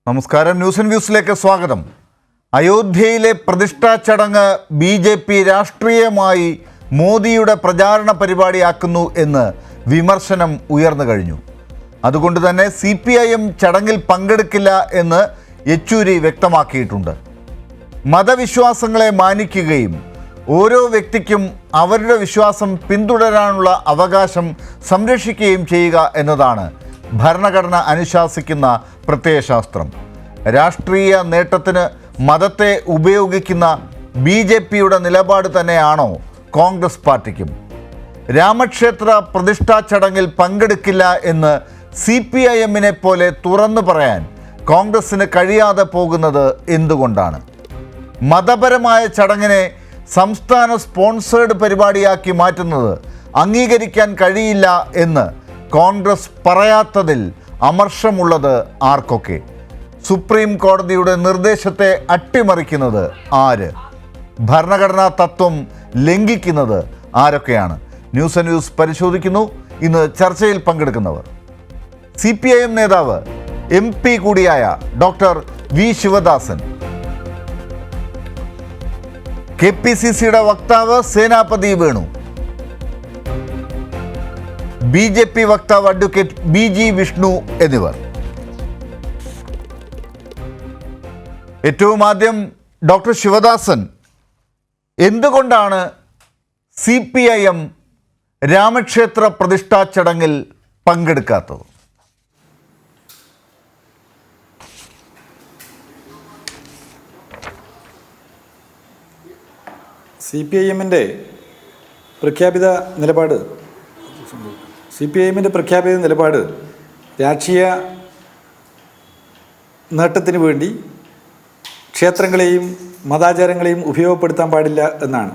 നമസ്കാരം. News and വ്യൂസിലേക്ക് സ്വാഗതം. അയോധ്യയിലെ പ്രതിഷ്ഠാ ചടങ്ങ് BJP രാഷ്ട്രീയമായി മോദിയുടെ പ്രചാരണ പരിപാടിയാക്കുന്നു എന്ന് വിമർശനം ഉയർന്നു കഴിഞ്ഞു. അതുകൊണ്ട് തന്നെ CPIM ചടങ്ങിൽ പങ്കെടുക്കില്ല എന്ന് യെച്ചൂരി വ്യക്തമാക്കിയിട്ടുണ്ട്. മതവിശ്വാസങ്ങളെ മാനിക്കുകയും ഓരോ വ്യക്തിക്കും അവരുടെ വിശ്വാസം പിന്തുടരാനുള്ള അവകാശം സംരക്ഷിക്കുകയും ചെയ്യുക എന്നതാണ് ഭരണഘടന അനുശാസിക്കുന്ന പ്രത്യയശാസ്ത്രം. രാഷ്ട്രീയ നേട്ടത്തിന് മതത്തെ ഉപയോഗിക്കുന്ന BJPയുടെ നിലപാട് തന്നെയാണോ കോൺഗ്രസ് പാർട്ടിക്കും? രാമക്ഷേത്ര പ്രതിഷ്ഠാ ചടങ്ങിൽ പങ്കെടുക്കില്ല എന്ന് CPIMനെ പോലെ തുറന്നു പറയാൻ കോൺഗ്രസിന് കഴിയാതെ പോകുന്നത് എന്തുകൊണ്ടാണ്? മതപരമായ ചടങ്ങിനെ സംസ്ഥാന സ്പോൺസേഡ് പരിപാടിയാക്കി മാറ്റുന്നത് അംഗീകരിക്കാൻ കഴിയില്ല എന്ന് കോൺഗ്രസ് പറയാത്തതിൽ അമർഷമുള്ളത് ആർക്കൊക്കെ? സുപ്രീം കോടതിയുടെ നിർദ്ദേശത്തെ അട്ടിമറിക്കുന്നത് ആര്? ഭരണഘടനാ തത്വം ലംഘിക്കുന്നത് ആരൊക്കെയാണ്? ന്യൂസ് ആൻഡ് വ്യൂസ് പരിശോധിക്കുന്നു. ഇന്ന് ചർച്ചയിൽ പങ്കെടുക്കുന്നവർ: CPIM നേതാവ് MP കൂടിയായ ഡോക്ടർ V ശിവദാസൻ, KPCCയുടെ വക്താവ് സേനാപതി വേണു, BJP വക്താവ് അഡ്വക്കേറ്റ് BG വിഷ്ണു എന്നിവർ. ഏറ്റവും ആദ്യം ഡോക്ടർ ശിവദാസൻ, എന്തുകൊണ്ടാണ് CPIM രാമക്ഷേത്ര പ്രതിഷ്ഠാ ചടങ്ങിൽ പങ്കെടുക്കാത്തത്? CPIMൻ്റെ പ്രഖ്യാപിത നിലപാട് രാഷ്ട്രീയ നേട്ടത്തിന് വേണ്ടി ക്ഷേത്രങ്ങളെയും മതാചാരങ്ങളെയും ഉപയോഗപ്പെടുത്താൻ പാടില്ല എന്നാണ്.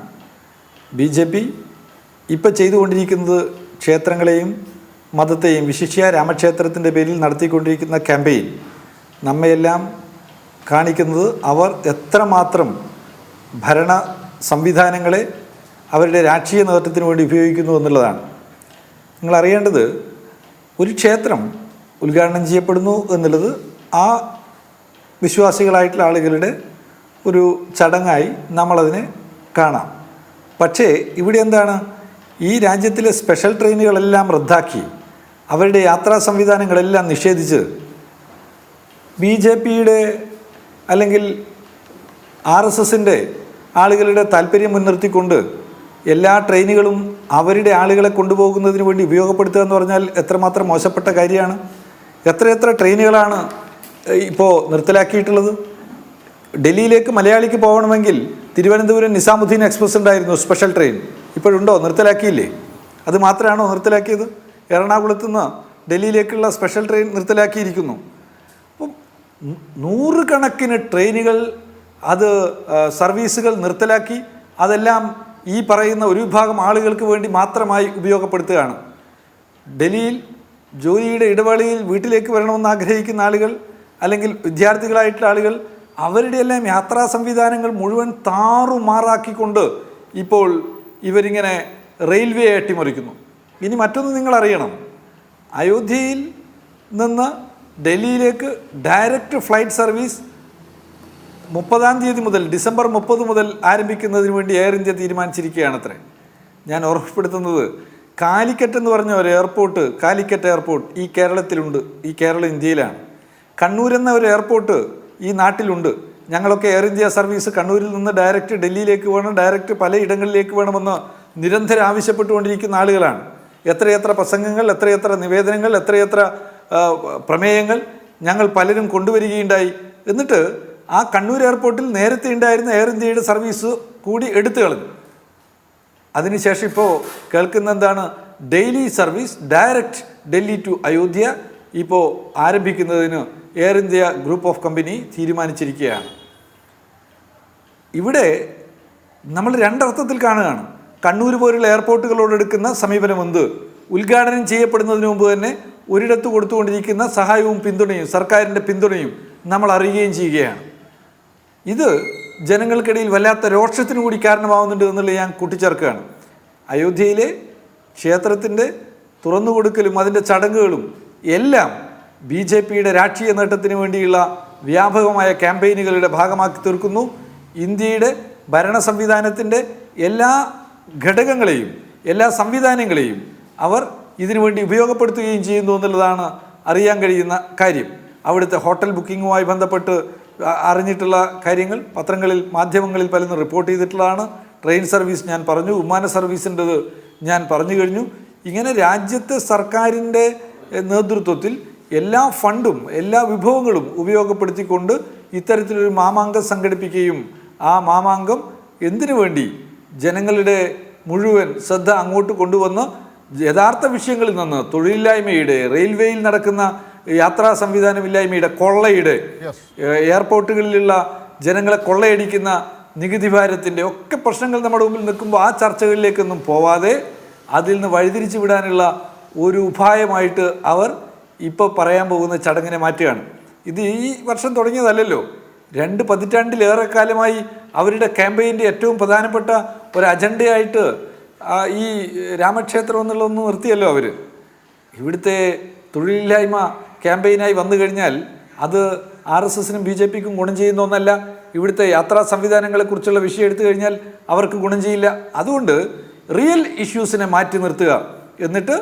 BJP ഇപ്പോൾ ചെയ്തുകൊണ്ടിരിക്കുന്നത് ക്ഷേത്രങ്ങളെയും മതത്തെയും, വിശിഷ്യ രാമക്ഷേത്രത്തിൻ്റെ പേരിൽ നടത്തിക്കൊണ്ടിരിക്കുന്ന ക്യാമ്പയിൻ നമ്മയെല്ലാം കാണിക്കുന്നത് അവർ എത്രമാത്രം ഭരണ സംവിധാനങ്ങളെ അവരുടെ രാഷ്ട്രീയ നേതൃത്വത്തിന് വേണ്ടി ഉപയോഗിക്കുന്നു എന്നുള്ളതാണ്. നിങ്ങൾ അറിയേണ്ടത്, ഒരു ക്ഷേത്രം ഉദ്ഘാടനം ചെയ്യപ്പെടുന്നു എന്നുള്ളത് ആ വിശ്വാസികളായിട്ടുള്ള ആളുകളുടെ ഒരു ചടങ്ങായി നമ്മളതിനെ കാണാം. പക്ഷേ ഇവിടെ എന്താണ്, ഈ രാജ്യത്തിലെ സ്പെഷ്യൽ ട്രെയിനുകളെല്ലാം റദ്ദാക്കി അവരുടെ യാത്രാ സംവിധാനങ്ങളെല്ലാം നിഷേധിച്ച് BJPയുടെ അല്ലെങ്കിൽ RSSൻ്റെ ആളുകളുടെ താല്പര്യം മുൻനിർത്തിക്കൊണ്ട് എല്ലാ ട്രെയിനുകളും അവരുടെ ആളുകളെ കൊണ്ടുപോകുന്നതിന് വേണ്ടി ഉപയോഗപ്പെടുത്തുക എന്ന് പറഞ്ഞാൽ എത്രമാത്രം മോശപ്പെട്ട കാര്യമാണ്. എത്രയെത്ര ട്രെയിനുകളാണ് ഇപ്പോൾ നിർത്തലാക്കിയിട്ടുള്ളത്. ഡൽഹിയിലേക്ക് മലയാളിക്ക് പോകണമെങ്കിൽ തിരുവനന്തപുരം നിസാമുദ്ദീൻ എക്സ്പ്രസ് ഉണ്ടായിരുന്നു, സ്പെഷ്യൽ ട്രെയിൻ. ഇപ്പോഴുണ്ടോ? നിർത്തലാക്കിയില്ലേ? അത് മാത്രമാണോ നിർത്തലാക്കിയത്? എറണാകുളത്ത് നിന്ന് ഡൽഹിയിലേക്കുള്ള സ്പെഷ്യൽ ട്രെയിൻ നിർത്തലാക്കിയിരിക്കുന്നു. അപ്പം 100 കണക്കിന് ട്രെയിനുകൾ, അത് സർവീസുകൾ നിർത്തലാക്കി അതെല്ലാം ഈ പറയുന്ന ഒരു വിഭാഗം ആളുകൾക്ക് വേണ്ടി മാത്രമായി ഉപയോഗപ്പെടുത്തുകയാണ്. ഡൽഹിയിൽ ജോലിയുടെ ഇടവേളയിൽ വീട്ടിലേക്ക് വരണമെന്ന് ആഗ്രഹിക്കുന്ന ആളുകൾ, അല്ലെങ്കിൽ വിദ്യാർത്ഥികളായിട്ടുള്ള ആളുകൾ, അവരുടെ എല്ലാം യാത്രാ സംവിധാനങ്ങൾ മുഴുവൻ താറുമാറാക്കിക്കൊണ്ട് ഇപ്പോൾ ഇവരിങ്ങനെ റെയിൽവേ അട്ടിമറിക്കുന്നു. ഇനി മറ്റൊന്ന് നിങ്ങൾ അറിയണം, അയോധ്യയിൽ നിന്ന് ഡൽഹിയിലേക്ക് ഡയറക്റ്റ് ഫ്ലൈറ്റ് സർവീസ് 30-ാം തീയതി മുതൽ, ഡിസംബർ 30 മുതൽ ആരംഭിക്കുന്നതിന് വേണ്ടി എയർ ഇന്ത്യ തീരുമാനിച്ചിരിക്കുകയാണത്രേ. ഞാൻ ഓർമ്മപ്പെടുത്തുന്നത്, കാലിക്കറ്റ് എന്ന് പറഞ്ഞ ഒരു എയർപോർട്ട്, കാലിക്കറ്റ് എയർപോർട്ട് ഈ കേരളത്തിലുണ്ട്. ഈ കേരളം ഇന്ത്യയിലാണ്. കണ്ണൂരെന്ന ഒരു എയർപോർട്ട് ഈ നാട്ടിലുണ്ട്. ഞങ്ങളൊക്കെ എയർ ഇന്ത്യ സർവീസ് കണ്ണൂരിൽ നിന്ന് ഡയറക്റ്റ് ഡൽഹിയിലേക്ക് വേണം, ഡയറക്റ്റ് പല ഇടങ്ങളിലേക്ക് വേണമെന്ന് നിരന്തരം ആവശ്യപ്പെട്ടുകൊണ്ടിരിക്കുന്ന ആളുകളാണ്. എത്രയെത്ര പ്രസംഗങ്ങൾ, എത്രയെത്ര നിവേദനങ്ങൾ, എത്രയെത്ര പ്രമേയങ്ങൾ ഞങ്ങൾ പലരും കൊണ്ടുവരികയുണ്ടായി. എന്നിട്ട് ആ കണ്ണൂർ എയർപോർട്ടിൽ നേരത്തെ ഉണ്ടായിരുന്ന എയർ ഇന്ത്യയുടെ സർവീസ് കൂടി എടുത്തു കളഞ്ഞു. അതിനുശേഷം ഇപ്പോൾ കേൾക്കുന്ന എന്താണ്, daily service direct Delhi to Ayodhya ഇപ്പോൾ ആരംഭിക്കുന്നതിന് Air India group of company തീരുമാനിച്ചിരിക്കുകയാണ്. ഇവിടെ നമ്മൾ രണ്ടർത്ഥത്തിൽ കാണുകയാണ്. കണ്ണൂർ പോലുള്ള എയർപോർട്ടുകളോട് എടുക്കുന്ന സമീപനം എന്ത്? ഉദ്ഘാടനം ചെയ്യപ്പെടുന്നതിന് മുമ്പ് തന്നെ ഒരിടത്ത് കൊടുത്തുകൊണ്ടിരിക്കുന്ന സഹായവും പിന്തുണയും, സർക്കാരിൻ്റെ പിന്തുണയും നമ്മൾ അറിയുകയും ചെയ്യുകയാണ്. ഇത് ജനങ്ങൾക്കിടയിൽ വല്ലാത്ത രോഷത്തിന് കൂടി കാരണമാവുന്നുണ്ട് എന്നുള്ളത് ഞാൻ കൂട്ടിച്ചേർക്കുകയാണ്. അയോധ്യയിലെ ക്ഷേത്രത്തിൻ്റെ തുറന്നുകൊടുക്കലും അതിൻ്റെ ചടങ്ങുകളും എല്ലാം BJPയുടെ രാഷ്ട്രീയ നേട്ടത്തിന് വേണ്ടിയുള്ള വ്യാപകമായ ക്യാമ്പയിനുകളുടെ ഭാഗമാക്കി തീർക്കുന്നു. ഇന്ത്യയുടെ ഭരണ സംവിധാനത്തിൻ്റെ എല്ലാ ഘടകങ്ങളെയും എല്ലാ സംവിധാനങ്ങളെയും അവർ ഇതിനുവേണ്ടി ഉപയോഗപ്പെടുത്തുകയും ചെയ്യുന്നു എന്നുള്ളതാണ് അറിയാൻ കഴിയുന്ന കാര്യം. അവിടുത്തെ ഹോട്ടൽ ബുക്കിങ്ങുമായി ബന്ധപ്പെട്ട് അറിഞ്ഞിട്ടുള്ള കാര്യങ്ങൾ പത്രങ്ങളിൽ മാധ്യമങ്ങളിൽ പലതും റിപ്പോർട്ട് ചെയ്തിട്ടുള്ളതാണ്. ട്രെയിൻ സർവീസ് ഞാൻ പറഞ്ഞു, വിമാന സർവീസിൻ്റെത് ഞാൻ പറഞ്ഞു കഴിഞ്ഞു. ഇങ്ങനെ രാജ്യത്തെ സർക്കാരിൻ്റെ നേതൃത്വത്തിൽ എല്ലാ ഫണ്ടും എല്ലാ വിഭവങ്ങളും ഉപയോഗപ്പെടുത്തിക്കൊണ്ട് ഇത്തരത്തിലൊരു മാമാങ്കം സംഘടിപ്പിക്കുകയും ആ മാമാങ്കം എന്തിനു വേണ്ടി ജനങ്ങളുടെ മുഴുവൻ ശ്രദ്ധ അങ്ങോട്ട് കൊണ്ടുവന്ന് യഥാർത്ഥ വിഷയങ്ങളിൽ നിന്ന് തൊഴിലില്ലായ്മയുടെ, റെയിൽവേയിൽ നടക്കുന്ന യാത്രാ സംവിധാനമില്ലായ്മയുടെ, കൊള്ളയുടെ, എയർപോർട്ടുകളിലുള്ള ജനങ്ങളെ കൊള്ളയടിക്കുന്ന നികുതി ഭാരത്തിൻ്റെ ഒക്കെ പ്രശ്നങ്ങൾ നമ്മുടെ മുമ്പിൽ നിൽക്കുമ്പോൾ ആ ചർച്ചകളിലേക്കൊന്നും പോവാതെ അതിൽ നിന്ന് വഴിതിരിച്ചു വിടാനുള്ള ഒരു ഉപായമായിട്ട് അവർ ഇപ്പോൾ പറയാൻ പോകുന്ന ചടങ്ങിനെ മാറ്റുകയാണ്. ഇത് ഈ വർഷം തുടങ്ങിയതല്ലല്ലോ. 2 പതിറ്റാണ്ടിലേറെ കാലമായി അവരുടെ ക്യാമ്പയിൻ്റെ ഏറ്റവും പ്രധാനപ്പെട്ട ഒരു അജണ്ടയായിട്ട് ഈ രാമക്ഷേത്രം എന്നുള്ളതൊന്നും നിർത്തിയല്ലോ അവർ. ഇവിടുത്തെ തൊഴിലില്ലായ്മ ക്യാമ്പയിനായി വന്നു കഴിഞ്ഞാൽ അത് RSSനും BJPക്കും ഗുണം ചെയ്യുന്ന ഒന്നല്ല. ഇവിടുത്തെ യാത്രാ സംവിധാനങ്ങളെക്കുറിച്ചുള്ള വിഷയം എടുത്തു കഴിഞ്ഞാൽ അവർക്ക് ഗുണം ചെയ്യില്ല. അതുകൊണ്ട് റിയൽ ഇഷ്യൂസിനെ മാറ്റി നിർത്തുക, എന്നിട്ട്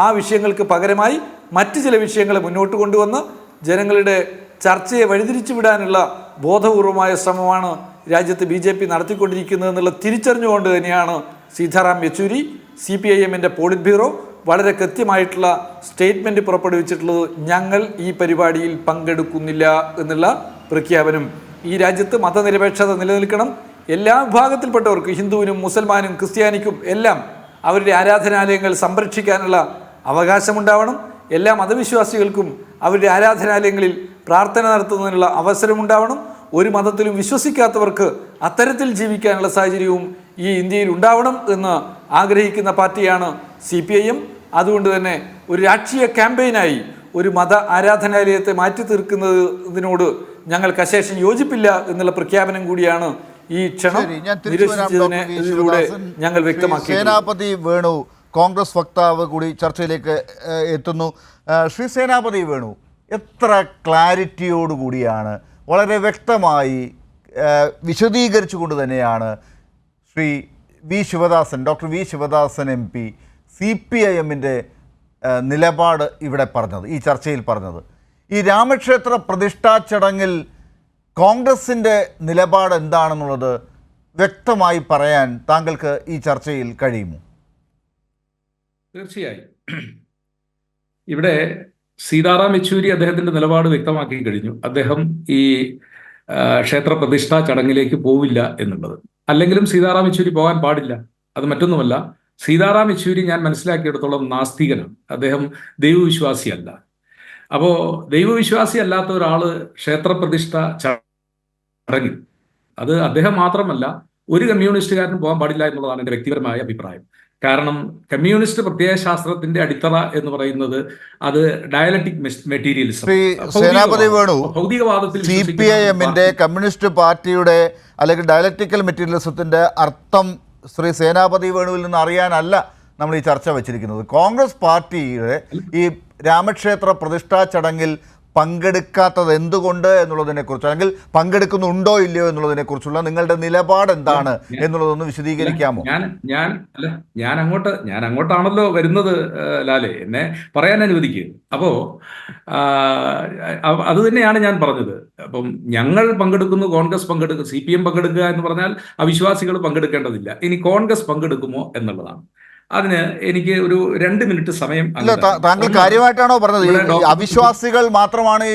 ആ വിഷയങ്ങൾക്ക് പകരമായി മറ്റ് ചില വിഷയങ്ങളെ മുന്നോട്ട് കൊണ്ടുവന്ന് ജനങ്ങളുടെ ചർച്ചയെ വഴിതിരിച്ചു വിടാനുള്ള ബോധപൂർവമായ ശ്രമമാണ് രാജ്യത്ത് BJP നടത്തിക്കൊണ്ടിരിക്കുന്നത് എന്നുള്ള തിരിച്ചറിഞ്ഞുകൊണ്ട് തന്നെയാണ് സീതാറാം യെച്ചൂരി CPIMൻ്റെ പോളിറ്റ് ബ്യൂറോ വളരെ കൃത്യമായിട്ടുള്ള സ്റ്റേറ്റ്മെൻറ്റ് പുറപ്പെടുവിച്ചിട്ടുള്ളത്. ഞങ്ങൾ ഈ പരിപാടിയിൽ പങ്കെടുക്കുന്നില്ല എന്നുള്ള പ്രഖ്യാപനം. ഈ രാജ്യത്ത് മതനിരപേക്ഷത നിലനിൽക്കണം. എല്ലാ വിഭാഗത്തിൽപ്പെട്ടവർക്കും, ഹിന്ദുവിനും മുസൽമാനും ക്രിസ്ത്യാനിക്കും എല്ലാം അവരുടെ ആരാധനാലയങ്ങൾ സംരക്ഷിക്കാനുള്ള അവകാശമുണ്ടാവണം. എല്ലാ മതവിശ്വാസികൾക്കും അവരുടെ ആരാധനാലയങ്ങളിൽ പ്രാർത്ഥന നടത്തുന്നതിനുള്ള അവസരമുണ്ടാവണം. ഒരു മതത്തിലും വിശ്വസിക്കാത്തവർക്ക് അത്തരത്തിൽ ജീവിക്കാനുള്ള സാഹചര്യവും ഈ ഇന്ത്യയിൽ ഉണ്ടാവണം എന്ന് ആഗ്രഹിക്കുന്ന പാർട്ടിയാണ് CPIM. അതുകൊണ്ട് തന്നെ ഒരു രാഷ്ട്രീയ ക്യാമ്പയിനായി ഒരു മത ആരാധനാലയത്തെ മാറ്റി തീർക്കുന്നതിനോട് ഞങ്ങൾക്ക് അശേഷം യോജിപ്പില്ല എന്നുള്ള പ്രഖ്യാപനം കൂടിയാണ് ഈ ക്ഷണം നിരസിച്ചതിലൂടെ ഞങ്ങൾ വ്യക്തമാക്കി. സേനാപതി വേണു, കോൺഗ്രസ് വക്താവ് കൂടി ചർച്ചയിലേക്ക് എത്തുന്നു. ശ്രീ സേനാപതി വേണു, എത്ര ക്ലാരിറ്റിയോടുകൂടിയാണ്, വളരെ വ്യക്തമായി വിശദീകരിച്ചുകൊണ്ട് തന്നെയാണ് Shri doctor V Sivadasan MP CPIMൻ്റെ നിലപാട് ഇവിടെ പറഞ്ഞത്, ഈ ചർച്ചയിൽ പറഞ്ഞത്? ഈ രാമക്ഷേത്ര പ്രതിഷ്ഠാ ചടങ്ങിൽ കോൺഗ്രസിൻ്റെ നിലപാട് എന്താണെന്നുള്ളത് വ്യക്തമായി പറയാൻ താങ്കൾക്ക് ഈ ചർച്ചയിൽ കഴിയുമോ? തീർച്ചയായും. ഇവിടെ സീതാറാം യെച്ചൂരി അദ്ദേഹത്തിന്റെ നിലപാട് വ്യക്തമാക്കി കഴിഞ്ഞു. അദ്ദേഹം ഈ ക്ഷേത്ര പ്രതിഷ്ഠാ ചടങ്ങിലേക്ക് പോവില്ല എന്നുള്ളത്. അല്ലെങ്കിലും സീതാറാം യെച്ചൂരി പോകാൻ പാടില്ല. അത് മറ്റൊന്നുമല്ല, സീതാറാം യെച്ചൂരി ഞാൻ മനസ്സിലാക്കിയെടുത്തോളം നാസ്തികനാണ്. അദ്ദേഹം ദൈവവിശ്വാസിയല്ല. അപ്പോൾ ദൈവവിശ്വാസി അല്ലാത്ത ഒരാള് ക്ഷേത്രപ്രതിഷ്ഠ ചടങ്ങിൽ, അത് അദ്ദേഹം മാത്രമല്ല ഒരു കമ്മ്യൂണിസ്റ്റുകാരനും പോകാൻ പാടില്ല എന്നുള്ളതാണ് എൻ്റെ വ്യക്തിപരമായ അഭിപ്രായം. കാരണം കമ്മ്യൂണിസ്റ്റ് പ്രത്യയശാസ്ത്രത്തിന്റെ അടിത്തറ എന്ന് പറയുന്നത് അത് ഡയലക്റ്റിക് മെറ്റീരിയലിസം. സേനാപതി വേണു, ഭൗതികവാദത്തിൽ CPIMൻ്റെ കമ്മ്യൂണിസ്റ്റ് പാർട്ടിയുടെ അല്ലെങ്കിൽ ഡയലക്റ്റിക്കൽ മെറ്റീരിയലിസത്തിന്റെ അർത്ഥം ശ്രീ സേനാപതി വേണുവിൽ നിന്ന് അറിയാനല്ല നമ്മൾ ഈ ചർച്ച വച്ചിരിക്കുന്നത്. കോൺഗ്രസ് പാർട്ടിയുടെ ഈ രാമക്ഷേത്ര പ്രതിഷ്ഠാ ചടങ്ങിൽ പങ്കെടുക്കാത്തത് എന്തുകൊണ്ട് എന്നുള്ളതിനെക്കുറിച്ച്, അല്ലെങ്കിൽ പങ്കെടുക്കുന്നുണ്ടോ ഇല്ലയോ എന്നുള്ളതിനെക്കുറിച്ചുള്ള നിങ്ങളുടെ നിലപാട് എന്താണ് എന്നുള്ളതൊന്ന് വിശദീകരിക്കാമോ? ഞാൻ അങ്ങോട്ടാണല്ലോ വരുന്നത് ലാലെ, എന്നെ പറയാൻ അനുവദിക്കുക. അപ്പോ അത് തന്നെയാണ് ഞാൻ പറഞ്ഞത്. അപ്പം ഞങ്ങൾ പങ്കെടുക്കുന്നു, കോൺഗ്രസ് പങ്കെടുക്കും, CPM പങ്കെടുക്കുക എന്ന് പറഞ്ഞാൽ അവിശ്വാസികൾ പങ്കെടുക്കേണ്ടതില്ല. ഇനി കോൺഗ്രസ് പങ്കെടുക്കുമോ എന്നുള്ളതാണ്. അതിന് എനിക്ക് ഒരു 2 മിനിറ്റ് സമയം. താങ്കൾ കാര്യമായിട്ടാണോ പറഞ്ഞത്? അവിശ്വാസികൾ മാത്രമാണ് ഈ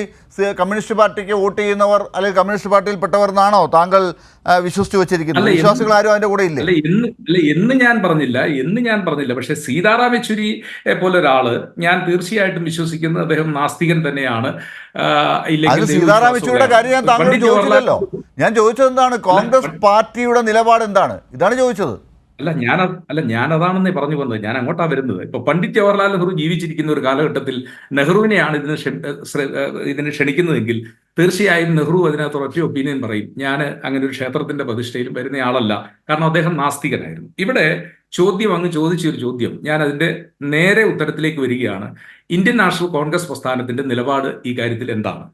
കമ്മ്യൂണിസ്റ്റ് പാർട്ടിക്ക് വോട്ട് ചെയ്യുന്നവർ അല്ലെങ്കിൽ കമ്മ്യൂണിസ്റ്റ് പാർട്ടിയിൽപ്പെട്ടവർ എന്നാണോ താങ്കൾ വിശ്വസിച്ച് വെച്ചിരിക്കുന്നത്? വിശ്വാസികൾ ആരും അതിന്റെ കൂടെ ഇല്ല എന്ന് ഞാൻ പറഞ്ഞില്ല. പക്ഷെ സീതാറാം യെച്ചൂരിയെ പോലെ ഒരാള് ഞാൻ തീർച്ചയായിട്ടും വിശ്വസിക്കുന്നത് അദ്ദേഹം നാസ്തികൻ തന്നെയാണ്. സീതാറാം യെച്ചൂരിയുടെ കാര്യം ഞാൻ താങ്കൾ ചോദിച്ചില്ലല്ലോ. ഞാൻ ചോദിച്ചത് എന്താണ് കോൺഗ്രസ് പാർട്ടിയുടെ നിലപാട് എന്താണ്, ഇതാണ് ചോദിച്ചത്. ഞാൻ അതാണെന്നേ പറഞ്ഞു വന്നത്. ഞാൻ അങ്ങോട്ടാ വരുന്നത്. ഇപ്പൊ പണ്ഡിറ്റ് ജവഹർലാൽ നെഹ്റു ജീവിച്ചിരിക്കുന്ന ഒരു കാലഘട്ടത്തിൽ നെഹ്റുവിനെയാണ് ഇതിന് ക്ഷണിക്കുന്നതെങ്കിൽ തീർച്ചയായും നെഹ്റു അതിനകത്ത് ഒറ്റ ഒപ്പീനിയൻ പറയും, ഞാൻ അങ്ങനെ ഒരു ക്ഷേത്രത്തിന്റെ പ്രതിഷ്ഠയിലും വരുന്നയാളല്ല. കാരണം അദ്ദേഹം നാസ്തികനായിരുന്നു. ഇവിടെ അങ്ങ് ചോദിച്ചൊരു ചോദ്യം, ഞാൻ അതിന്റെ നേരെ ഉത്തരത്തിലേക്ക് വരികയാണ്. ഇന്ത്യൻ നാഷണൽ കോൺഗ്രസ് പ്രസ്ഥാനത്തിന്റെ നിലപാട് ഈ കാര്യത്തിൽ എന്താണ്?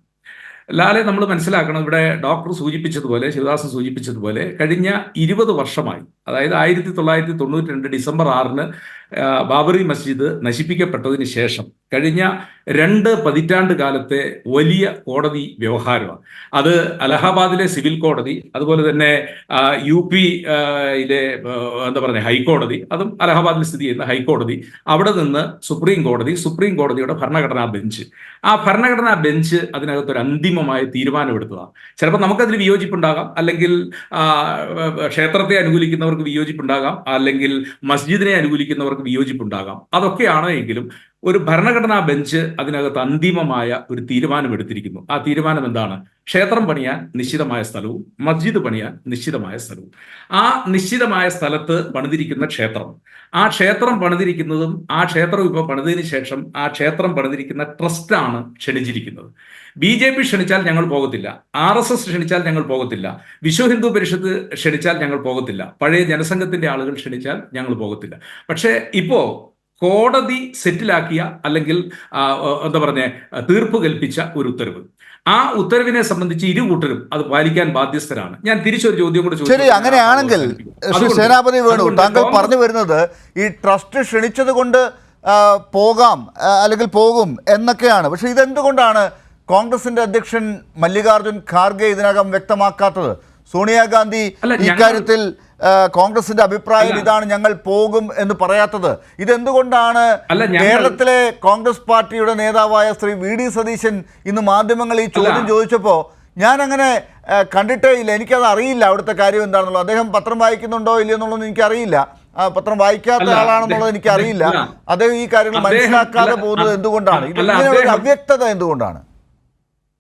ലാലെ നമ്മൾ മനസ്സിലാക്കണം, ഇവിടെ ഡോക്ടർ സൂചിപ്പിച്ചതുപോലെ, ശിവദാസൻ സൂചിപ്പിച്ചതുപോലെ, കഴിഞ്ഞ 20 വർഷമായി, അതായത് 1992 ഡിസംബർ 6 ബാബറി മസ്ജിദ് നശിപ്പിക്കപ്പെട്ടതിന് ശേഷം കഴിഞ്ഞ 2 പതിറ്റാണ്ട് കാലത്തെ വലിയ കോടതി വ്യവഹാരമാണ് അത്. അലഹാബാദിലെ സിവിൽ കോടതി, അതുപോലെ തന്നെ UP യിലെ എന്താ പറയുക ഹൈക്കോടതി, അതും അലഹാബാദിൽ സ്ഥിതി ചെയ്യുന്ന ഹൈക്കോടതി, അവിടെ നിന്ന് സുപ്രീം കോടതി, സുപ്രീം കോടതിയുടെ ഭരണഘടനാ ബെഞ്ച്, ആ ഭരണഘടനാ ബെഞ്ച് അതിനകത്തൊരു അന്തിമമായ തീരുമാനമെടുത്തതാണ്. ചിലപ്പോൾ നമുക്കതിൽ വിയോജിപ്പുണ്ടാകാം, അല്ലെങ്കിൽ ക്ഷേത്രത്തെ അനുകൂലിക്കുന്നവർക്ക് വിയോജിപ്പുണ്ടാകാം, അല്ലെങ്കിൽ മസ്ജിദിനെ അനുകൂലിക്കുന്നവർക്ക് വിയോജിപ്പുണ്ടാകാം. അതൊക്കെയാണ് എങ്കിലും ഒരു ഭരണഘടനാ ബെഞ്ച് അതിനകത്ത് അന്തിമമായ ഒരു തീരുമാനമെടുത്തിരിക്കുന്നു. ആ തീരുമാനം എന്താണ്? ക്ഷേത്രം പണിയാൻ നിശ്ചിതമായ സ്ഥലവും മസ്ജിദ് പണിയാൻ നിശ്ചിതമായ സ്ഥലവും. ആ നിശ്ചിതമായ സ്ഥലത്ത് പണിതിരിക്കുന്ന ക്ഷേത്രം, ആ ക്ഷേത്രം പണിതിരിക്കുന്നതും, ആ ക്ഷേത്രം ഇപ്പോൾ പണിതിന് ശേഷം ആ ക്ഷേത്രം പണിതിരിക്കുന്ന ട്രസ്റ്റാണ് ക്ഷണിച്ചിരിക്കുന്നത്. BJP ക്ഷണിച്ചാൽ ഞങ്ങൾ പോകത്തില്ല, RSS ക്ഷണിച്ചാൽ ഞങ്ങൾ പോകത്തില്ല, വിശ്വ ഹിന്ദു പരിഷത്ത് ക്ഷണിച്ചാൽ ഞങ്ങൾ പോകത്തില്ല, പഴയ ജനസംഘത്തിന്റെ ആളുകൾ ക്ഷണിച്ചാൽ ഞങ്ങൾ പോകത്തില്ല. പക്ഷേ ഇപ്പോ കോടതി സെറ്റിലാക്കിയ, അല്ലെങ്കിൽ എന്താ പറഞ്ഞ തീർപ്പ് കൽപ്പിച്ച ഒരു ഉത്തരവ്, ആ ഉത്തരവിനെ സംബന്ധിച്ച് ഇരു കൂട്ടരും അത് പാലിക്കാൻ ബാധ്യസ്ഥരാണ്. ഞാൻ തിരിച്ചൊരു ചോദ്യം കൂടെ ചോദിച്ചു. ശരി, അങ്ങനെയാണെങ്കിൽ ശ്രീ സേനാപതി വേണു, താങ്കൾ പറഞ്ഞു വരുന്നത് ഈ ട്രസ്റ്റ് ക്ഷണിച്ചത് കൊണ്ട് പോകാം അല്ലെങ്കിൽ പോകും എന്നൊക്കെയാണ്. പക്ഷെ ഇതെന്തുകൊണ്ടാണ് കോൺഗ്രസിന്റെ അധ്യക്ഷൻ മല്ലികാർജുൻ ഖാർഗെ ഇതിനകം വ്യക്തമാക്കാത്തത്? സോണിയാഗാന്ധി ഇക്കാര്യത്തിൽ കോൺഗ്രസിന്റെ അഭിപ്രായം ഇതാണ്, ഞങ്ങൾ പോകും എന്ന് പറയാത്തത്? ഇതെന്തുകൊണ്ടാണ് കേരളത്തിലെ കോൺഗ്രസ് പാർട്ടിയുടെ നേതാവായ ശ്രീ VD സതീശൻ ഇന്ന് മാധ്യമങ്ങൾ ഈ ചോദ്യം ചോദിച്ചപ്പോൾ ഞാൻ അങ്ങനെ കണ്ടിട്ടേ ഇല്ല, എനിക്കത് അറിയില്ല അവിടുത്തെ കാര്യം എന്താണെന്നുള്ളത്. അദ്ദേഹം പത്രം വായിക്കുന്നുണ്ടോ ഇല്ലയോ എന്നുള്ളത് എനിക്കറിയില്ല, പത്രം വായിക്കാത്ത ആളാണെന്നുള്ളത് എനിക്കറിയില്ല. അദ്ദേഹം ഈ കാര്യങ്ങൾ മനസ്സിലാക്കാതെ പോകുന്നത് എന്തുകൊണ്ടാണ്? ഇതിങ്ങനെ ഒരു അവ്യക്തത എന്തുകൊണ്ടാണ്?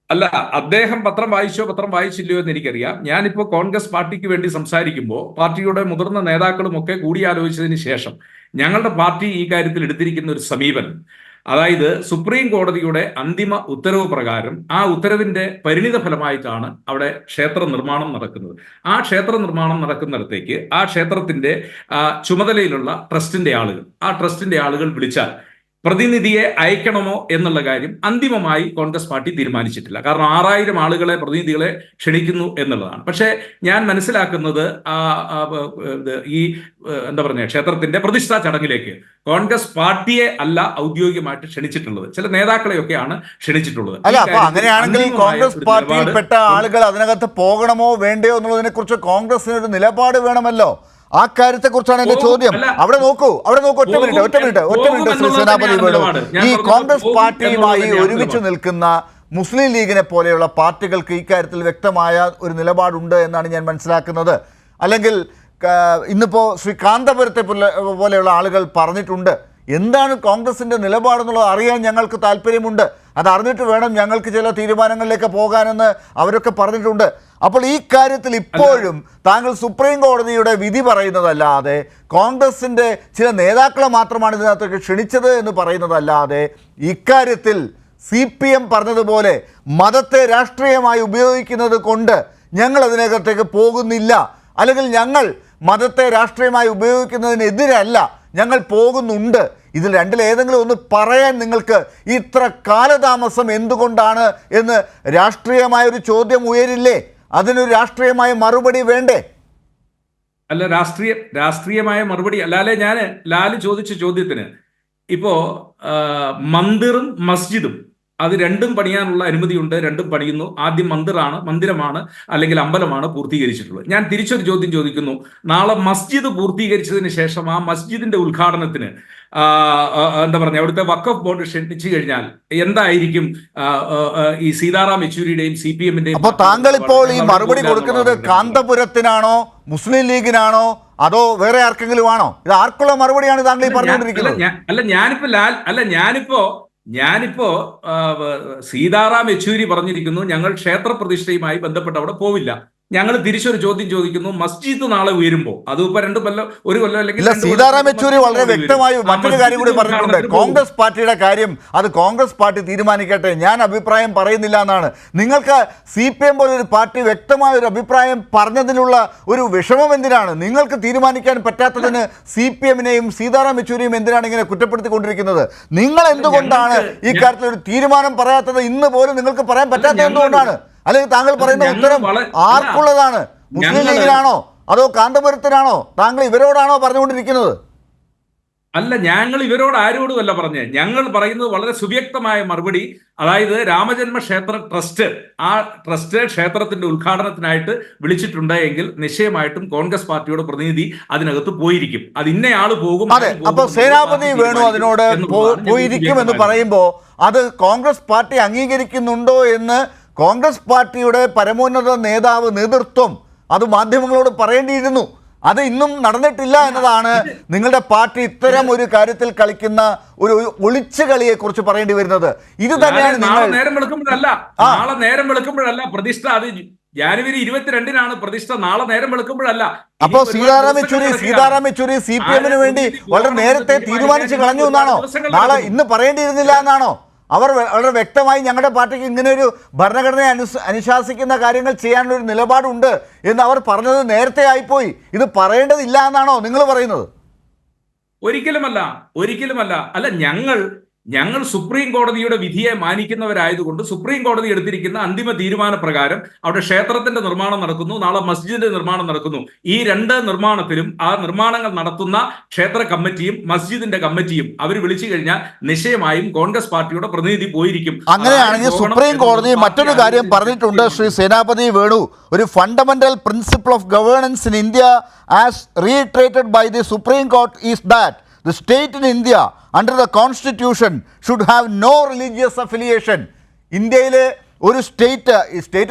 അല്ല, അദ്ദേഹം പത്രം വായിച്ചോ പത്രം വായിച്ചില്ലയോ എന്ന് എനിക്കറിയാം. ഞാനിപ്പോൾ കോൺഗ്രസ് പാർട്ടിക്ക് വേണ്ടി സംസാരിക്കുമ്പോൾ പാർട്ടിയുടെ മുതിർന്ന നേതാക്കളും ഒക്കെ കൂടിയാലോചിച്ചതിന് ശേഷം ഞങ്ങളുടെ പാർട്ടി ഈ കാര്യത്തിൽ എടുത്തിരിക്കുന്ന ഒരു സമീപനം, അതായത് സുപ്രീം കോടതിയുടെ അന്തിമ ഉത്തരവ് പ്രകാരം ആ ഉത്തരവിന്റെ പരിണിത ഫലമായിട്ടാണ് അവിടെ ക്ഷേത്ര നിർമ്മാണം നടക്കുന്നത്. ആ ക്ഷേത്ര നിർമ്മാണം നടക്കുന്നിടത്തേക്ക് ആ ക്ഷേത്രത്തിന്റെ ചുമതലയിലുള്ള ട്രസ്റ്റിന്റെ ആളുകൾ വിളിച്ചാൽ പ്രതിനിധിയെ അയക്കണമോ എന്നുള്ള കാര്യം അന്തിമമായി കോൺഗ്രസ് പാർട്ടി തീരുമാനിച്ചിട്ടില്ല. കാരണം 6000 ആളുകളെ, പ്രതിനിധികളെ ക്ഷണിക്കുന്നു എന്നുള്ളതാണ്. പക്ഷേ ഞാൻ മനസ്സിലാക്കുന്നത് ഈ എന്താ പറയുക ക്ഷേത്രത്തിന്റെ പ്രതിഷ്ഠാ ചടങ്ങിലേക്ക് കോൺഗ്രസ് പാർട്ടിയെ അല്ല ഔദ്യോഗികമായിട്ട് ക്ഷണിച്ചിട്ടുള്ളത്, ചില നേതാക്കളെയൊക്കെയാണ് ക്ഷണിച്ചിട്ടുള്ളത്. അല്ല, അപ്പൊ അങ്ങനെയാണെങ്കിൽ കോൺഗ്രസ് പാർട്ടിയിൽപ്പെട്ട ആളുകൾ അതിനകത്ത് പോകണമോ വേണ്ടയോ എന്നുള്ളതിനെ കുറിച്ച് കോൺഗ്രസിന് ഒരു നിലപാട് വേണമല്ലോ. ആ കാര്യത്തെ കുറിച്ചാണ് എന്റെ ചോദ്യം. അവിടെ നോക്കൂ ഒറ്റ മിനിറ്റ് ശ്രീ സേനാപതി വേണു, ഈ കോൺഗ്രസ് പാർട്ടിയുമായി ഒരുമിച്ച് നിൽക്കുന്ന മുസ്ലിം ലീഗിനെ പോലെയുള്ള പാർട്ടികൾക്ക് ഇക്കാര്യത്തിൽ വ്യക്തമായ ഒരു നിലപാടുണ്ട് എന്നാണ് ഞാൻ മനസ്സിലാക്കുന്നത്. അല്ലെങ്കിൽ ഇന്നിപ്പോ ശ്രീ കാന്തപുരത്തെ പോലെയുള്ള ആളുകൾ പറഞ്ഞിട്ടുണ്ട്. എന്താണ് കോൺഗ്രസിന്റെ നിലപാടെന്നുള്ളത് അറിയാൻ ഞങ്ങൾക്ക് താല്പര്യമുണ്ട്, അത് അറിഞ്ഞിട്ട് വേണം ഞങ്ങൾക്ക് ചില തീരുമാനങ്ങളിലേക്ക് പോകാനെന്ന് അവരൊക്കെ പറഞ്ഞിട്ടുണ്ട്. അപ്പോൾ ഈ കാര്യത്തിൽ ഇപ്പോഴും താങ്കൾ സുപ്രീം കോടതിയുടെ വിധി പറയുന്നതല്ലാതെ, കോൺഗ്രസിന്റെ ചില നേതാക്കളെ മാത്രമാണ് ഇതിനകത്തേക്ക് ക്ഷണിച്ചത് എന്ന് പറയുന്നതല്ലാതെ, ഇക്കാര്യത്തിൽ CPM പറഞ്ഞതുപോലെ മതത്തെ രാഷ്ട്രീയമായി ഉപയോഗിക്കുന്നത് കൊണ്ട് ഞങ്ങൾ അതിനകത്തേക്ക് പോകുന്നില്ല, അല്ലെങ്കിൽ ഞങ്ങൾ മതത്തെ രാഷ്ട്രീയമായി ഉപയോഗിക്കുന്നതിനെതിരല്ല, ഞങ്ങൾ പോകുന്നുണ്ട്, ഇതിൽ രണ്ടിലേതെങ്കിലും ഒന്ന് പറയാൻ നിങ്ങൾക്ക് ഇത്ര കാലതാമസം എന്തുകൊണ്ടാണ് എന്ന് രാഷ്ട്രീയമായൊരു ചോദ്യം ഉയരില്ലേ? അതിനൊരു രാഷ്ട്രീയമായ മറുപടി വേണ്ടേ? അല്ല, രാഷ്ട്രീയമായ മറുപടി അല്ലാതെ ലാല് ചോദിച്ച ചോദ്യത്തിന് ഇപ്പോ മന്ദിറും മസ്ജിദും അത് രണ്ടും പണിയാനുള്ള അനുമതിയുണ്ട്, രണ്ടും പണിയുന്നു. ആദ്യം മന്ദിരമാണ് അല്ലെങ്കിൽ അമ്പലമാണ് പൂർത്തീകരിച്ചിട്ടുള്ളത്. ഞാൻ തിരിച്ചൊരു ചോദ്യം ചോദിക്കുന്നു. നാളെ മസ്ജിദ് പൂർത്തീകരിച്ചതിന് ശേഷം ആ മസ്ജിദിന്റെ ഉദ്ഘാടനത്തിന് എന്താ പറഞ്ഞ അവിടുത്തെ വഖഫ് ബോർഡ് ക്ഷണിച്ചു കഴിഞ്ഞാൽ എന്തായിരിക്കും ഈ സീതാറാം യെച്ചൂരിയുടെയും CPM-ന്റെയും? അപ്പോൾ താങ്കൾ ഇപ്പോൾ ഈ മറുപടി കൊടുക്കുന്നത് കാന്തപുരത്തിനാണോ മുസ്ലിം ലീഗിനാണോ അതോ വേറെ ആർക്കെങ്കിലും ആണോ? ഇത് ആർക്കുള്ള മറുപടിയാണ് താങ്കൾ ഈ പറഞ്ഞുകൊണ്ടിരിക്കുന്നത്? ഞാനിപ്പോ സീതാറാം യെച്ചൂരി പറഞ്ഞിരിക്കുന്നു ഞങ്ങൾ ക്ഷേത്ര പ്രതിഷ്ഠയുമായി ബന്ധപ്പെട്ട് അവിടെ പോവില്ല. ഞങ്ങൾ തിരിച്ചൊരു ചോദ്യം ചോദിക്കുന്നു. മസ്ജിദ് നാളെ ഉയരുമ്പോൾ അത് ഇപ്പൊ ഒരു കൊല്ലം അല്ലെങ്കിൽ ഇല്ല, 2 കൊല്ലം സീതാറാം യെച്ചൂരി വളരെ വ്യക്തമായി മറ്റൊരു കാര്യം കൂടി പറഞ്ഞിട്ടുണ്ട്. ഉദ്ഘാടനത്തിന് കോൺഗ്രസ് പാർട്ടിയുടെ കാര്യം അത് കോൺഗ്രസ് പാർട്ടി തീരുമാനിക്കട്ടെ, ഞാൻ അഭിപ്രായം പറയുന്നില്ല എന്നാണ്. നിങ്ങൾക്ക് CPM പോലൊരു പാർട്ടി വ്യക്തമായ ഒരു അഭിപ്രായം പറഞ്ഞതിനുള്ള ഒരു വിഷമം എന്തിനാണ്? നിങ്ങൾക്ക് തീരുമാനിക്കാൻ പറ്റാത്തതിന് CPM-നെയും സീതാറാം യെച്ചൂരിയും എന്തിനാണ് ഇങ്ങനെ കുറ്റപ്പെടുത്തിക്കൊണ്ടിരിക്കുന്നത്? നിങ്ങൾ എന്തുകൊണ്ടാണ് ഈ കാര്യത്തിൽ ഒരു തീരുമാനം പറയാത്തത്? ഇന്ന് പോലും നിങ്ങൾക്ക് പറയാൻ പറ്റാത്തത് എന്തുകൊണ്ടാണ്? അല്ലെങ്കിൽ താങ്കൾ പറയുന്ന ഉത്തരം ആർക്കുള്ളതാണ്? മുസ്ലിം ലീഗിനാണോ അതോ കാന്തപുരത്തിനാണോ? താങ്കൾ ഇവരോടാണോ പറഞ്ഞുകൊണ്ടിരിക്കുന്നത്? അല്ല, ഞങ്ങൾ ഇവരോട് ആരോടുമല്ല പറഞ്ഞത്. ഞങ്ങൾ പറയുന്നത് വളരെ സുവ്യക്തമായ മറുപടി. അതായത് രാമജന്മ ക്ഷേത്ര ട്രസ്റ്റ്, ആ ട്രസ്റ്റ് ക്ഷേത്രത്തിന്റെ ഉദ്ഘാടനത്തിനായിട്ട് വിളിച്ചിട്ടുണ്ട് എങ്കിൽ നിശ്ചയമായിട്ടും കോൺഗ്രസ് പാർട്ടിയുടെ പ്രതിനിധി അതിനകത്ത് പോയിരിക്കും. അത് ഇന്നയാള് പോകും. അതെ, അപ്പൊ സേനാപതി വേണു അതിനോട് പോയിരിക്കും എന്ന് പറയുമ്പോ അത് കോൺഗ്രസ് പാർട്ടി അംഗീകരിക്കുന്നുണ്ടോ എന്ന് കോൺഗ്രസ് പാർട്ടിയുടെ പരമോന്നത നേതൃത്വം അത് മാധ്യമങ്ങളോട് പറയേണ്ടിയിരുന്നു. അത് ഇന്നും നടന്നിട്ടില്ല എന്നതാണ് നിങ്ങളുടെ പാർട്ടി ഇത്തരം ഒരു കാര്യത്തിൽ കളിക്കുന്ന ഒരു ഒളിച്ചു കളിയെ കുറിച്ച് പറയേണ്ടി വരുന്നത്. ഇത് തന്നെയാണ് നാളെ നേരം വെളുക്കുമ്പോഴല്ല പ്രതിഷ്ഠ. അത് ജനുവരി 22-നാണ് പ്രതിഷ്ഠ. നാളെ നേരം വെളുക്കുമ്പോഴല്ല. അപ്പോ സീതാറാം യെച്ചൂരി CPM-ന് വേണ്ടി വളരെ നേരത്തെ തീരുമാനിച്ചു കളഞ്ഞു എന്നാണോ? നാളെ ഇന്ന് പറയേണ്ടിയിരുന്നില്ല എന്നാണോ? അവർ വളരെ വ്യക്തമായി ഞങ്ങളുടെ പാർട്ടിക്ക് ഇങ്ങനെ ഒരു ഭരണഘടനയെ അനുശാസിക്കുന്ന കാര്യങ്ങൾ ചെയ്യാനുള്ള ഒരു നിലപാടുണ്ട് എന്ന് അവർ പറഞ്ഞത് നേരത്തെ ആയിപ്പോയി. ഇത് പറയേണ്ടതില്ല എന്നാണോ നിങ്ങൾ പറയുന്നത്? ഒരിക്കലുമല്ല. അല്ല, ഞങ്ങൾ സുപ്രീം കോടതിയുടെ വിധിയെ മാനിക്കുന്നവരായതുകൊണ്ട് സുപ്രീം കോടതി എടുത്തിരിക്കുന്ന അന്തിമ തീരുമാന പ്രകാരം അവിടെ ക്ഷേത്രത്തിന്റെ നിർമ്മാണം നടക്കുന്നു, നാളെ മസ്ജിദിന്റെ നിർമ്മാണം നടക്കുന്നു. ഈ 2 നിർമ്മാണത്തിലും ആ നിർമ്മാണങ്ങൾ നടത്തുന്ന ക്ഷേത്ര കമ്മിറ്റിയും മസ്ജിദിന്റെ കമ്മിറ്റിയും അവർ വിളിച്ചു കഴിഞ്ഞാൽ നിശ്ചയമായും കോൺഗ്രസ് പാർട്ടിയുടെ പ്രതിനിധി പോയിരിക്കും. അങ്ങനെയാണെങ്കിൽ സുപ്രീം കോടതി മറ്റൊരു കാര്യം പറഞ്ഞിട്ടുണ്ട്. ശ്രീ സേനാപതി വേണു, ഒരു fundamental principle of governance in India as reiterated by the Supreme Court is that the state in India under the constitution should have no religious affiliation. ഇന്ത്യയിലെ ഒരു സ്റ്റേറ്റ്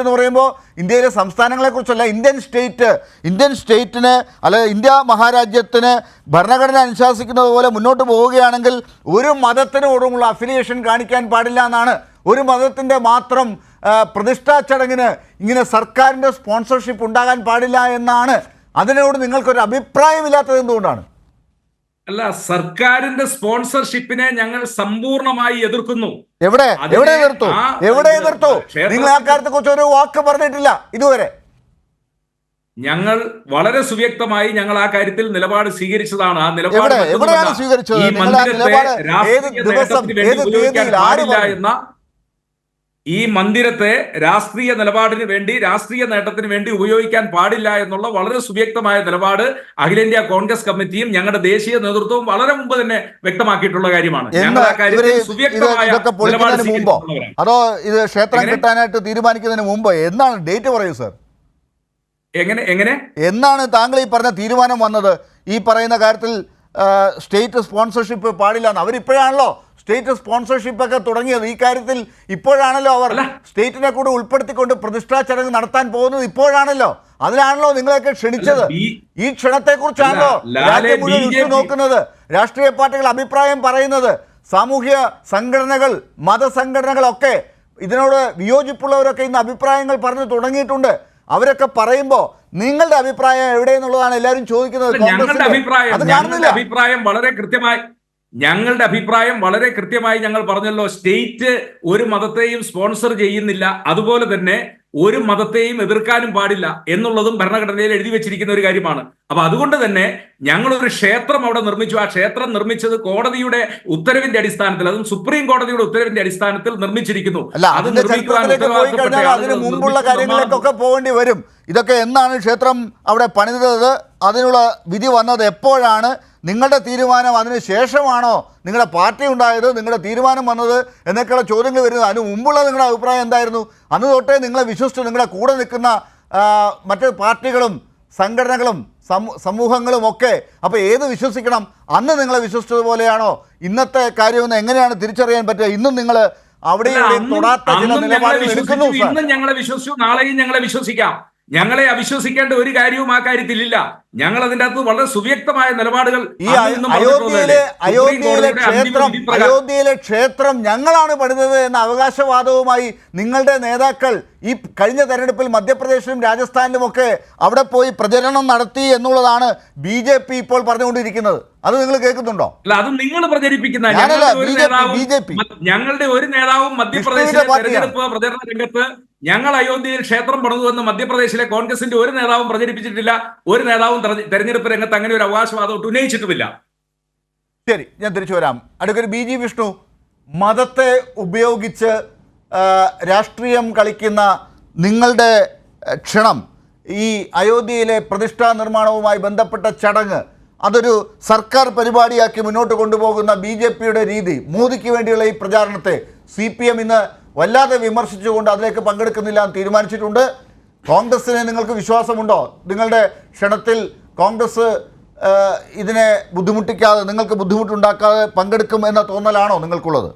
എന്ന് പറയുമ്പോൾ ഇന്ത്യയിലെ സംസ്ഥാനങ്ങളെക്കുറിച്ചല്ല, ഇന്ത്യൻ സ്റ്റേറ്റിന് അല്ലെ ഇന്ത്യ മഹാരാജ്യത്തിന് ഭരണഘടന അനുശാസിക്കുന്നത് പോലെ മുന്നോട്ട് പോവുകയാണെങ്കിൽ ഒരു മതത്തിനോടുമുള്ള അഫിലിയേഷൻ കാണിക്കാൻ പാടില്ല എന്നാണ്. ഒരു മതത്തിൻ്റെ മാത്രം പ്രതിഷ്ഠാ ചടങ്ങിന് ഇങ്ങനെ സർക്കാരിൻ്റെ സ്പോൺസർഷിപ്പ് ഉണ്ടാകാൻ പാടില്ല എന്നാണ്. അതിനോട് നിങ്ങൾക്കൊരു അഭിപ്രായമില്ലാത്തത് എന്തുകൊണ്ടാണ്? അല്ല, സർക്കാരിന്റെ സ്പോൺസർഷിപ്പിനെ ഞങ്ങൾ സമ്പൂർണമായി എതിർക്കുന്നു. എവിടെ എതിർത്തു? നിങ്ങൾ ആ കാര്യത്തെ കുറിച്ച് ഒരു വാക്ക് പറഞ്ഞിട്ടില്ല ഇതുവരെ. ഞങ്ങൾ വളരെ സുവ്യക്തമായി ഞങ്ങൾ ആ കാര്യത്തിൽ നിലപാട് സ്വീകരിച്ചതാണ്. ആ നിലപാട് എവിടെയാണ് സ്വീകരിച്ചത്? ഈ മന്ദിരത്തെ രാഷ്ട്രീയ നിലപാടിന് വേണ്ടി, രാഷ്ട്രീയ നേട്ടത്തിന് വേണ്ടി ഉപയോഗിക്കാൻ പാടില്ല എന്നുള്ള വളരെ സുവ്യക്തമായ നിലപാട് അഖിലേന്ത്യാ കോൺഗ്രസ് കമ്മിറ്റിയും ഞങ്ങളുടെ ദേശീയ നേതൃത്വവും വളരെ മുമ്പ് തന്നെ വ്യക്തമാക്കിയിട്ടുള്ള കാര്യമാണ്. അതോ ഇത് ക്ഷേത്രം കിട്ടാനായിട്ട് തീരുമാനിക്കുന്നതിന് മുമ്പ് എന്നാണ് ഡേറ്റ് പറയൂ സർ? എന്നാണ് താങ്കൾ ഈ പറഞ്ഞ തീരുമാനം വന്നത്? ഈ പറയുന്ന കാര്യത്തിൽ സ്റ്റേറ്റ് സ്പോൺസർഷിപ്പ് പാടില്ല എന്ന് അവരിപ്പോഴാണല്ലോ സ്റ്റേറ്റ് സ്പോൺസർഷിപ്പ് ഒക്കെ തുടങ്ങിയത്. ഈ കാര്യത്തിൽ ഇപ്പോഴാണല്ലോ അവർ സ്റ്റേറ്റിനെ കൂടെ ഉൾപ്പെടുത്തിക്കൊണ്ട് പ്രതിഷ്ഠാ ചടങ്ങ് നടത്താൻ പോകുന്നത്. ഇപ്പോഴാണല്ലോ, അതിലാണല്ലോ നിങ്ങളെയൊക്കെ ക്ഷണിച്ചത്. ഈ ക്ഷണത്തെക്കുറിച്ചാണല്ലോ രാജ്യം മുഴുവൻ ഉറ്റുനോക്കുന്നത്, രാഷ്ട്രീയ പാർട്ടികൾ അഭിപ്രായം പറയുന്നത്, സാമൂഹ്യ സംഘടനകൾ, മതസംഘടനകളൊക്കെ ഇതിനോട് വിയോജിപ്പുള്ളവരൊക്കെ ഇന്ന് അഭിപ്രായങ്ങൾ പറഞ്ഞു തുടങ്ങിയിട്ടുണ്ട്. അവരൊക്കെ പറയുമ്പോൾ നിങ്ങളുടെ അഭിപ്രായം എവിടെയെന്നുള്ളതാണ് എല്ലാവരും ചോദിക്കുന്നത്. ഞങ്ങളുടെ അഭിപ്രായം വളരെ കൃത്യമായി ഞങ്ങൾ പറഞ്ഞല്ലോ. സ്റ്റേറ്റ് ഒരു മതത്തെയും സ്പോൺസർ ചെയ്യുന്നില്ല, അതുപോലെ തന്നെ ഒരു മതത്തെയും എതിർക്കാനും പാടില്ല എന്നുള്ളതും ഭരണഘടനയിൽ എഴുതി വെച്ചിരിക്കുന്ന ഒരു കാര്യമാണ്. അപ്പൊ അതുകൊണ്ട് തന്നെ ഞങ്ങളൊരു ക്ഷേത്രം അവിടെ നിർമ്മിച്ചു. ആ ക്ഷേത്രം നിർമ്മിച്ചത് കോടതിയുടെ ഉത്തരവിന്റെ അടിസ്ഥാനത്തിൽ, അതും സുപ്രീം കോടതിയുടെ ഉത്തരവിന്റെ അടിസ്ഥാനത്തിൽ നിർമ്മിച്ചിരിക്കുന്നു. അതിന് മുമ്പുള്ള കാര്യങ്ങളിലേക്കൊക്കെ പോകേണ്ടി വരും. ഇതൊക്കെ എന്നാണ് ക്ഷേത്രം അവിടെ പണിതത്? അതിനുള്ള വിധി വന്നത് എപ്പോഴാണ്? നിങ്ങളുടെ തീരുമാനം അതിന് ശേഷമാണോ നിങ്ങളുടെ പാർട്ടി ഉണ്ടായത്, നിങ്ങളുടെ തീരുമാനം വന്നത് എന്നൊക്കെയുള്ള ചോദ്യങ്ങൾ വരുന്നത്? അതിന് മുമ്പുള്ള നിങ്ങളുടെ അഭിപ്രായം എന്തായിരുന്നു? അന്ന് തൊട്ടേ നിങ്ങളെ വിശ്വസിച്ചു നിങ്ങളുടെ കൂടെ നിൽക്കുന്ന മറ്റ് പാർട്ടികളും സംഘടനകളും സമൂഹങ്ങളും ഒക്കെ. അപ്പോൾ ഏത് വിശ്വസിക്കണം? അന്ന് നിങ്ങളെ വിശ്വസിച്ചതുപോലെയാണോ ഇന്നത്തെ കാര്യമെന്ന് എങ്ങനെയാണ് തിരിച്ചറിയാൻ പറ്റുക? ഇന്നും നിങ്ങൾ അവിടെ തൊടാത്ത ചില നിലപാടുകൾ എടുക്കുന്നു. ഇന്നും ഞങ്ങളെ വിശ്വസിച്ചു, നാളെയും ഞങ്ങളെ വിശ്വസിക്കാം. ഞങ്ങളെ അവിശ്വസിക്കേണ്ട ഒരു കാര്യവും ആ കാര്യത്തിലില്ല. ഞങ്ങൾ അതിൻ്റെ അകത്ത് വളരെ സുവ്യക്തമായ നിലപാടുകൾ. ഈ അയോധ്യയിലെ ക്ഷേത്രം ഞങ്ങളാണ് പണിതത് എന്ന അവകാശവാദവുമായി നിങ്ങളുടെ നേതാക്കൾ ഈ കഴിഞ്ഞ തെരഞ്ഞെടുപ്പിൽ മധ്യപ്രദേശിലും രാജസ്ഥാനിലുമൊക്കെ അവിടെ പോയി പ്രചരണം നടത്തി എന്നുള്ളതാണ് BJP ഇപ്പോൾ പറഞ്ഞുകൊണ്ടിരിക്കുന്നത്. അത് നിങ്ങൾ കേൾക്കുന്നുണ്ടോ? അല്ല, അത് നിങ്ങൾ പ്രചരിപ്പിക്കുന്ന ഞാനല്ല, BJP. ഞങ്ങളുടെ ഒരു നേതാവും മധ്യപ്രദേശിലെ തെരഞ്ഞെടുപ്പ് പ്രചരണ രംഗത്ത് ഞങ്ങൾ അയോധ്യയിൽ ക്ഷേത്രം പണിതുവെന്ന് മധ്യപ്രദേശിലെ കോൺഗ്രസിന്റെ ഒരു നേതാവും പ്രചരിപ്പിച്ചിട്ടില്ല. ഒരു നേതാവും തെരഞ്ഞെടുപ്പ് രംഗത്ത് അങ്ങനെ ഒരു അവകാശവാദം ഉന്നയിച്ചിട്ടുമില്ല. ശരി, ഞാൻ തിരിച്ചു വരാം. അഡ്വക്കേറ്റ് BG വിഷ്ണു, മതത്തെ ഉപയോഗിച്ച് രാഷ്ട്രീയം കളിക്കുന്ന നിങ്ങളുടെ ക്ഷണം, ഈ അയോധ്യയിലെ പ്രതിഷ്ഠാ നിർമ്മാണവുമായി ബന്ധപ്പെട്ട ചടങ്ങ്, അതൊരു സർക്കാർ പരിപാടിയാക്കി മുന്നോട്ട് കൊണ്ടുപോകുന്ന BJPയുടെ രീതി, മോദിക്ക് വേണ്ടിയുള്ള ഈ പ്രചാരണത്തെ CPM ഇന്ന് വല്ലാതെ വിമർശിച്ചുകൊണ്ട് അതിലേക്ക് പങ്കെടുക്കുന്നില്ല എന്ന് തീരുമാനിച്ചിട്ടുണ്ട്. കോൺഗ്രസിനെ നിങ്ങൾക്ക് വിശ്വാസമുണ്ടോ? നിങ്ങളുടെ ക്ഷണത്തിൽ കോൺഗ്രസ് ഇതിനെ ബുദ്ധിമുട്ടിക്കാതെ, നിങ്ങൾക്ക് ബുദ്ധിമുട്ടുണ്ടാക്കാതെ പങ്കെടുക്കും എന്ന തോന്നലാണോ നിങ്ങൾക്കുള്ളത്?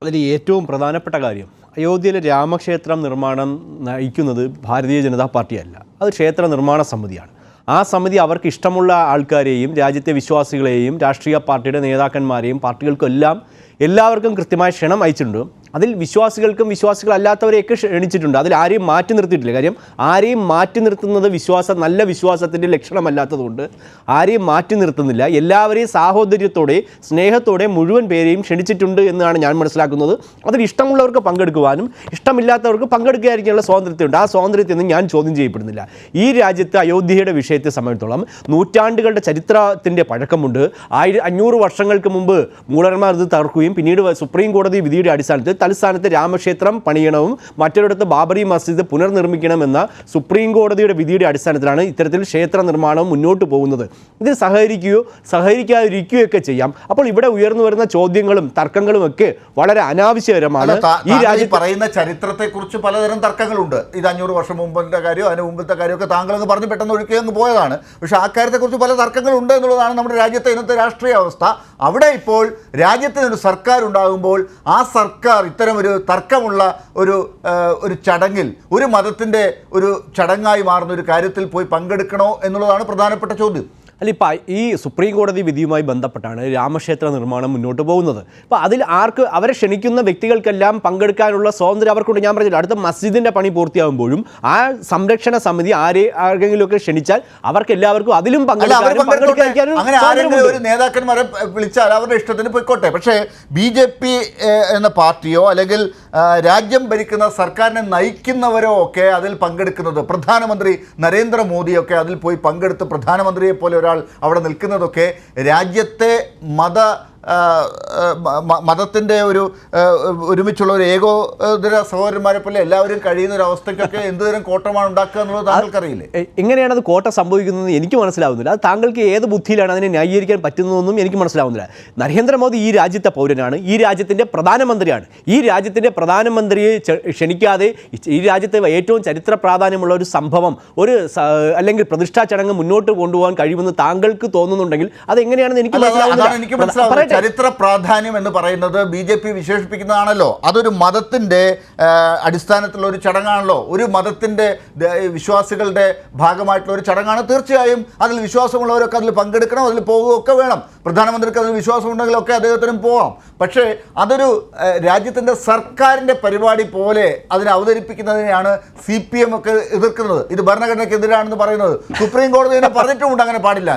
അതിൽ ഏറ്റവും പ്രധാനപ്പെട്ട കാര്യം, അയോധ്യയിലെ രാമക്ഷേത്രം നിർമ്മാണം നയിക്കുന്നത് ഭാരതീയ ജനതാ പാർട്ടിയല്ല, അത് ക്ഷേത്ര നിർമ്മാണ സമിതിയാണ്. ആ സമിതി അവർക്ക് ഇഷ്ടമുള്ള ആൾക്കാരെയും രാജ്യത്തെ വിശ്വാസികളെയും രാഷ്ട്രീയ പാർട്ടിയുടെ നേതാക്കന്മാരെയും പാർട്ടികൾക്കും എല്ലാവർക്കും കൃത്യമായ ക്ഷണം അയച്ചിട്ടുണ്ട്. അതിൽ വിശ്വാസികൾക്കും വിശ്വാസികളല്ലാത്തവരെയൊക്കെ ക്ഷണിച്ചിട്ടുണ്ട്. അതിൽ ആരെയും മാറ്റി നിർത്തിയിട്ടില്ല. കാര്യം ആരെയും മാറ്റി നിർത്തുന്നത് നല്ല വിശ്വാസത്തിൻ്റെ ലക്ഷണമല്ലാത്തതുകൊണ്ട് ആരെയും മാറ്റി നിർത്തുന്നില്ല. എല്ലാവരെയും സാഹോദര്യത്തോടെ സ്നേഹത്തോടെ മുഴുവൻ പേരെയും ക്ഷണിച്ചിട്ടുണ്ട് എന്നാണ് ഞാൻ മനസ്സിലാക്കുന്നത്. അതിൽ ഇഷ്ടമുള്ളവർക്ക് പങ്കെടുക്കുവാനും ഇഷ്ടമില്ലാത്തവർക്ക് പങ്കെടുക്കാതിരിക്കാനുള്ള സ്വാതന്ത്ര്യമുണ്ട്. ആ സ്വാതന്ത്ര്യത്തെയൊന്നും ഞാൻ ചോദ്യം ചെയ്യപ്പെടുന്നില്ല. ഈ രാജ്യത്ത് അയോധ്യയുടെ വിഷയത്തെ സംബന്ധിച്ചിടത്തോളം നൂറ്റാണ്ടുകളുടെ ചരിത്രത്തിൻ്റെ പഴക്കമുണ്ട്. 500 വർഷങ്ങൾക്ക് മുമ്പ് മൂളന്മാർ ഇത് തകർക്കുകയും പിന്നീട് സുപ്രീം കോടതി വിധിയുടെ അടിസ്ഥാനത്തിൽ തലസ്ഥാനത്ത് രാമക്ഷേത്രം പണിയണവും മറ്റൊരിടത്ത് ബാബറി മസ്ജിദ് പുനർനിർമ്മിക്കണമെന്ന സുപ്രീം കോടതിയുടെ വിധിയുടെ അടിസ്ഥാനത്തിലാണ് ഇത്തരത്തിൽ ക്ഷേത്ര നിർമ്മാണം മുന്നോട്ട് പോകുന്നത്. ഇതിൽ സഹകരിക്കാതിരിക്കുകയൊക്കെ ചെയ്യാം. അപ്പോൾ ഇവിടെ ഉയർന്നു വരുന്ന ചോദ്യങ്ങളും തർക്കങ്ങളും ഒക്കെ വളരെ അനാവശ്യകരമാണ്. ഈ രാജ്യത്ത് പറയുന്ന ചരിത്രത്തെക്കുറിച്ച് പലതരം തർക്കങ്ങളുണ്ട്. ഇത് 500 വർഷം മുമ്പിന്റെ കാര്യമോ അതിന് മുമ്പത്തെ കാര്യമൊക്കെ താങ്കളങ്ങ് പറഞ്ഞ് പെട്ടെന്ന് ഒഴുക്കി അങ്ങ് പോയതാണ്. പക്ഷേ ആ കാര്യത്തെക്കുറിച്ച് പല തർക്കങ്ങളുണ്ട് എന്നുള്ളതാണ് നമ്മുടെ രാജ്യത്തെ ഇന്നത്തെ രാഷ്ട്രീയ അവസ്ഥ. അവിടെ ഇപ്പോൾ രാജ്യത്തിനൊരു സർക്കാർ ഉണ്ടാകുമ്പോൾ ആ സർക്കാർ ഇത്തരം ഒരു തർക്കമുള്ള ഒരു ചടങ്ങിൽ, ഒരു മതത്തിൻ്റെ ഒരു ചടങ്ങായി മാറുന്ന ഒരു കാര്യത്തിൽ പോയി പങ്കെടുക്കണോ എന്നുള്ളതാണ് പ്രധാനപ്പെട്ട ചോദ്യം. അല്ല, ഇപ്പം ഈ സുപ്രീം കോടതി വിധിയുമായി ബന്ധപ്പെട്ടാണ് രാമക്ഷേത്ര നിർമ്മാണം മുന്നോട്ട് പോകുന്നത്. അപ്പോൾ അതിൽ അവരെ ക്ഷണിക്കുന്ന വ്യക്തികൾക്കെല്ലാം പങ്കെടുക്കാനുള്ള സ്വാതന്ത്ര്യം അവർക്കുണ്ട്. ഞാൻ പറഞ്ഞില്ല, അടുത്ത മസ്ജിദിൻ്റെ പണി പൂർത്തിയാകുമ്പോഴും ആ സംരക്ഷണ സമിതി ആരെങ്കിലുമൊക്കെ ക്ഷണിച്ചാൽ അവർക്ക് എല്ലാവർക്കും അതിലും പങ്കെടുക്കാനും ഒരു നേതാക്കന്മാരെ വിളിച്ചാൽ അവരുടെ ഇഷ്ടത്തിന് പോയിക്കോട്ടെ. പക്ഷേ BJP എന്ന പാർട്ടിയോ അല്ലെങ്കിൽ രാജ്യം ഭരിക്കുന്ന സർക്കാരിനെ നയിക്കുന്നവരോ ഒക്കെ അതിൽ പങ്കെടുക്കുന്നത്, പ്രധാനമന്ത്രി നരേന്ദ്രമോദിയൊക്കെ അതിൽ പോയി പങ്കെടുത്ത് പ്രധാനമന്ത്രിയെ പോലെ ഒരാൾ അവിടെ നിൽക്കുന്നതൊക്കെ രാജ്യത്തെ മതത്തിൻ്റെ ഒരുമിച്ചുള്ള ഒരു ഏകോദര സഹോദരന്മാരെ പോലെ എല്ലാവരും കഴിയുന്ന ഒരു അവസ്ഥയ്ക്കൊക്കെ എന്തുതരം കോട്ടമാണ് ഉണ്ടാക്കുക എന്നുള്ളത് താങ്കൾക്കറിയില്ലേ? എങ്ങനെയാണ് അത് കോട്ട സംഭവിക്കുന്നത് എനിക്ക് മനസ്സിലാവുന്നില്ല. അത് താങ്കൾക്ക് ഏത് ബുദ്ധിയിലാണ് അതിനെ ന്യായീകരിക്കാൻ പറ്റുന്നതെന്നും എനിക്ക് മനസ്സിലാവുന്നില്ല. നരേന്ദ്രമോദി ഈ രാജ്യത്തെ പൗരനാണ്, ഈ രാജ്യത്തിൻ്റെ പ്രധാനമന്ത്രിയാണ്. ഈ രാജ്യത്തിൻ്റെ പ്രധാനമന്ത്രിയെ ക്ഷണിക്കാതെ ഈ രാജ്യത്തെ ഏറ്റവും ചരിത്ര പ്രാധാന്യമുള്ള ഒരു സംഭവം, അല്ലെങ്കിൽ പ്രതിഷ്ഠാ ചടങ്ങ് മുന്നോട്ട് കൊണ്ടുപോകാൻ കഴിയുമെന്ന് താങ്കൾക്ക് തോന്നുന്നുണ്ടെങ്കിൽ അതെങ്ങനെയാണെന്ന് എനിക്ക് മനസ്സിലാവുന്നില്ല. ചരിത്ര പ്രാധാന്യം എന്ന് പറയുന്നത് BJP വിശേഷിപ്പിക്കുന്നതാണല്ലോ. അതൊരു മതത്തിൻ്റെ അടിസ്ഥാനത്തിലുള്ള ഒരു ചടങ്ങാണല്ലോ. ഒരു മതത്തിൻ്റെ വിശ്വാസികളുടെ ഭാഗമായിട്ടുള്ള ഒരു ചടങ്ങാണ്. തീർച്ചയായും അതിൽ വിശ്വാസമുള്ളവരൊക്കെ അതിൽ പങ്കെടുക്കണം, അതിൽ പോവുകയൊക്കെ വേണം. പ്രധാനമന്ത്രിക്ക് അതിൽ വിശ്വാസമുണ്ടെങ്കിലൊക്കെ അദ്ദേഹത്തിനും പോവാം. പക്ഷേ അതൊരു രാജ്യത്തിൻ്റെ സർക്കാരിൻ്റെ പരിപാടി പോലെ അതിനെ അവതരിപ്പിക്കുന്നതിനെയാണ് CPM ഒക്കെ എതിർക്കുന്നത്. ഇത് ഭരണഘടനയ്ക്ക് എതിരാണെന്ന് പറയുന്നത് സുപ്രീം കോടതി തന്നെ പറഞ്ഞിട്ടുമുണ്ട് അങ്ങനെ പാടില്ല.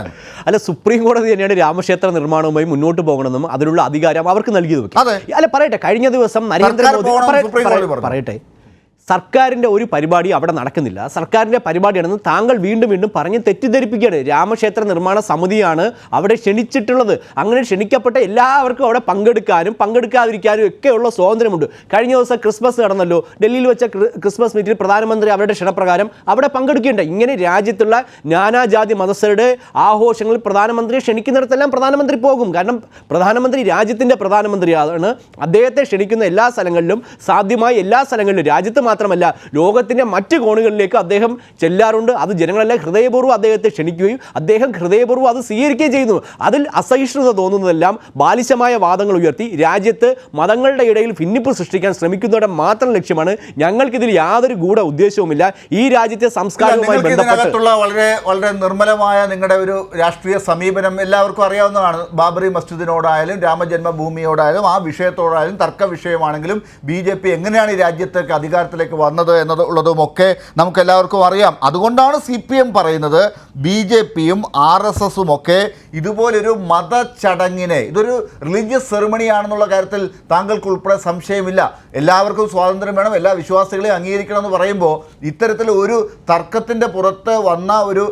അല്ല, സുപ്രീം കോടതി തന്നെയാണ് രാമക്ഷേത്ര നിർമ്മാണവുമായി മുന്നോട്ട് പോകണമെന്നും അതിനുള്ള അധികാരം അവർക്ക് നൽകിയത്. അല്ല, പറയട്ടെ, കഴിഞ്ഞ ദിവസം നരേന്ദ്രമോദി പറയട്ടെ, സർക്കാരിൻ്റെ ഒരു പരിപാടി അവിടെ നടക്കുന്നില്ല. സർക്കാരിൻ്റെ പരിപാടിയാണെന്ന് താങ്കൾ വീണ്ടും പറഞ്ഞ് തെറ്റിദ്ധരിപ്പിക്കുകയാണ്. രാമക്ഷേത്ര നിർമ്മാണ സമിതിയാണ് അവിടെ ക്ഷണിച്ചിട്ടുള്ളത്. അങ്ങനെ ക്ഷണിക്കപ്പെട്ട എല്ലാവർക്കും അവിടെ പങ്കെടുക്കാനും പങ്കെടുക്കാതിരിക്കാനും ഒക്കെയുള്ള സ്വാതന്ത്ര്യമുണ്ട്. കഴിഞ്ഞ ദിവസം ക്രിസ്മസ് നടന്നല്ലോ. ഡൽഹിയിൽ വെച്ച ക്രിസ്മസ് മീറ്റിൽ പ്രധാനമന്ത്രി അവരുടെ ക്ഷണപ്രകാരം അവിടെ പങ്കെടുക്കേണ്ട. ഇങ്ങനെ രാജ്യത്തുള്ള നാനാജാതി മതസ്ഥരുടെ ആഘോഷങ്ങളിൽ പ്രധാനമന്ത്രിയെ ക്ഷണിക്കുന്നിടത്തെല്ലാം പ്രധാനമന്ത്രി പോകും. കാരണം പ്രധാനമന്ത്രി രാജ്യത്തിൻ്റെ പ്രധാനമന്ത്രിയാണ്. അദ്ദേഹത്തെ ക്ഷണിക്കുന്ന എല്ലാ സ്ഥലങ്ങളിലും, സാധ്യമായ എല്ലാ സ്ഥലങ്ങളിലും, രാജ്യത്ത് മാത്രമല്ല ലോകത്തിൻ്റെ മറ്റ് കോണുകളിലേക്ക് അദ്ദേഹം ചെല്ലാറുണ്ട്. അത് ജനങ്ങളെല്ലാം ഹൃദയപൂർവ്വം അദ്ദേഹത്തെ ക്ഷണിക്കുകയും അദ്ദേഹം ഹൃദയപൂർവ്വം അത് സ്വീകരിക്കുകയും ചെയ്യുന്നു. അതിൽ അസഹിഷ്ണുത തോന്നുന്നതെല്ലാം ബാലിശമായ വാദങ്ങൾ ഉയർത്തി രാജ്യത്ത് മതങ്ങളുടെ ഇടയിൽ ഭിന്നിപ്പ് സൃഷ്ടിക്കാൻ ശ്രമിക്കുന്നവരുടെ മാത്രം ലക്ഷ്യമാണ്. ഞങ്ങൾക്കിതിൽ യാതൊരു ഗൂഢ ഉദ്ദേശവുമില്ല. ഈ രാജ്യത്തെ സംസ്കാരവുമായി ബന്ധപ്പെട്ടുള്ള വളരെ വളരെ നിർമ്മലമായ നിങ്ങളുടെ ഒരു രാഷ്ട്രീയ സമീപനം എല്ലാവർക്കും അറിയാവുന്നതാണ്. ബാബറി മസ്ജിദിനോടായാലും രാമജന്മഭൂമിയോടായാലും ആ വിഷയത്തോടായാലും തർക്ക വിഷയമാണെങ്കിലും BJP എങ്ങനെയാണ് ഈ രാജ്യത്തേക്ക് അധികാരത്തിലേക്ക് നിലപാടിലേക്ക് വന്നത് എന്നുള്ളതുമൊക്കെ നമുക്കെല്ലാവർക്കും അറിയാം. അതുകൊണ്ടാണ് CPM പറയുന്നത് BJPയും RSSും ഒക്കെ ഇതുപോലൊരു മതചടങ്ങിനെ, ഇതൊരു റിലീജിയസ് സെറിമണിയാണെന്നുള്ള കാര്യത്തിൽ താങ്കൾക്ക് ഉൾപ്പെടെ സംശയമില്ല. എല്ലാവർക്കും സ്വാതന്ത്ര്യം വേണം, എല്ലാ വിശ്വാസികളെയും അംഗീകരിക്കണം എന്ന് പറയുമ്പോൾ ഇത്തരത്തിൽ ഒരു തർക്കത്തിൻ്റെ പുറത്ത് വന്ന ഒരു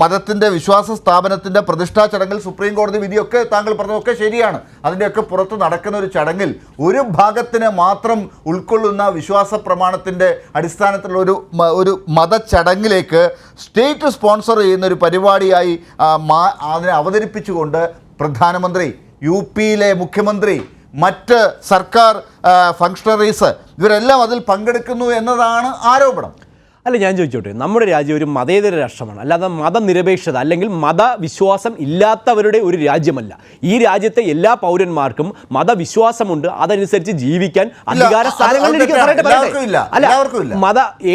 മതത്തിൻ്റെ വിശ്വാസ സ്ഥാപനത്തിൻ്റെ പ്രതിഷ്ഠാ ചടങ്ങിൽ സുപ്രീം കോടതി വിധിയൊക്കെ താങ്കൾ പറഞ്ഞതൊക്കെ ശരിയാണ്. അതിൻ്റെയൊക്കെ പുറത്ത് നടക്കുന്ന ഒരു ചടങ്ങിൽ ഒരു ഭാഗത്തിനെ മാത്രം ഉൾക്കൊള്ളുന്ന വിശ്വാസ പ്രമാണത്തിൻ്റെ അടിസ്ഥാനത്തിലുള്ള ഒരു മതചടങ്ങിലേക്ക് സ്റ്റേറ്റ് സ്പോൺസർ ചെയ്യുന്ന ഒരു പരിപാടിയായി അതിനെ അവതരിപ്പിച്ചുകൊണ്ട് പ്രധാനമന്ത്രി, UPയിലെ മുഖ്യമന്ത്രി, മറ്റ് സർക്കാർ ഫങ്ഷണറീസ് ഇവരെല്ലാം അതിൽ പങ്കെടുക്കുന്നു എന്നതാണ് ആരോപണം. അല്ല, ഞാൻ ചോദിച്ചോട്ടെ, നമ്മുടെ രാജ്യം ഒരു മതേതര രാഷ്ട്രമാണ്, അല്ലാതെ മതനിരപേക്ഷത അല്ലെങ്കിൽ മതവിശ്വാസം ഇല്ലാത്തവരുടെ ഒരു രാജ്യമല്ല. ഈ രാജ്യത്തെ എല്ലാ പൗരന്മാർക്കും മതവിശ്വാസമുണ്ട്, അതനുസരിച്ച് ജീവിക്കാൻ അധികാര സ്ഥാനങ്ങളിൽ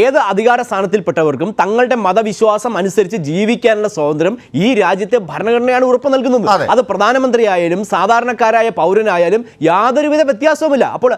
ഏത് അധികാര സ്ഥാനത്തിൽപ്പെട്ടവർക്കും തങ്ങളുടെ മതവിശ്വാസം അനുസരിച്ച് ജീവിക്കാനുള്ള സ്വാതന്ത്ര്യം ഈ രാജ്യത്തെ ഭരണഘടനയാണ് ഉറപ്പ് നൽകുന്നത്. അത് പ്രധാനമന്ത്രിയായാലും സാധാരണക്കാരായ പൗരനായാലും യാതൊരുവിധ വ്യത്യാസവുമില്ല. അപ്പോൾ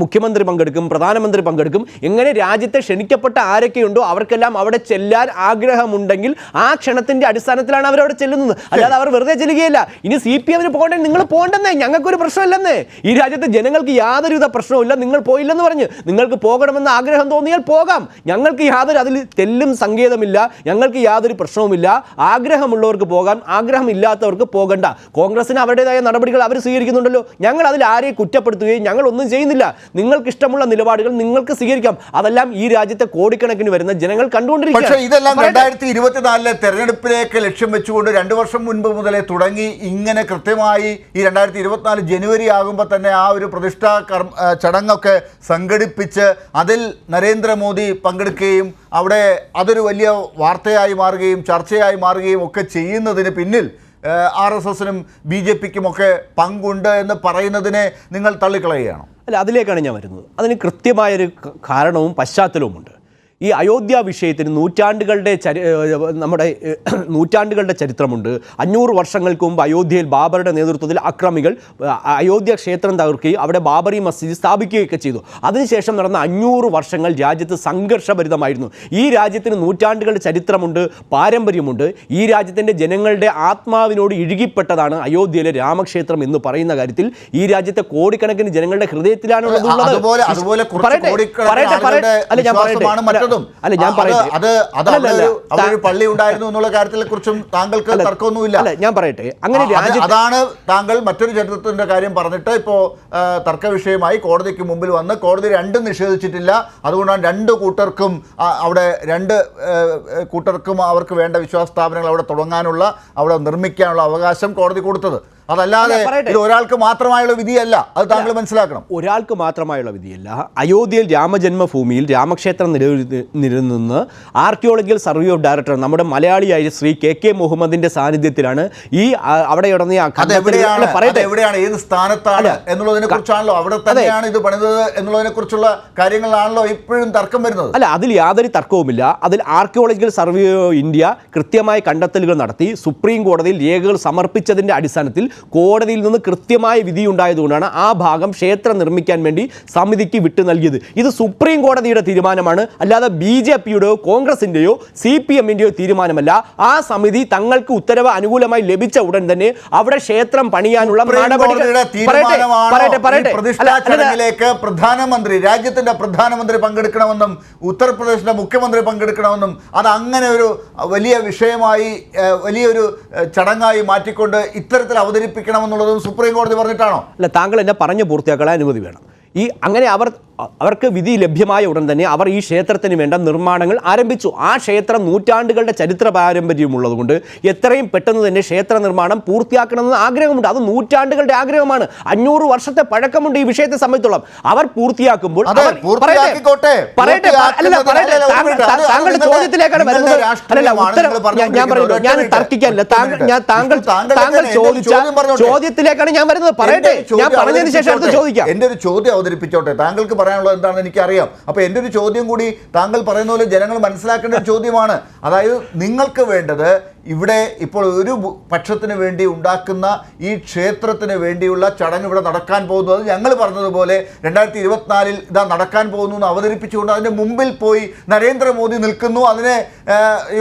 മുഖ്യമന്ത്രി പങ്കെടുക്കും, പ്രധാനമന്ത്രി പങ്കെടുക്കും. എങ്ങനെ രാജ്യത്തെ ക്ഷണിക്കപ്പെട്ട ആരൊക്കെ ഉണ്ടോ അവർക്കെല്ലാം അവിടെ ചെല്ലാൻ ആഗ്രഹമുണ്ടെങ്കിൽ ആ ക്ഷണത്തിന്റെ അടിസ്ഥാനത്തിലാണ് അവരവിടെ ചെല്ലുന്നത്, അല്ലാതെ അവർ വെറുതെ ചെല്ലുകയില്ല. ഇനി CPM പോകണ്ടേ, നിങ്ങൾ പോകണ്ടെന്നേ, ഞങ്ങൾക്കൊരു പ്രശ്നമില്ലെന്നേ. ഈ രാജ്യത്തെ ജനങ്ങൾക്ക് യാതൊരുവിധ പ്രശ്നവുമില്ല. നിങ്ങൾ പോയില്ലെന്ന് പറഞ്ഞ് നിങ്ങൾക്ക് പോകണമെന്ന് ആഗ്രഹം തോന്നിയാൽ പോകാം. ഞങ്ങൾക്ക് അതിൽ തെല്ലും സങ്കേതമില്ല, ഞങ്ങൾക്ക് യാതൊരു പ്രശ്നവുമില്ല. ആഗ്രഹമുള്ളവർക്ക് പോകാം, ആഗ്രഹമില്ലാത്തവർക്ക് പോകണ്ട. കോൺഗ്രസിന് അവരുടേതായ നടപടികൾ അവർ സ്വീകരിക്കുന്നുണ്ടല്ലോ. ഞങ്ങൾ അതിൽ ആരെയും കുറ്റപ്പെടുത്തുകയും ഞങ്ങളൊന്നും ചെയ്യുന്നില്ല. നിങ്ങൾക്ക് ഇഷ്ടമുള്ള നിലപാടുകൾ നിങ്ങൾക്ക് സ്വീകരിക്കാം. അതെല്ലാം ഈ രാജ്യത്തെ കോടിക്കണക്കിന് വരുന്ന ജനങ്ങൾ കണ്ടുകൊണ്ടിരിക്കുക. പക്ഷേ ഇതെല്ലാം 2024 തെരഞ്ഞെടുപ്പിലേക്ക് ലക്ഷ്യം വെച്ചുകൊണ്ട് 2 വർഷം മുൻപ് മുതലേ തുടങ്ങി. ഇങ്ങനെ കൃത്യമായി ഈ 2024 ജനുവരി ആകുമ്പോൾ തന്നെ ആ ഒരു പ്രതിഷ്ഠാ ചടങ്ങൊക്കെ സംഘടിപ്പിച്ച് അതിൽ നരേന്ദ്രമോദി പങ്കെടുക്കുകയും അവിടെ അതൊരു വലിയ വാർത്തയായി മാറുകയും ചർച്ചയായി മാറുകയും ഒക്കെ ചെയ്യുന്നതിന് പിന്നിൽ RSSനും BJPക്കും ഒക്കെ പങ്കുണ്ട് എന്ന് പറയുന്നതിനെ നിങ്ങൾ തള്ളിക്കളയുകയാണോ? അല്ല, അതിലേക്കാണ് ഞാൻ വരുന്നത്. അതിന് കൃത്യമായൊരു കാരണവും പശ്ചാത്തലവുമുണ്ട്. ഈ അയോധ്യ വിഷയത്തിന് നൂറ്റാണ്ടുകളുടെ ചരിത്രമുണ്ട്. 500 വർഷങ്ങൾക്ക് മുമ്പ് അയോധ്യയിൽ ബാബറുടെ നേതൃത്വത്തിൽ അക്രമികൾ അയോധ്യ ക്ഷേത്രം തകർക്കുകയും അവിടെ ബാബറി മസ്ജിദ് സ്ഥാപിക്കുകയൊക്കെ ചെയ്തു. അതിനുശേഷം നടന്ന 500 വർഷങ്ങൾ രാജ്യത്ത് സംഘർഷഭരിതമായിരുന്നു. ഈ രാജ്യത്തിന് നൂറ്റാണ്ടുകളുടെ ചരിത്രമുണ്ട്, പാരമ്പര്യമുണ്ട്. ഈ രാജ്യത്തിൻ്റെ ജനങ്ങളുടെ ആത്മാവിനോട് ഇഴുകിപ്പെട്ടതാണ് അയോധ്യയിലെ രാമക്ഷേത്രം എന്ന് പറയുന്ന കാര്യത്തിൽ ഈ രാജ്യത്തെ കോടിക്കണക്കിന് ജനങ്ങളുടെ ഹൃദയത്തിലാണുള്ളത്. പള്ളി ഉണ്ടായിരുന്നു എന്നുള്ള കാര്യത്തിലെ കുറിച്ചും താങ്കൾക്ക് തർക്കമൊന്നുമില്ല. ഞാൻ പറയട്ടെ, അങ്ങനെ അതാണ് താങ്കൾ മറ്റൊരു ചരിത്രത്തിന്റെ കാര്യം പറഞ്ഞിട്ട് ഇപ്പോ തർക്ക വിഷയമായി കോടതിക്ക് മുമ്പിൽ വന്ന് കോടതി രണ്ടും നിഷേധിച്ചിട്ടില്ല. അതുകൊണ്ടാണ് രണ്ട് കൂട്ടർക്കും അവർക്ക് വേണ്ട വിശ്വാസ സ്ഥാപനങ്ങൾ അവിടെ തുടങ്ങാനുള്ള, അവിടെ നിർമ്മിക്കാനുള്ള അവകാശം കോടതി കൊടുത്തത്. അതല്ലാതെ ഇത് ഒരാൾക്ക് മാത്രമായുള്ള വിധിയല്ല, അത് താങ്കൾ മനസ്സിലാക്കണം. ഒരാൾക്ക് മാത്രമായുള്ള വിധിയല്ല. അയോധ്യയിൽ രാമജന്മഭൂമിയിൽ രാമക്ഷേത്രം നിലനിന്ന് ആർക്കിയോളജിക്കൽ സർവേ ഓഫ് ഡയറക്ടർ നമ്മുടെ മലയാളിയായ ശ്രീ KK മുഹമ്മദിന്റെ സാന്നിധ്യത്തിലാണ് ഈ അവിടെ എവിടെയാണ് ഏത് സ്ഥാനത്താണ് എന്നുള്ളതിനെ കുറിച്ചാണല്ലോ, അവിടെ തന്നെയാണ് ഇത് പണിതത് എന്നുള്ളതിനെ കുറിച്ചുള്ള കാര്യങ്ങളാണല്ലോ ഇപ്പോഴും തർക്കം വരുന്നത്. അല്ല, അതിൽ യാതൊരു തർക്കവുമില്ല. അതിൽ ആർക്കിയോളജിക്കൽ സർവേ ഓഫ് ഇന്ത്യ കൃത്യമായ കണ്ടെത്തലുകൾ നടത്തി സുപ്രീം കോടതിയിൽ രേഖകൾ സമർപ്പിച്ചതിന്റെ അടിസ്ഥാനത്തിൽ കോടതിയിൽ നിന്ന് കൃത്യമായ വിധിയുണ്ടായതുകൊണ്ടാണ് ആ ഭാഗം ക്ഷേത്രം നിർമ്മിക്കാൻ വേണ്ടി സമിതിക്ക് വിട്ടു നൽകിയത്. ഇത് സുപ്രീം കോടതിയുടെ തീരുമാനമാണ്, അല്ലാതെ BJPയുടെയോ കോൺഗ്രസിന്റെയോ CPMന്റെയോ തീരുമാനമല്ല. ആ സമിതി തങ്ങൾക്ക് ഉത്തരവ് അനുകൂലമായി ലഭിച്ച ഉടൻ തന്നെ അവിടെ ക്ഷേത്രം പണിയാനുള്ള രാജ്യത്തിന്റെ പ്രധാനമന്ത്രി പങ്കെടുക്കണമെന്നും ഉത്തർപ്രദേശിന്റെ മുഖ്യമന്ത്രി പങ്കെടുക്കണമെന്നും അത് അങ്ങനെ ഒരു വലിയ വിഷയമായി വലിയൊരു ചടങ്ങായി മാറ്റിക്കൊണ്ട് ഇത്തരത്തിൽ അവതരിപ്പിക്കണമെന്നുള്ളതും സുപ്രീം കോടതി പറഞ്ഞിട്ടാണോ? അല്ല, താങ്കൾ എന്നെ പറഞ്ഞു പൂർത്തിയാക്കാൻ അനുമതി വേണം. അങ്ങനെ അവർക്ക് വിധി ലഭ്യമായ ഉടൻ തന്നെ അവർ ഈ ക്ഷേത്രത്തിന് വേണ്ട നിർമ്മാണങ്ങൾ ആരംഭിച്ചു. ആ ക്ഷേത്രം നൂറ്റാണ്ടുകളുടെ ചരിത്ര പാരമ്പര്യമുള്ളതുകൊണ്ട് എത്രയും പെട്ടെന്ന് തന്നെ ക്ഷേത്ര നിർമ്മാണം പൂർത്തിയാക്കണമെന്ന് ആഗ്രഹമുണ്ട്. അത് നൂറ്റാണ്ടുകളുടെ ആഗ്രഹമാണ്. 500 വർഷത്തെ പഴക്കമുണ്ട് ഈ വിഷയത്തെ സംബന്ധിച്ചോളം. അവർ പൂർത്തിയാക്കുമ്പോൾ താങ്കളുടെ ചോദ്യത്തിലേക്കാണ് വരുന്നത്. ഞാൻ തർക്കിക്കാനില്ല. താങ്കൾ ചോദിച്ച ചോദ്യത്തിലേക്കാണ് ഞാൻ വരുന്നത്. പറയട്ടെ, ഞാൻ പറഞ്ഞതിന് ശേഷം അടുത്ത് ചോദിക്കാം. എന്റെ ഒരു ചോദ്യം അവതരിപ്പിച്ചോട്ടെ. താങ്കൾക്ക് പറയാനുള്ളത് എന്താണെന്ന് എനിക്കറിയാം. അപ്പോൾ എൻ്റെ ഒരു ചോദ്യം കൂടി താങ്കൾ പറയുന്ന പോലെ ജനങ്ങൾ മനസ്സിലാക്കേണ്ട ഒരു ചോദ്യമാണ്. അതായത് നിങ്ങൾക്ക് വേണ്ടത് ഇവിടെ ഇപ്പോൾ ഒരു പക്ഷത്തിന് വേണ്ടി ഉണ്ടാക്കുന്ന ഈ ക്ഷേത്രത്തിന് വേണ്ടിയുള്ള ചടങ്ങ് ഇവിടെ നടക്കാൻ പോകുന്നത് ഞങ്ങൾ പറഞ്ഞതുപോലെ 2024 ഇതാ നടക്കാൻ പോകുന്നു എന്ന് അവതരിപ്പിച്ചുകൊണ്ട് അതിൻ്റെ മുമ്പിൽ പോയി നരേന്ദ്രമോദി നിൽക്കുന്നു, അതിനെ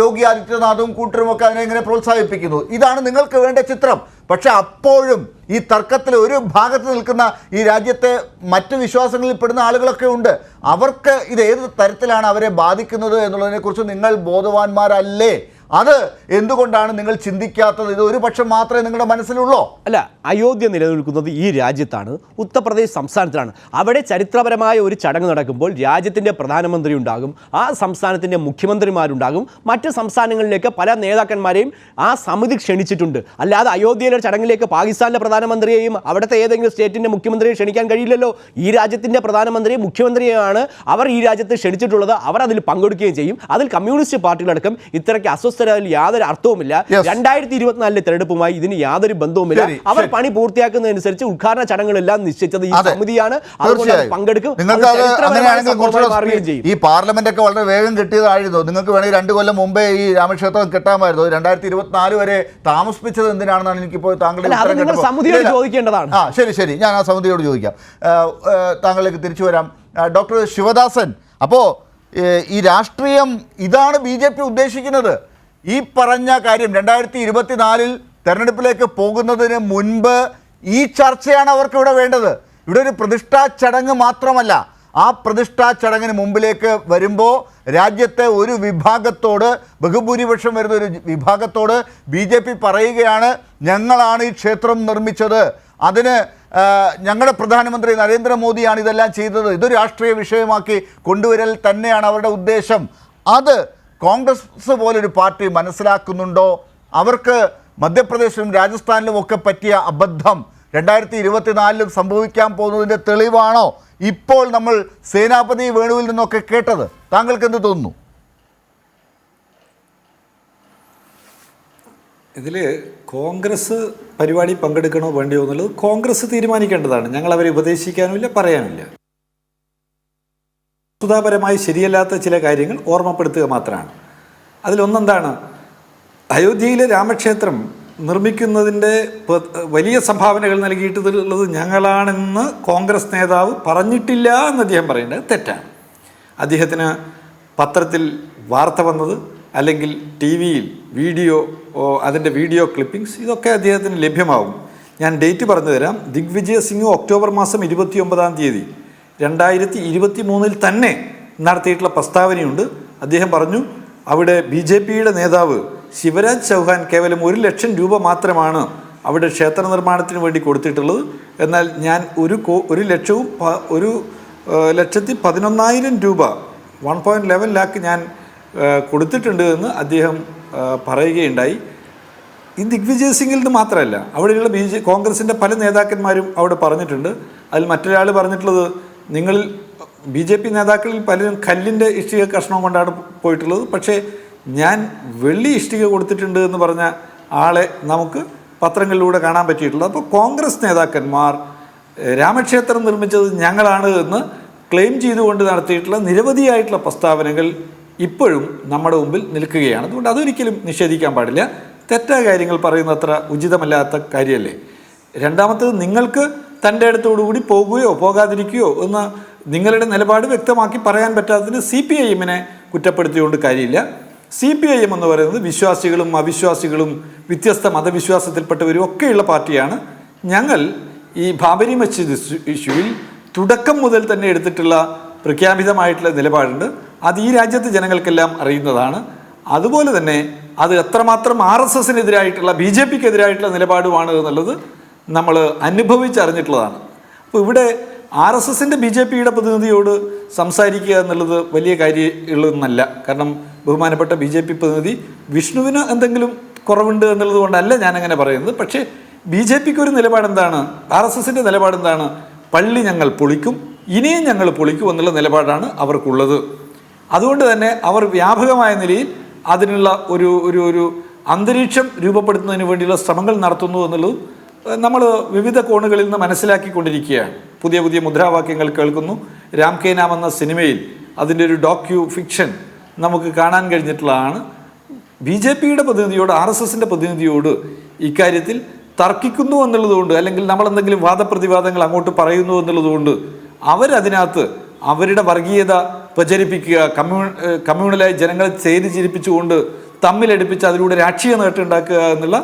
യോഗി ആദിത്യനാഥും കൂട്ടരുമൊക്കെ അതിനെ ഇങ്ങനെ പ്രോത്സാഹിപ്പിക്കുന്നു. ഇതാണ് നിങ്ങൾക്ക് വേണ്ട ചിത്രം. പക്ഷെ അപ്പോഴും ഈ തർക്കത്തിൽ ഒരു ഭാഗത്ത് നിൽക്കുന്ന ഈ രാജ്യത്തെ മറ്റ് വിശ്വാസങ്ങളിൽ പെടുന്ന ആളുകളൊക്കെ ഉണ്ട്. അവർക്ക് ഇത് ഏത് തരത്തിലാണ് അവരെ ബാധിക്കുന്നത് എന്നുള്ളതിനെക്കുറിച്ച് നിങ്ങൾ ബോധവാന്മാരല്ലേ? അത് എന്തുകൊണ്ടാണ് നിങ്ങൾ ചിന്തിക്കാത്തത്? ഇത് ഒരു പക്ഷം മാത്രമേ നിങ്ങളുടെ മനസ്സിലുള്ളൂ. അല്ല, അയോധ്യ നിലനിൽക്കുന്നത് ഈ രാജ്യത്താണ്, ഉത്തർപ്രദേശ് സംസ്ഥാനത്തിലാണ്. അവിടെ ചരിത്രപരമായ ഒരു ചടങ്ങ് നടക്കുമ്പോൾ രാജ്യത്തിൻ്റെ പ്രധാനമന്ത്രി ഉണ്ടാകും, ആ സംസ്ഥാനത്തിൻ്റെ മുഖ്യമന്ത്രിമാരുണ്ടാകും, മറ്റ് സംസ്ഥാനങ്ങളിലേക്ക് പല നേതാക്കന്മാരെയും ആ സമിതി ക്ഷണിച്ചിട്ടുണ്ട്. അല്ലാതെ അയോധ്യയിലെ ചടങ്ങിലേക്ക് പാകിസ്ഥാനിലെ പ്രധാനമന്ത്രിയെയും അവിടുത്തെ ഏതെങ്കിലും സ്റ്റേറ്റിൻ്റെ മുഖ്യമന്ത്രിയെ ക്ഷണിക്കാൻ കഴിയില്ലല്ലോ. ഈ രാജ്യത്തിൻ്റെ പ്രധാനമന്ത്രിയെ മുഖ്യമന്ത്രിയെയാണ് അവർ ഈ രാജ്യത്ത് ക്ഷണിച്ചിട്ടുള്ളത്. അവർ അതിൽ പങ്കെടുക്കുകയും ചെയ്യും. അതിൽ കമ്മ്യൂണിസ്റ്റ് പാർട്ടികളടക്കം ഇത്രയ്ക്ക് അസ്വസ്ഥ യാതൊരു അർത്ഥവുമില്ല. 2024 തെരഞ്ഞെടുപ്പുമായി ഇതിന് യാതൊരു ബന്ധവുമില്ല. അവർ പണി പൂർത്തിയാക്കുന്നതനുസരിച്ച് ഉദ്ഘാടന ചടങ്ങുകളെല്ലാം നിശ്ചയിച്ചത് ഈ സമിതിയാണ്. പങ്കെടുക്കും. ഈ പാർലമെന്റ് ഒക്കെ വളരെ വേഗം കിട്ടിയതായിരുന്നു. നിങ്ങൾക്ക് വേണമെങ്കിൽ 2 കൊല്ലം മുമ്പേ ഈ രാമക്ഷേത്രം കെട്ടാമായിരുന്നു. 2024 വരെ താമസിപ്പിച്ചത് എന്തിനാണെന്നാണ് എനിക്കിപ്പോൾ താങ്കളുടെ സമിതിയോട് ചോദിക്കേണ്ടതാണ്. ശരി, ഞാൻ ആ സമിതിയോട് ചോദിക്കാം. താങ്കളിലേക്ക് തിരിച്ചു വരാം. ഡോക്ടർ ശിവദാസൻ, അപ്പോൾ ഈ രാഷ്ട്രീയം ഇതാണ് BJP ഉദ്ദേശിക്കുന്നത്. ഈ പറഞ്ഞ കാര്യം 2024 തെരഞ്ഞെടുപ്പിലേക്ക് പോകുന്നതിന് മുൻപ് ഈ ചർച്ചയാണ് അവർക്ക് ഇവിടെ വേണ്ടത്. ഇവിടെ ഒരു പ്രതിഷ്ഠാ ചടങ്ങ് മാത്രമല്ല, ആ പ്രതിഷ്ഠാ ചടങ്ങിന് മുമ്പിലേക്ക് വരുമ്പോൾ രാജ്യത്തെ ഒരു വിഭാഗത്തോട്, ബഹുഭൂരിപക്ഷം വരുന്ന ഒരു വിഭാഗത്തോട് BJP പറയുകയാണ്, ഞങ്ങളാണ് ഈ ക്ഷേത്രം നിർമ്മിച്ചത്, അതിന് ഞങ്ങളുടെ പ്രധാനമന്ത്രി നരേന്ദ്രമോദിയാണ് ഇതെല്ലാം ചെയ്തത്. ഇതൊരു രാഷ്ട്രീയ വിഷയമാക്കി കൊണ്ടുവരൽ തന്നെയാണ് അവരുടെ ഉദ്ദേശം. അത് കോൺഗ്രസ് പോലൊരു പാർട്ടി മനസ്സിലാക്കുന്നുണ്ടോ? അവർക്ക് മധ്യപ്രദേശിലും രാജസ്ഥാനിലും ഒക്കെ പറ്റിയ അബദ്ധം 2024 സംഭവിക്കാൻ പോകുന്നതിൻ്റെ തെളിവാണോ ഇപ്പോൾ നമ്മൾ സേനാപതി വേണുവിൽ നിന്നൊക്കെ കേട്ടത്? താങ്കൾക്ക് എന്ത് തോന്നുന്നു? ഇതിൽ കോൺഗ്രസ് പരിപാടി പങ്കെടുക്കണോ വേണ്ടിയോ എന്നുള്ളത് കോൺഗ്രസ് തീരുമാനിക്കേണ്ടതാണ്. ഞങ്ങൾ അവരെ ഉപദേശിക്കാനുമില്ല, പറയാനുമില്ല. വസ്തുതാപരമായി ശരിയല്ലാത്ത ചില കാര്യങ്ങൾ ഓർമ്മപ്പെടുത്തുക മാത്രമാണ്. അതിലൊന്നെന്താണ്, അയോധ്യയിലെ രാമക്ഷേത്രം നിർമ്മിക്കുന്നതിൻ്റെ വലിയ സംഭാവനകൾ നൽകിയിട്ടുള്ളത് ഞങ്ങളാണെന്ന് കോൺഗ്രസ് നേതാവ് പറഞ്ഞിട്ടില്ല എന്ന് അദ്ദേഹം പറയുന്നത് തെറ്റാണ്. അദ്ദേഹത്തിന് പത്രത്തിൽ വാർത്ത വന്നത് അല്ലെങ്കിൽ TV-യിൽ അതിൻ്റെ വീഡിയോ ക്ലിപ്പിംഗ്സ് ഇതൊക്കെ അദ്ദേഹത്തിന് ലഭ്യമാകും. ഞാൻ ഡേറ്റ് പറഞ്ഞു തരാം. ദിഗ്വിജയ് സിംഗ് ഒക്ടോബർ മാസം 29-ാം തീയതി 2023 തന്നെ നടത്തിയിട്ടുള്ള പ്രസ്താവനയുണ്ട്. അദ്ദേഹം പറഞ്ഞു, അവിടെ BJPയുടെ നേതാവ് ശിവരാജ് ചൗഹാൻ കേവലം 1 ലക്ഷം രൂപ മാത്രമാണ് അവിടെ ക്ഷേത്ര നിർമ്മാണത്തിന് വേണ്ടി കൊടുത്തിട്ടുള്ളത്. എന്നാൽ ഞാൻ 1,11,000 രൂപ 1.11 ലാക്ക് ഞാൻ കൊടുത്തിട്ടുണ്ട് എന്ന് അദ്ദേഹം പറയുകയുണ്ടായി. ഈ ദിഗ്വിജയ് സിംഗിൽ നിന്ന് മാത്രമല്ല, അവിടെയുള്ള കോൺഗ്രസിൻ്റെ പല നേതാക്കന്മാരും അവിടെ പറഞ്ഞിട്ടുണ്ട്. അതിൽ മറ്റൊരാൾ പറഞ്ഞിട്ടുള്ളത്, നിങ്ങളിൽ BJP നേതാക്കളിൽ പലരും കല്ലിൻ്റെ ഇഷ്ടിക കഷ്ണം കൊണ്ടാണ് പോയിട്ടുള്ളത്, പക്ഷേ ഞാൻ വെള്ളി ഇഷ്ടിക കൊടുത്തിട്ടുണ്ട് എന്ന് പറഞ്ഞ ആളെ നമുക്ക് പത്രങ്ങളിലൂടെ കാണാൻ പറ്റിയിട്ടുള്ളത്. അപ്പോൾ കോൺഗ്രസ് നേതാക്കന്മാർ രാമക്ഷേത്രം നിർമ്മിച്ചത് ഞങ്ങളാണ് എന്ന് ക്ലെയിം ചെയ്തുകൊണ്ട് നടത്തിയിട്ടുള്ള നിരവധിയായിട്ടുള്ള പ്രസ്താവനകൾ ഇപ്പോഴും നമ്മുടെ മുമ്പിൽ നിൽക്കുകയാണ്. അതുകൊണ്ട് അതൊരിക്കലും നിഷേധിക്കാൻ പാടില്ല. തെറ്റായ കാര്യങ്ങൾ പറയുന്നത്ര ഉചിതമല്ലാത്ത കാര്യമല്ലേ. രണ്ടാമത്തേത്, നിങ്ങൾക്ക് തൻ്റെ അടുത്തോടുകൂടി പോകുകയോ പോകാതിരിക്കുകയോ എന്ന് നിങ്ങളുടെ നിലപാട് വ്യക്തമാക്കി പറയാൻ പറ്റാത്തതിന് CPIM-നെ കുറ്റപ്പെടുത്തിക്കൊണ്ട് കാര്യമില്ല. CPIM എന്ന് പറയുന്നത് വിശ്വാസികളും അവിശ്വാസികളും വ്യത്യസ്ത മതവിശ്വാസത്തിൽപ്പെട്ടവരും ഒക്കെയുള്ള പാർട്ടിയാണ്. ഞങ്ങൾ ഈ ബാബരി മസ്ജിദ് ഇഷ്യൂവിൽ തുടക്കം മുതൽ തന്നെ എടുത്തിട്ടുള്ള പ്രഖ്യാപിതമായിട്ടുള്ള നിലപാടുണ്ട്. അത് ഈ രാജ്യത്തെ ജനങ്ങൾക്കെല്ലാം അറിയുന്നതാണ്. അതുപോലെ തന്നെ അത് എത്രമാത്രം RSSനെതിരായിട്ടുള്ള BJPക്കെതിരായിട്ടുള്ള നിലപാടുമാണ് എന്നുള്ളത് നമ്മൾ അനുഭവിച്ചറിഞ്ഞിട്ടുള്ളതാണ്. അപ്പോൾ ഇവിടെ RSSൻ്റെ BJPയുടെ പ്രതിനിധിയോട് സംസാരിക്കുക എന്നുള്ളത് വലിയ കാര്യമുള്ളതൊന്നല്ല. കാരണം ബഹുമാനപ്പെട്ട BJP പ്രതിനിധി വിഷ്ണുവിന് എന്തെങ്കിലും കുറവുണ്ട് എന്നുള്ളത് കൊണ്ടല്ല ഞാനങ്ങനെ പറയുന്നത്. പക്ഷേ BJPക്ക് ഒരു നിലപാടെന്താണ്, RSSൻ്റെ നിലപാടെന്താണ്? പള്ളി ഞങ്ങൾ പൊളിക്കും, ഇനിയും ഞങ്ങൾ പൊളിക്കും എന്നുള്ള നിലപാടാണ് അവർക്കുള്ളത്. അതുകൊണ്ട് തന്നെ അവർ വ്യാപകമായ നിലയിൽ അതിനുള്ള ഒരു അന്തരീക്ഷം രൂപപ്പെടുത്തുന്നതിന് വേണ്ടിയുള്ള ശ്രമങ്ങൾ നടത്തുന്നു എന്നുള്ളത് നമ്മൾ വിവിധ കോണുകളിൽ നിന്ന് മനസ്സിലാക്കിക്കൊണ്ടിരിക്കുകയാണ്. പുതിയ പുതിയ മുദ്രാവാക്യങ്ങൾ കേൾക്കുന്നു. രാം കെ നാം എന്ന സിനിമയിൽ അതിൻ്റെ ഒരു ഡോക്യു ഫിക്ഷൻ നമുക്ക് കാണാൻ കഴിഞ്ഞിട്ടുള്ളതാണ്. ബി ജെ പിയുടെ പ്രതിനിധിയോട് RSSൻ്റെ പ്രതിനിധിയോട് ഇക്കാര്യത്തിൽ തർക്കിക്കുന്നു എന്നുള്ളതുകൊണ്ട്, അല്ലെങ്കിൽ നമ്മളെന്തെങ്കിലും വാദപ്രതിവാദങ്ങൾ അങ്ങോട്ട് പറയുന്നു എന്നുള്ളതുകൊണ്ട് അവരതിനകത്ത് അവരുടെ വർഗീയത പ്രചരിപ്പിക്കുക, കമ്മ്യൂണലായി ജനങ്ങളെ ചേരിചിരിപ്പിച്ചുകൊണ്ട് തമ്മിലടിപ്പിച്ച് അതിലൂടെ രാഷ്ട്രീയ നേട്ടം ഉണ്ടാക്കുക എന്നുള്ള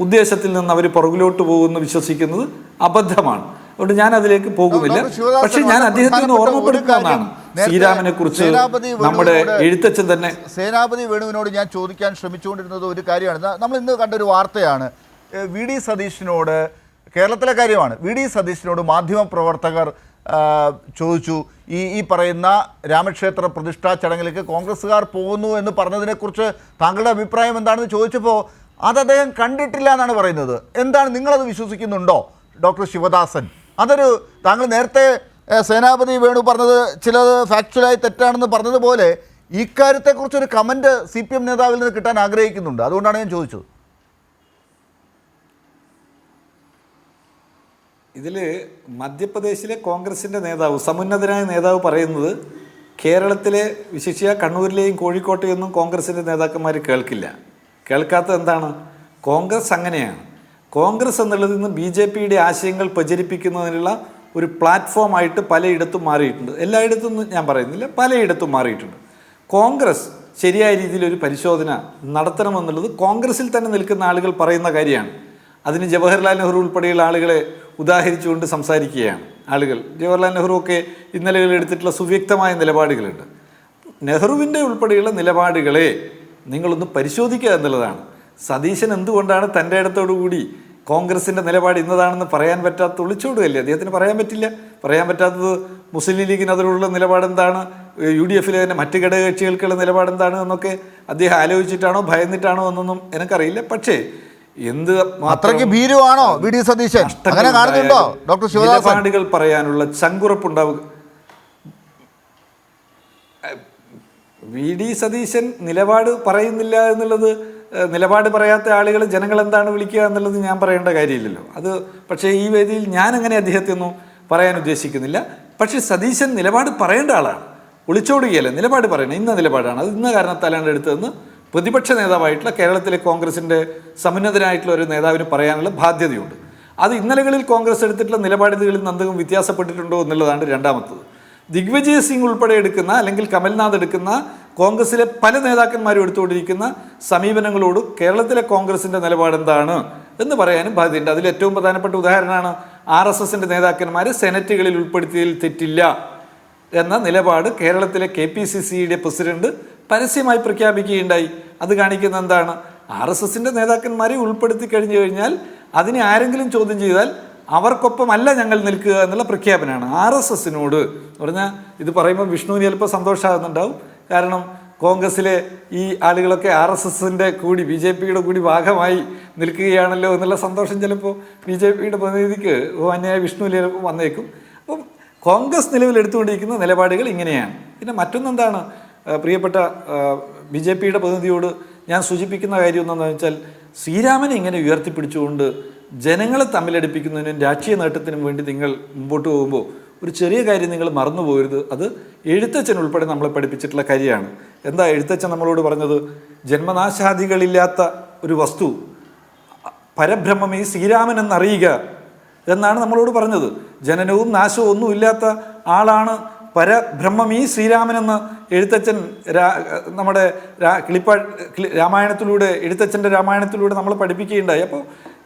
ഉദ്ദേശത്തിൽ നിന്ന് അവർ പുറകിലോട്ട് പോകുമെന്ന് വിശ്വസിക്കുന്നത് അബദ്ധമാണ്. അതുകൊണ്ട് ഞാൻ അതിലേക്ക് പോകുന്നില്ല. പക്ഷെ ഞാൻ അദ്ദേഹത്തിന് ഓർമ്മപ്പെടുത്തുന്നതാണ് ശ്രീരാമനെ കുറിച്ച് നമ്മുടെ എഴുത്തച്ഛൻ തന്നെ. സേനാപതി വേണുവിനോട് ഞാൻ ചോദിക്കാൻ ശ്രമിച്ചുകൊണ്ടിരുന്നത് ഒരു കാര്യമാണ്. നമ്മൾ ഇന്ന് കണ്ടൊരു വാർത്തയാണ്. VD സതീശനോട്, കേരളത്തിലെ കാര്യമാണ്, VD സതീശനോട് മാധ്യമപ്രവർത്തകർ ചോദിച്ചു, ഈ പറയുന്ന രാമക്ഷേത്ര പ്രതിഷ്ഠാ ചടങ്ങിലേക്ക് കോൺഗ്രസ്സുകാർ പോകുന്നു എന്ന് പറഞ്ഞതിനെക്കുറിച്ച് താങ്കളുടെ അഭിപ്രായം എന്താണെന്ന് ചോദിച്ചപ്പോൾ അത് അദ്ദേഹം കണ്ടിട്ടില്ല എന്നാണ് പറയുന്നത്. എന്താണ്, നിങ്ങളത് വിശ്വസിക്കുന്നുണ്ടോ ഡോക്ടർ ശിവദാസൻ? അതൊരു, താങ്കൾ നേരത്തെ സേനാപതി വേണു പറഞ്ഞത് ചിലത് ഫാക്ച്വലായി തെറ്റാണെന്ന് പറഞ്ഞതുപോലെ ഇക്കാര്യത്തെക്കുറിച്ചൊരു കമൻറ്റ് CPM നേതാവിൽ നിന്ന് കിട്ടാൻ ആഗ്രഹിക്കുന്നുണ്ട്. അതുകൊണ്ടാണ് ഞാൻ ചോദിച്ചത്. ഇതിൽ മധ്യപ്രദേശിലെ കോൺഗ്രസിൻ്റെ നേതാവ്, സമുന്നതനായ നേതാവ് പറയുന്നത് കേരളത്തിലെ വിശിഷ്യ കണ്ണൂരിലെയും കോഴിക്കോട്ടെയൊന്നും കോൺഗ്രസിൻ്റെ നേതാക്കന്മാർ കേൾക്കില്ല. കേൾക്കാത്തത് എന്താണ്? കോൺഗ്രസ് അങ്ങനെയാണ്. കോൺഗ്രസ് എന്നുള്ളത് ഇന്ന് BJPയുടെ ആശയങ്ങൾ പ്രചരിപ്പിക്കുന്നതിനുള്ള ഒരു പ്ലാറ്റ്ഫോമായിട്ട് പലയിടത്തും മാറിയിട്ടുണ്ട്. എല്ലായിടത്തും ഞാൻ പറയുന്നില്ല, പലയിടത്തും മാറിയിട്ടുണ്ട്. കോൺഗ്രസ് ശരിയായ രീതിയിൽ ഒരു പരിശോധന നടത്തണമെന്നുള്ളത് കോൺഗ്രസിൽ തന്നെ നിൽക്കുന്ന ആളുകൾ പറയുന്ന കാര്യമാണ്. അതിന് ജവഹർലാൽ നെഹ്റു ഉൾപ്പെടെയുള്ള ആളുകളെ ഉദാഹരിച്ചുകൊണ്ട് സംസാരിക്കുകയാണ് ആളുകൾ. ജവഹർലാൽ നെഹ്റു ഒക്കെ ഇന്നലെ എടുത്തിട്ടുള്ള സുവ്യക്തമായ നിലപാടുകളുണ്ട്. നെഹ്റുവിൻ്റെ ഉൾപ്പെടെയുള്ള നിലപാടുകളെ നിങ്ങളൊന്ന് പരിശോധിക്കുക എന്നുള്ളതാണ്. സതീശൻ എന്തുകൊണ്ടാണ് തൻ്റെ ഇടത്തോടുകൂടി കോൺഗ്രസിൻ്റെ നിലപാട് ഇന്നതാണെന്ന് പറയാൻ പറ്റാത്ത ഒളിച്ചോടുകയല്ലേ? അദ്ദേഹത്തിന് പറയാൻ പറ്റില്ല. പറയാൻ പറ്റാത്തത് മുസ്ലിം ലീഗിന് അതിലുള്ള നിലപാടെന്താണ്, UDFിലെ തന്നെ മറ്റ് ഘടകകക്ഷികൾക്കുള്ള നിലപാടെന്താണ് എന്നൊക്കെ അദ്ദേഹം ആലോചിച്ചിട്ടാണോ ഭയന്നിട്ടാണോ എന്നൊന്നും എനിക്കറിയില്ല. പക്ഷേ എന്ത് അത്രയ്ക്ക് ഭീരുവാണോ VD സതീശൻ? അങ്ങനെ കാണുന്നുണ്ടോ ഡോക്ടർ ശിവദാസൻ? നിലപാടുകൾ പറയാനുള്ള ചങ്കുറപ്പുണ്ടാവുക. VD സതീശൻ നിലപാട് പറയുന്നില്ല എന്നുള്ളത്, നിലപാട് പറയാത്ത ആളുകൾ ജനങ്ങൾ എന്താണ് വിളിക്കുക എന്നുള്ളത് ഞാൻ പറയേണ്ട കാര്യമില്ലല്ലോ. അത് പക്ഷേ ഈ വേദിയിൽ ഞാൻ അങ്ങനെ അദ്ദേഹത്തെ ഒന്നും പറയാൻ ഉദ്ദേശിക്കുന്നില്ല. പക്ഷേ സതീശൻ നിലപാട് പറയേണ്ട ആളാണ്, ഒളിച്ചോടുകയല്ല, നിലപാട് പറയണം. ഇന്ന നിലപാടാണ്, അത് ഇന്ന കാരണത്താലാണ് എടുത്തതെന്ന് പ്രതിപക്ഷ നേതാവായിട്ടുള്ള കേരളത്തിലെ കോൺഗ്രസിൻ്റെ സമുന്നതനായിട്ടുള്ള ഒരു നേതാവിന് പറയാനുള്ള ബാധ്യതയുണ്ട്. അത് ഇന്നലകളിൽ കോൺഗ്രസ് എടുത്തിട്ടുള്ള നിലപാടുകളിൽ നിന്ന് എന്തെങ്കിലും വ്യത്യാസപ്പെട്ടിട്ടുണ്ടോ എന്നുള്ളതാണ് രണ്ടാമത്തത്. ദിഗ്വിജയ് സിംഗ് ഉൾപ്പെടെ എടുക്കുന്ന, അല്ലെങ്കിൽ കമൽനാഥ് എടുക്കുന്ന, കോൺഗ്രസിലെ പല നേതാക്കന്മാരും എടുത്തുകൊണ്ടിരിക്കുന്ന സമീപനങ്ങളോട് കേരളത്തിലെ കോൺഗ്രസിൻ്റെ നിലപാടെന്താണ് എന്ന് പറയാനും ബാധ്യതയുണ്ട്. അതിൽ ഏറ്റവും പ്രധാനപ്പെട്ട ഉദാഹരണമാണ് RSSൻ്റെ നേതാക്കന്മാരെ സെനറ്റുകളിൽ ഉൾപ്പെടുത്തിയതിൽ തെറ്റില്ല എന്ന നിലപാട് കേരളത്തിലെ KPCCയുടെ പ്രസിഡന്റ് പരസ്യമായി പ്രഖ്യാപിക്കുകയുണ്ടായി. അത് കാണിക്കുന്ന എന്താണ്? RSSൻ്റെ നേതാക്കന്മാരെ ഉൾപ്പെടുത്തി കഴിഞ്ഞു കഴിഞ്ഞാൽ അതിനെ ആരെങ്കിലും ചോദ്യം ചെയ്താൽ അവർക്കൊപ്പമല്ല ഞങ്ങൾ നിൽക്കുക എന്നുള്ള പ്രഖ്യാപനമാണ്. RSSനോട് പറഞ്ഞാൽ, ഇത് പറയുമ്പോൾ വിഷ്ണുവിന് ചിലപ്പോൾ സന്തോഷമാകുന്നുണ്ടാവും. കാരണം കോൺഗ്രസ്സിലെ ഈ ആളുകളൊക്കെ RSSൻ്റെ കൂടി BJPയുടെ കൂടി ഭാഗമായി നിൽക്കുകയാണല്ലോ എന്നുള്ള സന്തോഷം ചിലപ്പോൾ BJPയുടെ പ്രതിനിധിക്ക് അന്യായ വിഷ്ണുവിൽ ചിലപ്പോൾ വന്നേക്കും. അപ്പം കോൺഗ്രസ് നിലവിലെടുത്തുകൊണ്ടിരിക്കുന്ന നിലപാടുകൾ ഇങ്ങനെയാണ്. പിന്നെ മറ്റൊന്നെന്താണ്, പ്രിയപ്പെട്ട BJPയുടെ പ്രതിനിധിയോട് ഞാൻ സൂചിപ്പിക്കുന്ന കാര്യം എന്താണെന്ന് വെച്ചാൽ, ശ്രീരാമനെ ഇങ്ങനെ ഉയർത്തിപ്പിടിച്ചുകൊണ്ട് ജനങ്ങളെ തമ്മിലടിപ്പിക്കുന്നതിനും രാഷ്ട്രീയ നേട്ടത്തിനും വേണ്ടി നിങ്ങൾ മുമ്പോട്ട് പോകുമ്പോൾ ഒരു ചെറിയ കാര്യം നിങ്ങൾ മറന്നു പോകരുത്. അത് എഴുത്തച്ഛൻ ഉൾപ്പെടെ നമ്മളെ പഠിപ്പിച്ചിട്ടുള്ള കാര്യമാണ്. എന്താ എഴുത്തച്ഛൻ നമ്മളോട് പറഞ്ഞത്? ജന്മനാശാദികളില്ലാത്ത ഒരു വസ്തു പരബ്രഹ്മമേ ശ്രീരാമൻ എന്നറിയുക എന്നാണ് നമ്മളോട് പറഞ്ഞത്. ജനനവും നാശവും ഒന്നുമില്ലാത്ത ആളാണ് പരബ്രഹ്മമീ ശ്രീരാമനെന്ന് എഴുത്തച്ഛൻ നമ്മുടെ രാമായണത്തിലൂടെ, എഴുത്തച്ഛൻ്റെ രാമായണത്തിലൂടെ നമ്മൾ പഠിപ്പിക്കുകയുണ്ടായി. അപ്പോൾ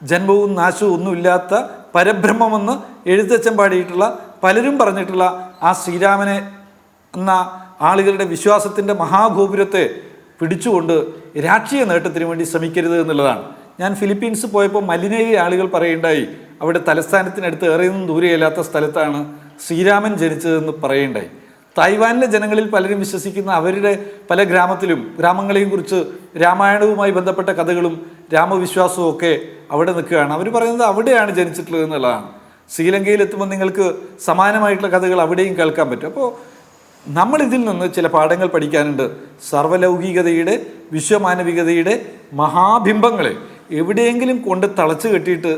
ജന്മവും നാശവും ഒന്നുമില്ലാത്ത പരബ്രഹ്മമെന്ന് എഴുത്തച്ഛൻ പാടിയിട്ടുള്ള, പലരും പറഞ്ഞിട്ടുള്ള ആ ശ്രീരാമനെ എന്ന ആളുകളുടെ വിശ്വാസത്തിൻ്റെ മഹാഗോപുരത്തെ പിടിച്ചുകൊണ്ട് രാഷ്ട്രീയ നേട്ടത്തിന് വേണ്ടി ശ്രമിക്കരുത് എന്നുള്ളതാണ്. ഞാൻ ഫിലിപ്പീൻസ് പോയപ്പോൾ മലിനയിലെ ആളുകൾ പറയുണ്ടായി, അവിടെ തലസ്ഥാനത്തിനടുത്ത് ഏറെയൊന്നും ദൂരെയല്ലാത്ത സ്ഥലത്താണ് ശ്രീരാമൻ ജനിച്ചതെന്ന് പറയുണ്ടായി. തായ്വാനിലെ ജനങ്ങളിൽ പലരും വിശ്വസിക്കുന്ന, അവരുടെ പല ഗ്രാമങ്ങളെയും കുറിച്ച് രാമായണവുമായി ബന്ധപ്പെട്ട കഥകളും രാമവിശ്വാസവും ഒക്കെ അവിടെ നിൽക്കുകയാണ്. അവർ പറയുന്നത് അവിടെയാണ് ജനിച്ചിട്ടുള്ളത് എന്നുള്ളതാണ്. ശ്രീലങ്കയിലെത്തുമ്പോൾ നിങ്ങൾക്ക് സമാനമായിട്ടുള്ള കഥകൾ അവിടെയും കേൾക്കാൻ പറ്റും. അപ്പോൾ നമ്മളിതിൽ നിന്ന് ചില പാഠങ്ങൾ പഠിക്കാനുണ്ട്. സർവലൗകികതയുടെ, വിശ്വമാനവികതയുടെ മഹാബിംബങ്ങളെ എവിടെയെങ്കിലും കൊണ്ട് തളച്ചു കെട്ടിയിട്ട്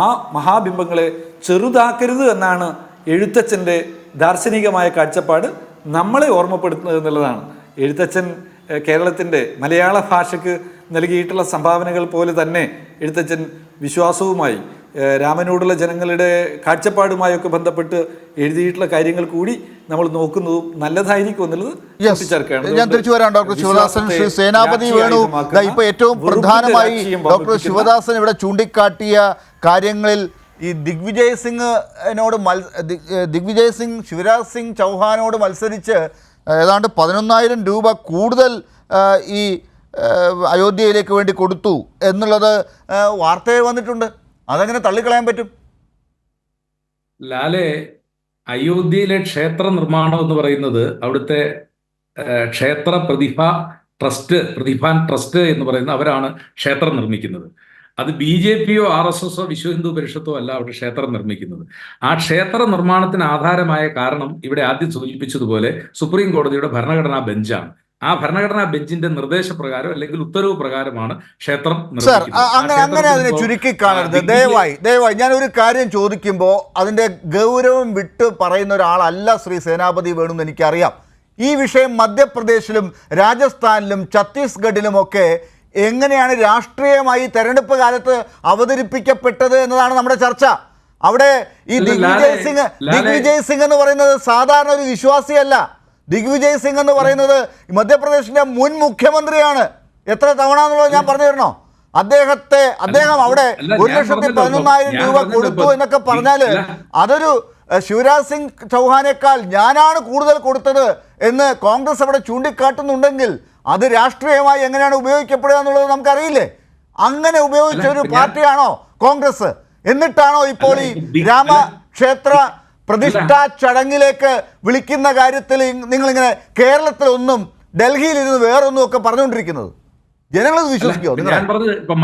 ആ മഹാബിംബങ്ങളെ ചെറുതാക്കരുത് എന്നാണ് എഴുത്തച്ഛൻ്റെ ദാർശനികമായ കാഴ്ചപ്പാട് നമ്മളെ ഓർമ്മപ്പെടുത്തുന്നത് എന്നുള്ളതാണ്. എഴുത്തച്ഛൻ കേരളത്തിൻ്റെ മലയാള ഭാഷയ്ക്ക് നൽകിയിട്ടുള്ള സംഭാവനകൾ പോലെ തന്നെ എഴുത്തച്ഛൻ വിശ്വാസവുമായി രാമനോടുള്ള ജനങ്ങളുടെ കാഴ്ചപ്പാടുമായൊക്കെ ബന്ധപ്പെട്ട് എഴുതിയിട്ടുള്ള കാര്യങ്ങൾ കൂടി നമ്മൾ നോക്കുന്നതും നല്ലതായിരിക്കും എന്നുള്ളത് കൂട്ടിച്ചേർക്കുകയാണ്. ഞാൻ തിരിച്ചു വരാം ഡോക്ടർ ശിവദാസൻ. ശ്രീ സേനാപതി വേണു, ഇപ്പൊ ഏറ്റവും പ്രധാനമായി ഡോക്ടർ ശിവദാസൻ ഇവിടെ ചൂണ്ടിക്കാട്ടിയ കാര്യങ്ങളിൽ ഈ ദിഗ്വിജയ് സിംഗ് ശിവരാജ് സിംഗ് ചൗഹാനോട് മത്സരിച്ച് ഏതാണ്ട് 11,000 രൂപ കൂടുതൽ ഈ അയോധ്യയിലേക്ക് വേണ്ടി കൊടുത്തു എന്നുള്ളത് വാർത്തയിൽ വന്നിട്ടുണ്ട്. അതെങ്ങനെ തള്ളിക്കളയാൻ പറ്റും? ലാലെ, അയോധ്യയിലെ ക്ഷേത്ര നിർമ്മാണം എന്ന് പറയുന്നത് അവിടുത്തെ ക്ഷേത്ര പ്രതിഭാൻ ട്രസ്റ്റ് എന്ന് പറയുന്ന അവരാണ് ക്ഷേത്രം നിർമ്മിക്കുന്നത്. അത് BJPയോ RSSോ വിശ്വ ഹിന്ദു പരിഷത്തോ അല്ല അവിടെ ക്ഷേത്രം നിർമ്മിക്കുന്നത്. ആ ക്ഷേത്ര നിർമ്മാണത്തിന് ആധാരമായ കാരണം ഇവിടെ ആദ്യം സൂചിപ്പിച്ചതുപോലെ സുപ്രീം കോടതിയുടെ ഭരണഘടനാ ബെഞ്ചാണ്. ആ ഭരണഘടനാ ബെഞ്ചിന്റെ നിർദ്ദേശപ്രകാരം അല്ലെങ്കിൽ ഉത്തരവ് പ്രകാരമാണ് ക്ഷേത്രം അങ്ങനെ അതിനെ ചുരുക്കി കാണരുത്. ദയവായി ഞാൻ ഒരു കാര്യം ചോദിക്കുമ്പോൾ അതിന്റെ ഗൗരവം വിട്ട് പറയുന്ന ഒരാളല്ല ശ്രീ സേനാപതി വേണു എന്ന് എനിക്കറിയാം. ഈ വിഷയം മധ്യപ്രദേശിലും രാജസ്ഥാനിലും ഛത്തീസ്ഗഡിലുമൊക്കെ എങ്ങനെയാണ് രാഷ്ട്രീയമായി തെരഞ്ഞെടുപ്പ് കാലത്ത് അവതരിപ്പിക്കപ്പെട്ടത് എന്നതാണ് നമ്മുടെ ചർച്ച. അവിടെ ഈ ദിഗ്വിജയ് സിംഗ് എന്ന് പറയുന്നത് സാധാരണ ഒരു വിശ്വാസിയല്ല. ദിഗ്വിജയ് സിംഗ് എന്ന് പറയുന്നത് മധ്യപ്രദേശിന്റെ മുൻ മുഖ്യമന്ത്രിയാണ്. എത്ര തവണ എന്നുള്ളത് ഞാൻ പറഞ്ഞു തരണോ? അദ്ദേഹം അവിടെ 1,11,000 രൂപ കൊടുത്തു എന്നൊക്കെ പറഞ്ഞാല് അതൊരു ശിവരാജ് സിംഗ് ചൗഹാനേക്കാൾ ഞാനാണ് കൂടുതൽ കൊടുത്തത് എന്ന് കോൺഗ്രസ് അവിടെ ചൂണ്ടിക്കാട്ടുന്നുണ്ടെങ്കിൽ അത് രാഷ്ട്രീയമായി എങ്ങനെയാണ് ഉപയോഗിക്കപ്പെടുക എന്നുള്ളത് നമുക്കറിയില്ലേ. അങ്ങനെ ഉപയോഗിച്ച ഒരു പാർട്ടിയാണോ കോൺഗ്രസ്? എന്നിട്ടാണോ ഇപ്പോൾ ഈ രാമക്ഷേത്ര പ്രതിഷ്ഠാ ചടങ്ങിലേക്ക് വിളിക്കുന്ന കാര്യത്തിൽ നിങ്ങളിങ്ങനെ കേരളത്തിലൊന്നും ഡൽഹിയിലിരുന്ന് വേറൊന്നും ഒക്കെ പറഞ്ഞുകൊണ്ടിരിക്കുന്നത്? ജനങ്ങളത് വിശ്വസിക്കുമോ? ഞാൻ പറഞ്ഞത് ഇപ്പൊ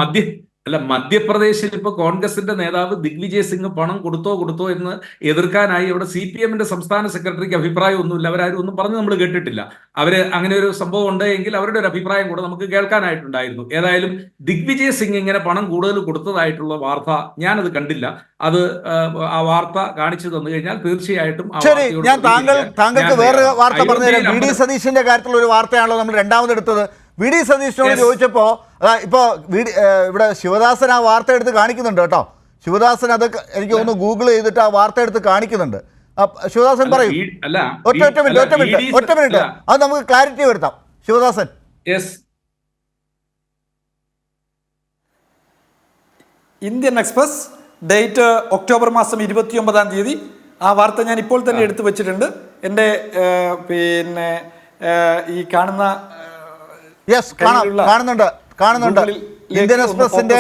മധ്യപ്രദേശിൽ ഇപ്പൊ കോൺഗ്രസിന്റെ നേതാവ് ദിഗ്വിജയ് സിംഗ് പണം കൊടുത്തോ എന്ന് എതിർക്കാനായി അവിടെ CPMന്റെ സംസ്ഥാന സെക്രട്ടറിക്ക് അഭിപ്രായമൊന്നുമില്ല. അവരാരും ഒന്നും പറഞ്ഞ് നമ്മൾ കേട്ടിട്ടില്ല. അവര് അങ്ങനെ ഒരു സംഭവം ഉണ്ടെങ്കിൽ അവരുടെ ഒരു അഭിപ്രായം കൂടെ നമുക്ക് കേൾക്കാനായിട്ടുണ്ടായിരുന്നു. ഏതായാലും ദിഗ്വിജയ് സിംഗ് ഇങ്ങനെ പണം കൂടുതൽ കൊടുത്തതായിട്ടുള്ള വാർത്ത ഞാനത് കണ്ടില്ല. അത് ആ വാർത്ത കാണിച്ചു തന്നു കഴിഞ്ഞാൽ തീർച്ചയായിട്ടും ശരി. ഞാൻ താങ്കൾക്ക് വേറൊരു വാർത്ത പറഞ്ഞുതരാം. VD സതീശന്റെ കാര്യത്തിലുള്ള ഒരു വാർത്തയാണല്ലോ നമ്മൾ രണ്ടാമതെടുത്തത്. VD സതീശനോട് ചോദിച്ചപ്പോൾ ഇപ്പോൾ ഇവിടെ ശിവദാസൻ ആ വാർത്ത എടുത്ത് കാണിക്കുന്നുണ്ട് കേട്ടോ. ശിവദാസൻ അത് എനിക്ക് ഒന്ന് ഗൂഗിൾ ചെയ്തിട്ട് ആ വാർത്ത എടുത്ത് കാണിക്കുന്നുണ്ട്. ശിവദാസൻ പറയൂ. ഒറ്റ മിനിറ്റ് അത് നമുക്ക് ക്ലാരിറ്റി വരുത്താം. Sivadasan. Indian express, date October മാസം 29-ാം തീയതി. ആ വാർത്ത ഞാൻ ഇപ്പോൾ തന്നെ എടുത്തു വെച്ചിട്ടുണ്ട്. എൻ്റെ പിന്നെ ഈ കാണുന്നുണ്ട് ഇന്ത്യൻ എക്സ്പ്രസിന്റെ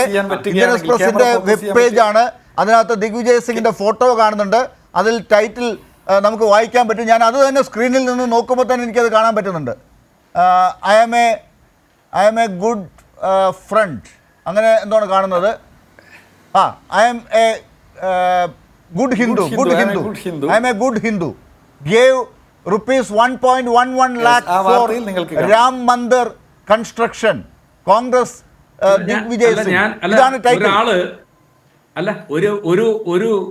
വെബ് പേജ് ആണ്. അതിനകത്ത് ദിഗ്വിജയ് സിംഗിന്റെ ഫോട്ടോ കാണുന്നുണ്ട്. അതിൽ ടൈറ്റിൽ നമുക്ക് വായിക്കാൻ പറ്റും. ഞാൻ അത് തന്നെ സ്ക്രീനിൽ നിന്ന് നോക്കുമ്പോൾ തന്നെ എനിക്കത് കാണാൻ പറ്റുന്നുണ്ട്. I am a good friend, അങ്ങനെ എന്താണ് കാണുന്നത്. I am a good Hindu I am a good Hindu gave ₹1.11 lakh for Ram Mandir construction. Congress Digvijay Singh, ഇതാണ് ടൈറ്റിൽ.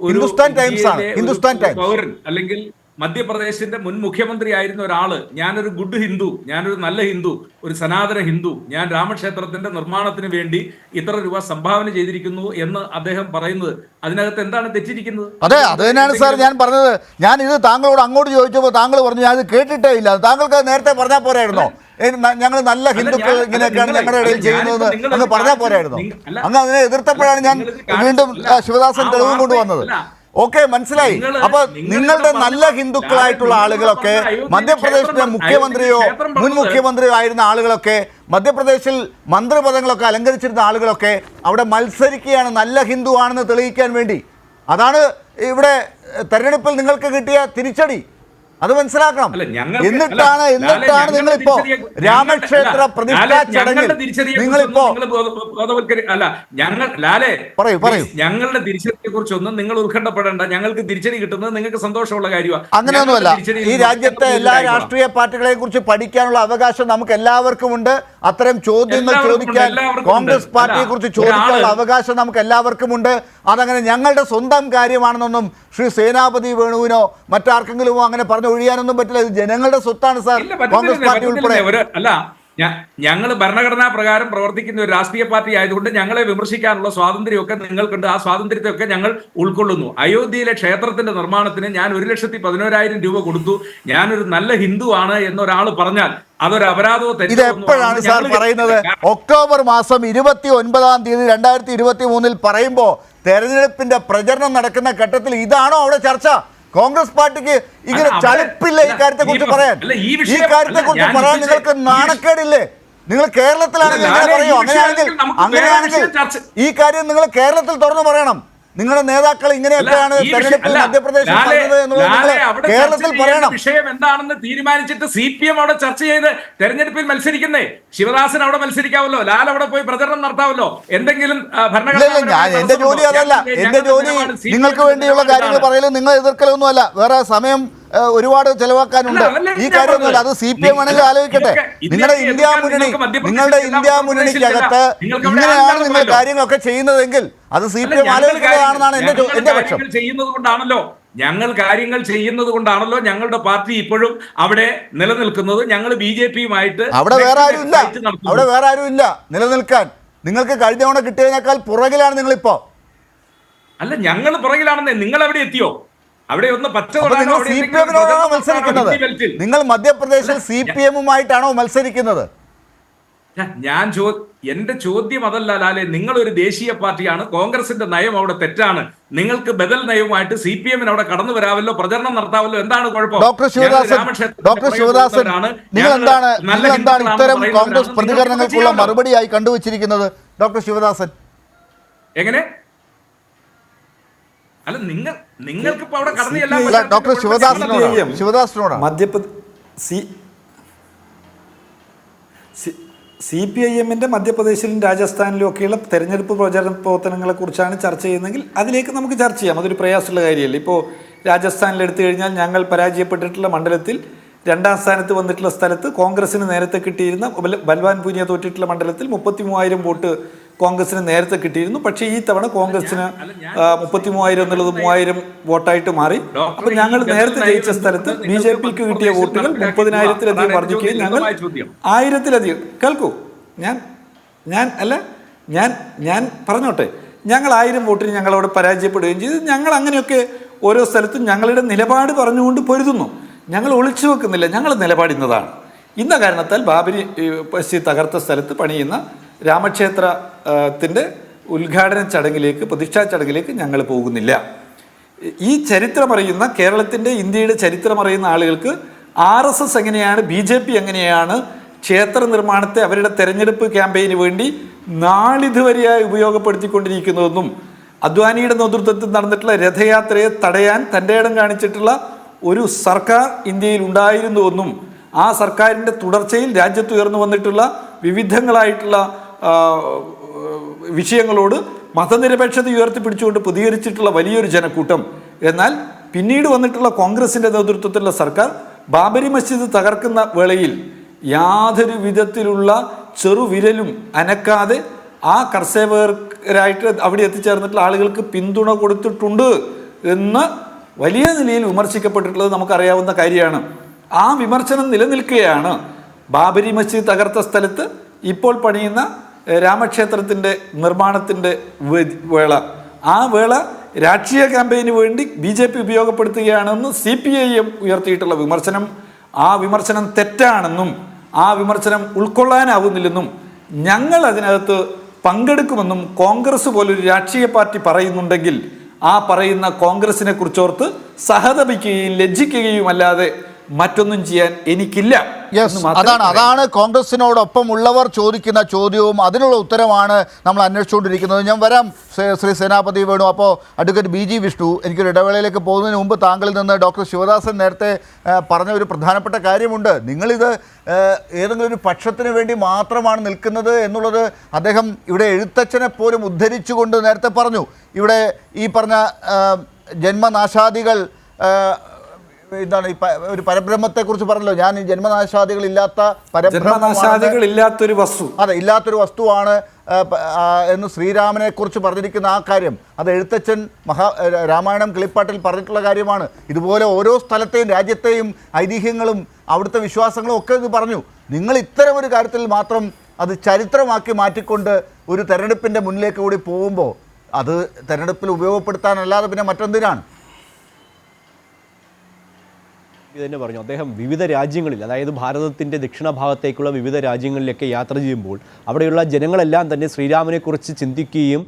ഹിന്ദുസ്ഥാൻ ടൈംസ് ആണ്. ഹിന്ദുസ്ഥാൻ ടൈംസ് അല്ലെങ്കിൽ മധ്യപ്രദേശിന്റെ മുൻ മുഖ്യമന്ത്രി ആയിരുന്ന ഒരാള്, ഞാനൊരു ഗുഡ് ഹിന്ദു, ഞാനൊരു നല്ല ഹിന്ദു, ഒരു സനാതന ഹിന്ദു, ഞാൻ രാമക്ഷേത്രത്തിന്റെ നിർമ്മാണത്തിന് വേണ്ടി ഇത്ര രൂപ സംഭാവന ചെയ്തിരിക്കുന്നു എന്ന് അദ്ദേഹം പറയുന്നത്, അതിനകത്ത് എന്താണ് തെറ്റിരിക്കുന്നത്? അതെ, അത് തന്നെയാണ് സാർ ഞാൻ പറഞ്ഞത്. ഞാൻ ഇത് താങ്കളോട് അങ്ങോട്ട് ചോദിച്ചപ്പോൾ താങ്കൾ പറഞ്ഞു ഞാൻ ഇത് കേട്ടിട്ടേ ഇല്ല. താങ്കൾക്ക് നേരത്തെ പറഞ്ഞാൽ പോരായിരുന്നോ? ഞങ്ങൾ നല്ല ഹിന്ദുക്കൾ ഇങ്ങനെയൊക്കെയാണ് ഞങ്ങളുടെ ഇടയിൽ ചെയ്യുന്നതെന്ന് അങ്ങ് പറഞ്ഞാൽ പോരായിരുന്നോ? അങ്ങ് അതിനെ എതിർത്തപ്പോഴാണ് ഞാൻ വീണ്ടും ശിവദാസൻ തെളിവും കൊണ്ടുവന്നത്. ഓക്കെ, മനസ്സിലായി. അപ്പൊ നിങ്ങളുടെ നല്ല ഹിന്ദുക്കളായിട്ടുള്ള ആളുകളൊക്കെ മധ്യപ്രദേശിലെ മുഖ്യമന്ത്രിയോ മുൻ മുഖ്യമന്ത്രിയോ ആയിരുന്ന ആളുകളൊക്കെ മധ്യപ്രദേശിൽ മന്ത്രിപദങ്ങളൊക്കെ അലങ്കരിച്ചിരുന്ന ആളുകളൊക്കെ അവിടെ മത്സരിക്കുകയാണ് നല്ല ഹിന്ദു ആണെന്ന് തെളിയിക്കാൻ വേണ്ടി. അതാണ് ഇവിടെ തെരഞ്ഞെടുപ്പിൽ നിങ്ങൾക്ക് കിട്ടിയ തിരിച്ചടി. അത് മനസ്സിലാക്കണം. എന്നിട്ടാണ് നിങ്ങളിപ്പോ രാമക്ഷേത്ര പ്രതിഷ്ഠാ ചടങ്ങിൽ നിങ്ങളിപ്പോ ഞങ്ങളുടെ തിരിച്ചടിയെ കുറിച്ചൊന്നും നിങ്ങൾ ഉത്കണ്ഠപ്പെടേണ്ട. ഞങ്ങൾക്ക് തിരിച്ചടി കിട്ടുന്നത് നിങ്ങൾക്ക് സന്തോഷമുള്ള കാര്യമാണ്. അങ്ങനെയൊന്നുമല്ല. ഈ രാജ്യത്തെ എല്ലാ രാഷ്ട്രീയ പാർട്ടികളെ കുറിച്ച് പഠിക്കാനുള്ള അവകാശം നമുക്ക് എല്ലാവർക്കും ഉണ്ട്. അത്തരം ചോദ്യങ്ങൾ ചോദിക്കാൻ എല്ലാവർക്കും കോൺഗ്രസ് ഉണ്ട്. പാർട്ടിയെ കുറിച്ച് ചോദിക്കാനുള്ള അവകാശം നമുക്ക് എല്ലാവർക്കും ഉണ്ട്. അതങ്ങനെ ഞങ്ങളുടെ സ്വന്തം കാര്യമാണെന്നൊന്നും ശ്രീ സേനാപതി വേണുവിനോ മറ്റാർക്കെങ്കിലുമോ അങ്ങനെ പറഞ്ഞു ഒഴിയാനൊന്നും പറ്റില്ല. ഇത് ജനങ്ങളുടെ സ്വത്താണ് സാർ. കോൺഗ്രസ് പാർട്ടി ഉൾപ്പെടെ ഞങ്ങൾ ഭരണഘടനാ പ്രകാരം പ്രവർത്തിക്കുന്ന ഒരു രാഷ്ട്രീയ പാർട്ടി ആയതുകൊണ്ട് ഞങ്ങളെ വിമർശിക്കാനുള്ള സ്വാതന്ത്ര്യമൊക്കെ നിങ്ങൾക്കുണ്ട്. ആ സ്വാതന്ത്ര്യത്തെയൊക്കെ ഞങ്ങൾ ഉൾക്കൊള്ളുന്നു. അയോധ്യയിലെ ക്ഷേത്രത്തിന്റെ നിർമ്മാണത്തിന് ഞാൻ 1,11,000 രൂപ കൊടുത്തു, ഞാനൊരു നല്ല ഹിന്ദു ആണ് എന്നൊരാൾ പറഞ്ഞാൽ അതൊരു അപരാധമോ ഇത് എപ്പോഴാണ് സാർ പറയുന്നത്? ഒക്ടോബർ മാസം 29-ാം തീയതി 2023 പറയുമ്പോൾ തെരഞ്ഞെടുപ്പിന്റെ പ്രചരണം നടക്കുന്ന ഘട്ടത്തിൽ ഇതാണോ അവിടെ ചർച്ച? കോൺഗ്രസ് പാർട്ടിക്ക് ഇങ്ങനെ ചളിപ്പില്ല ഈ കാര്യത്തെ കുറിച്ച് പറയാൻ. ഈ കാര്യത്തെ കുറിച്ച് പറയാൻ നിങ്ങൾക്ക് നാണക്കേടില്ലേ? നിങ്ങൾ കേരളത്തിലാണെങ്കിൽ ഇങ്ങനെ പറയോ? അങ്ങനെയാണെങ്കിൽ ഈ കാര്യം നിങ്ങൾ കേരളത്തിൽ തുറന്നു പറയണം. നിങ്ങളുടെ നേതാക്കൾ ഇങ്ങനെയൊക്കെയാണ് തെരഞ്ഞെടുപ്പിൽ മധ്യപ്രദേശിൽ പറഞ്ഞത് എന്നുള്ളത് നിങ്ങൾ കേരളത്തിൽ പറയണം. വിഷയം എന്താണെന്ന് തീരുമാനിച്ചിട്ട് CPM അവിടെ ചർച്ച ചെയ്ത് തെരഞ്ഞെടുപ്പിൽ മത്സരിക്കുന്നേ. ശിവദാസൻ അവിടെ മത്സരിക്കാവല്ലോ, ലാൽ അവിടെ പോയി പ്രചരണം നടത്താവല്ലോ. എന്തെങ്കിലും എന്റെ ജോലി അതല്ല. എന്റെ ജോലി നിങ്ങൾക്ക് വേണ്ടിയുള്ള കാര്യങ്ങൾ പറയലും നിങ്ങൾ എതിർക്കലൊന്നുമല്ല. വേറെ സമയം ഒരുപാട് ചെലവാക്കാനുണ്ട്. ഈ കാര്യമൊന്നുമല്ല. അത് CPM ആണെങ്കിൽ ആലോചിക്കട്ടെ. നിങ്ങളുടെ ഇന്ത്യ മുന്നണിക്കകത്ത് ഇങ്ങനെയാണ് നിങ്ങൾ കാര്യങ്ങളൊക്കെ ചെയ്യുന്നതെങ്കിൽ അത് CPM ആലോചിക്കുന്നതാണെന്നാണ് എന്റെ പക്ഷം. ഞങ്ങൾ കാര്യങ്ങൾ ചെയ്യുന്നത് കൊണ്ടാണല്ലോ ഞങ്ങളുടെ പാർട്ടി ഇപ്പോഴും അവിടെ നിലനിൽക്കുന്നത്. ഞങ്ങൾ BJP-യുമായിട്ട് അവിടെ വേറെ ആരും ഇല്ല നിലനിൽക്കാൻ. നിങ്ങൾക്ക് കഴിഞ്ഞ തവണ കിട്ടിയതിനേക്കാൾ പുറകിലാണ് നിങ്ങളിപ്പോ. അല്ല, ഞങ്ങൾ പുറകിലാണെന്നേ. നിങ്ങൾ എവിടെ എത്തിയോ? അവിടെ ഒന്ന് CPM-നോടാണോ മത്സരിക്കുന്നത്? നിങ്ങൾ മധ്യപ്രദേശിൽ CPM-ഉമായിട്ടാണോ മത്സരിക്കുന്നത്? എന്റെ ചോദ്യം അതല്ല ലാലെ. നിങ്ങളൊരു ദേശീയ പാർട്ടിയാണ്. കോൺഗ്രസിന്റെ നയം അവിടെ തെറ്റാണ്. നിങ്ങൾക്ക് ബദൽ നയവുമായിട്ട് CPM-ന് അവിടെ കടന്നു വരാമല്ലോ, പ്രചരണം നടത്താമല്ലോ. എന്താണ് കുഴപ്പം? ഡോക്ടർ ശിവദാസൻ, നിങ്ങൾ എന്താണ് ഇത്തരം കോൺഗ്രസ് പ്രതികരണങ്ങൾക്കുള്ള മറുപടിയായി കണ്ടുവച്ചിരിക്കുന്നത്? ഡോക്ടർ ശിവദാസൻ എങ്ങനെ? അല്ല, നിങ്ങൾക്ക് ഇപ്പൊ അവിടെ കടന്നു ഡോക്ടർ ശിവദാസനോടാണ് CPIM-ന്റെ മധ്യപ്രദേശിലും രാജസ്ഥാനിലും ഒക്കെയുള്ള തെരഞ്ഞെടുപ്പ് പ്രചരണ പ്രവർത്തനങ്ങളെ കുറിച്ചാണ് ചർച്ച ചെയ്യുന്നതെങ്കിൽ അതിലേക്ക് നമുക്ക് ചർച്ച ചെയ്യാം. അതൊരു പ്രയാസമുള്ള കാര്യമല്ല. ഇപ്പോൾ രാജസ്ഥാനിൽ എടുത്തു കഴിഞ്ഞാൽ ഞങ്ങൾ പരാജയപ്പെട്ടിട്ടുള്ള മണ്ഡലത്തിൽ 2ാം സ്ഥാനത്ത് വന്നിട്ടുള്ള സ്ഥലത്ത് കോൺഗ്രസിന് നേരത്തെ കിട്ടിയിരുന്ന ബൽവാൻ പൂനിയ തോറ്റിട്ടുള്ള മണ്ഡലത്തിൽ 33,000 വോട്ട് കോൺഗ്രസിന് നേരത്തെ കിട്ടിയിരുന്നു. പക്ഷേ ഈ തവണ കോൺഗ്രസിന് 33,000 എന്നുള്ളത് 3,000 വോട്ടായിട്ട് മാറി. അപ്പോൾ ഞങ്ങൾ നേരത്തെ ജയിച്ച സ്ഥലത്ത് BJP-ക്ക് കിട്ടിയ വോട്ടുകൾ 30,000-ലധികം വർദ്ധിക്കുകയും ഞങ്ങൾ 1,000-ലധികം കേൾക്കൂ ഞാൻ പറഞ്ഞോട്ടെ. ഞങ്ങൾ 1000 വോട്ടിന് ഞങ്ങളവിടെ പരാജയപ്പെടുകയും ചെയ്തു. ഞങ്ങൾ അങ്ങനെയൊക്കെ ഓരോ സ്ഥലത്തും ഞങ്ങളുടെ നിലപാട് പറഞ്ഞുകൊണ്ട് പൊരുതുന്നു. ഞങ്ങൾ ഒളിച്ചു വെക്കുന്നില്ല. ഞങ്ങൾ നിലപാടിന്നതാണ്. ഇന്ന കാരണത്താൽ ബാബരി മസ്ജിദ് തകർത്ത സ്ഥലത്ത് പണിയുന്ന രാമക്ഷേത്രത്തിൻ്റെ ഉദ്ഘാടന ചടങ്ങിലേക്ക്, പ്രതിഷ്ഠാ ചടങ്ങിലേക്ക് ഞങ്ങൾ പോകുന്നില്ല. ഈ ചരിത്രമറിയുന്ന കേരളത്തിൻ്റെ, ഇന്ത്യയുടെ ചരിത്രമറിയുന്ന ആളുകൾക്ക് RSS എങ്ങനെയാണ്, BJP എങ്ങനെയാണ് ക്ഷേത്ര നിർമ്മാണത്തെ അവരുടെ തെരഞ്ഞെടുപ്പ് ക്യാമ്പയിന് വേണ്ടി നാളിതുവരെയായി ഉപയോഗപ്പെടുത്തിക്കൊണ്ടിരിക്കുന്നതെന്നും അദ്വാനിയുടെ നേതൃത്വത്തിൽ നടന്നിട്ടുള്ള രഥയാത്രയെ തടയാൻ തൻ്റെ ഇടം കാണിച്ചിട്ടുള്ള ഒരു സർക്കാർ ഇന്ത്യയിൽ ഉണ്ടായിരുന്നുവെന്നും ആ സർക്കാരിൻ്റെ തുടർച്ചയിൽ രാജ്യത്ത് ഉയർന്നു വന്നിട്ടുള്ള വിവിധങ്ങളായിട്ടുള്ള വിഷയങ്ങളോട് മതനിരപേക്ഷത ഉയർത്തിപ്പിടിച്ചുകൊണ്ട് പ്രതികരിച്ചിട്ടുള്ള വലിയൊരു ജനക്കൂട്ടം, എന്നാൽ പിന്നീട് വന്നിട്ടുള്ള കോൺഗ്രസിൻ്റെ നേതൃത്വത്തിലുള്ള സർക്കാർ ബാബരി മസ്ജിദ് തകർക്കുന്ന വേളയിൽ യാതൊരു വിധത്തിലുള്ള ചെറുവിരലും അനക്കാതെ ആ കർഷകരായിട്ട് അവിടെ എത്തിച്ചേർന്നിട്ടുള്ള ആളുകൾക്ക് പിന്തുണ കൊടുത്തിട്ടുണ്ട് എന്ന് വലിയ നിലയിൽ വിമർശിക്കപ്പെട്ടിട്ടുള്ളത് നമുക്കറിയാവുന്ന കാര്യമാണ്. ആ വിമർശനം നിലനിൽക്കുകയാണ്. ബാബരി മസ്ജിദ് തകർത്ത സ്ഥലത്ത് ഇപ്പോൾ പണിയുന്ന രാമക്ഷേത്രത്തിൻ്റെ നിർമ്മാണത്തിൻ്റെ വേള, ആ വേള രാഷ്ട്രീയ ക്യാമ്പയിന് വേണ്ടി BJP ഉപയോഗപ്പെടുത്തുകയാണെന്ന് CPIM ഉയർത്തിയിട്ടുള്ള വിമർശനം, ആ വിമർശനം തെറ്റാണെന്നും ആ വിമർശനം ഉൾക്കൊള്ളാനാവുന്നില്ലെന്നും ഞങ്ങൾ അതിനകത്ത് പങ്കെടുക്കുമെന്നും കോൺഗ്രസ് പോലൊരു രാഷ്ട്രീയ പാർട്ടി പറയുന്നുണ്ടെങ്കിൽ ആ പറയുന്ന കോൺഗ്രസിനെ കുറിച്ചോർത്ത് സഹതപിക്കുകയും ലജ്ജിക്കുകയും അല്ലാതെ മറ്റൊന്നും ചെയ്യാൻ എനിക്കില്ല. അതാണ് കോൺഗ്രസിനോടൊപ്പം ഉള്ളവർ ചോദിക്കുന്ന ചോദ്യവും അതിനുള്ള ഉത്തരമാണ് നമ്മൾ അന്വേഷിച്ചുകൊണ്ടിരിക്കുന്നത്. ഞാൻ വരാം ശ്രീ സേനാപതി വേണു. അപ്പോൾ അഡ്വക്കേറ്റ് BG വിഷ്ണു, എനിക്കൊരു ഇടവേളയിലേക്ക് പോകുന്നതിന് മുമ്പ് താങ്കളിൽ നിന്ന് ഡോക്ടർ ശിവദാസൻ നേരത്തെ പറഞ്ഞ ഒരു പ്രധാനപ്പെട്ട കാര്യമുണ്ട്. നിങ്ങളിത് ഏതെങ്കിലും ഒരു പക്ഷത്തിന് വേണ്ടി മാത്രമാണ് നിൽക്കുന്നത് എന്നുള്ളത് അദ്ദേഹം ഇവിടെ എഴുത്തച്ഛനെ പോലും ഉദ്ധരിച്ചുകൊണ്ട് നേരത്തെ പറഞ്ഞു. ഇവിടെ ഈ പറഞ്ഞ ജന്മനാശാദികൾ എന്താണ് ഈ ഒരു പരബ്രഹ്മത്തെ കുറിച്ച് പറഞ്ഞല്ലോ, ഞാൻ ഈ ജന്മനാശാദികളില്ലാത്ത ജന്മനാശാദികളില്ലാത്തൊരു വസ്തു, അതെ, ഇല്ലാത്തൊരു വസ്തുവാണ് എന്ന് ശ്രീരാമനെ കുറിച്ച് പറഞ്ഞിരിക്കുന്ന ആ കാര്യം, അത് എഴുത്തച്ഛൻ രാമായണം കിളിപ്പാട്ടിൽ പറഞ്ഞിട്ടുള്ള കാര്യമാണ്. ഇതുപോലെ ഓരോ സ്ഥലത്തെയും രാജ്യത്തെയും ഐതിഹ്യങ്ങളും അവിടുത്തെ വിശ്വാസങ്ങളും ഒക്കെ ഇത് പറഞ്ഞു. നിങ്ങൾ ഇത്തരം ഒരു കാര്യത്തിൽ മാത്രം അത് ചരിത്രമാക്കി മാറ്റിക്കൊണ്ട് ഒരു തെരഞ്ഞെടുപ്പിൻ്റെ മുന്നിലേക്ക് കൂടി പോകുമ്പോൾ അത് തെരഞ്ഞെടുപ്പിൽ ഉപയോഗപ്പെടുത്താനല്ലാതെ പിന്നെ മറ്റെന്തിനാണ്? തന്നെ പറഞ്ഞു, അദ്ദേഹം വിവിധ രാജ്യങ്ങളിൽ, അതായത് ഭാരതത്തിൻ്റെ ദക്ഷിണ ഭാഗത്തേക്കുള്ള വിവിധ രാജ്യങ്ങളിലൊക്കെ യാത്ര ചെയ്യുമ്പോൾ അവിടെയുള്ള ജനങ്ങളെല്ലാം തന്നെ ശ്രീരാമനെക്കുറിച്ച് ചിന്തിക്കുകയും